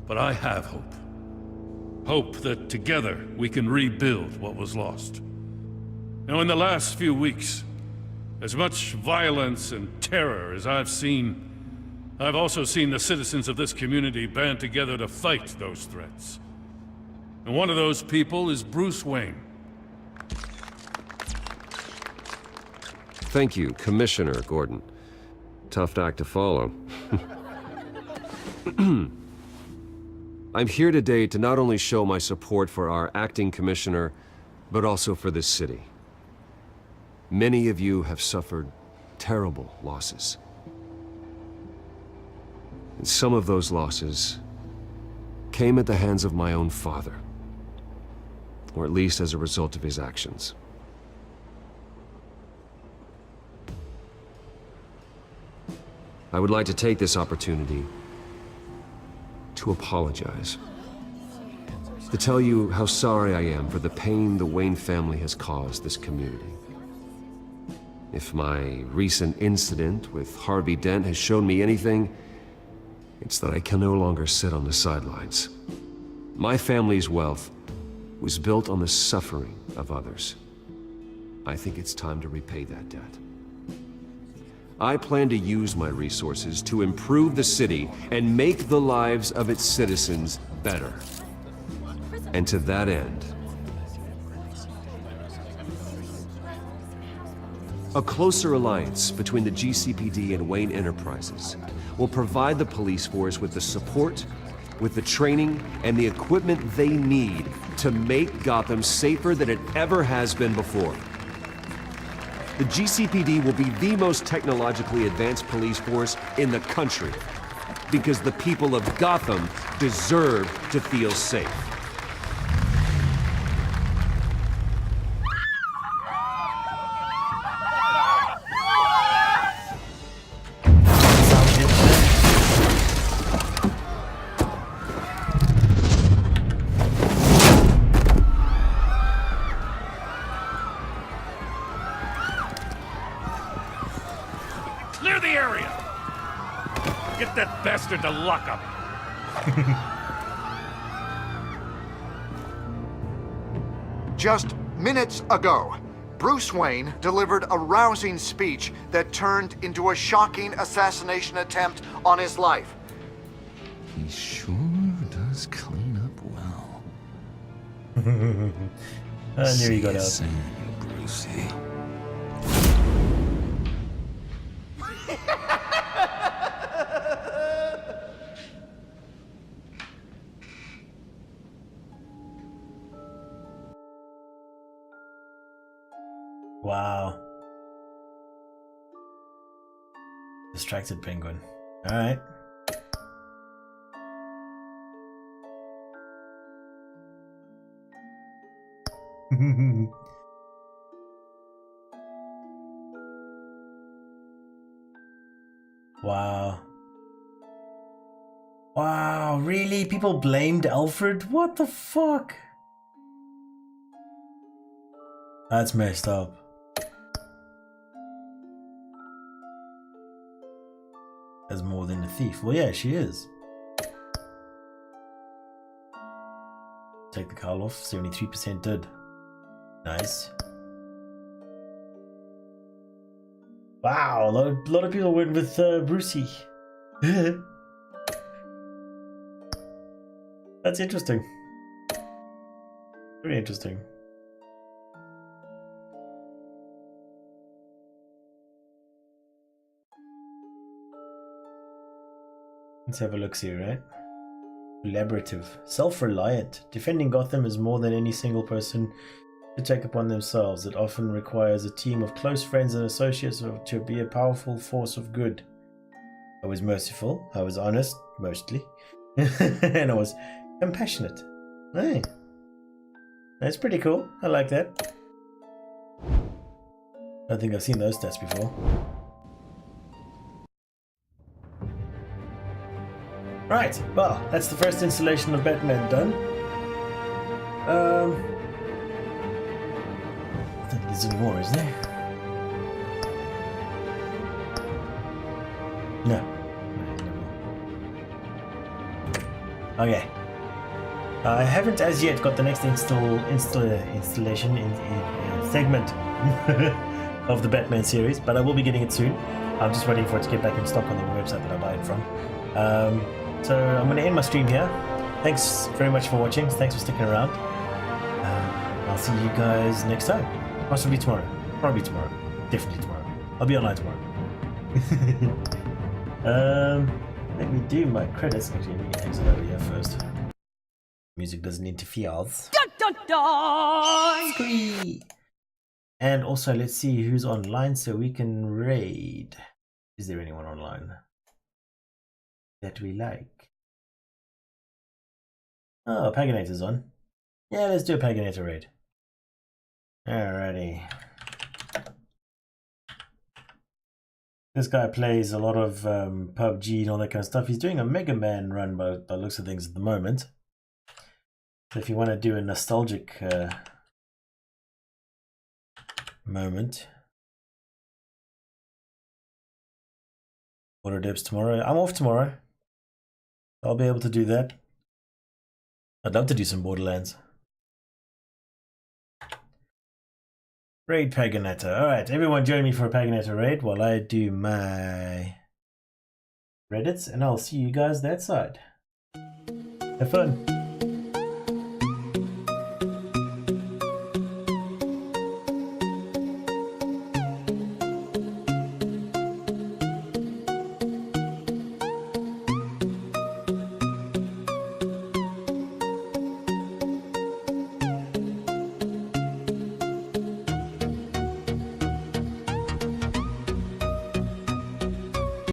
But I have hope. Hope that together we can rebuild what was lost. Now, in the last few weeks, as much violence and terror as I've seen, I've also seen the citizens of this community band together to fight those threats. And one of those people is Bruce Wayne. Thank you, Commissioner Gordon. Tough act to follow. I'm here today to not only show my support for our acting commissioner, but also for this city. Many of you have suffered terrible losses. And some of those losses came at the hands of my own father, or at least as a result of his actions. I would like to take this opportunity to apologize. To tell you how sorry I am for the pain the Wayne family has caused this community. If my recent incident with Harvey Dent has shown me anything, it's that I can no longer sit on the sidelines. My family's wealth was built on the suffering of others. I think it's time to repay that debt. I plan to use my resources to improve the city and make the lives of its citizens better. And to that end, a closer alliance between the GCPD and Wayne Enterprises will provide the police force with the support, with the training, and the equipment they need to make Gotham safer than it ever has been before. The GCPD will be the most technologically advanced police force in the country, because the people of Gotham deserve to feel safe. Clear the area! Get that bastard to lock up! Just minutes ago, Bruce Wayne delivered a rousing speech that turned into a shocking assassination attempt on his life. He sure does clean up well. I knew he got out. See you soon, Brucey. Wow. Distracted penguin. Alright. Wow. Wow, really? People blamed Alfred? What the fuck? That's messed up. As more than a thief. Well, yeah, she is. Take the cowl off. 73% did. Nice. Wow, a lot of people went with Brucey. That's interesting. Very interesting. Let's have a look see, right? Collaborative, self-reliant. Defending Gotham is more than any single person to take upon themselves. It often requires a team of close friends and associates to be a powerful force of good. I was merciful, I was honest, mostly, and I was compassionate. Hey, that's pretty cool. I like that. I don't think I've seen those stats before. Right, well, that's the first installation of Batman done. I think there's any more, is there? No. Okay. I haven't as yet got the next installation in segment of the Batman series, but I will be getting it soon. I'm just waiting for it to get back in stock on the website that I buy it from. So I'm going to end my stream here. Thanks very much for watching. Thanks for sticking around. I'll see you guys next time. Possibly tomorrow. Probably tomorrow. Definitely tomorrow. I'll be online tomorrow. Let me do my credits. Actually, let me exit over here first. Music doesn't interfere. Squee! And also, let's see who's online so we can raid. Is there anyone online that we like? Oh, Paganator's on. Yeah, let's do a Paganator raid. Alrighty. This guy plays a lot of PUBG and all that kind of stuff. He's doing a Mega Man run by the looks of things at the moment. So if you want to do a nostalgic moment. Water Depths tomorrow. I'm off tomorrow. I'll be able to do that. I'd love to do some Borderlands. Raid Paganator. Alright, everyone join me for a Paganator raid while I do my Reddits, and I'll see you guys that side. Have fun.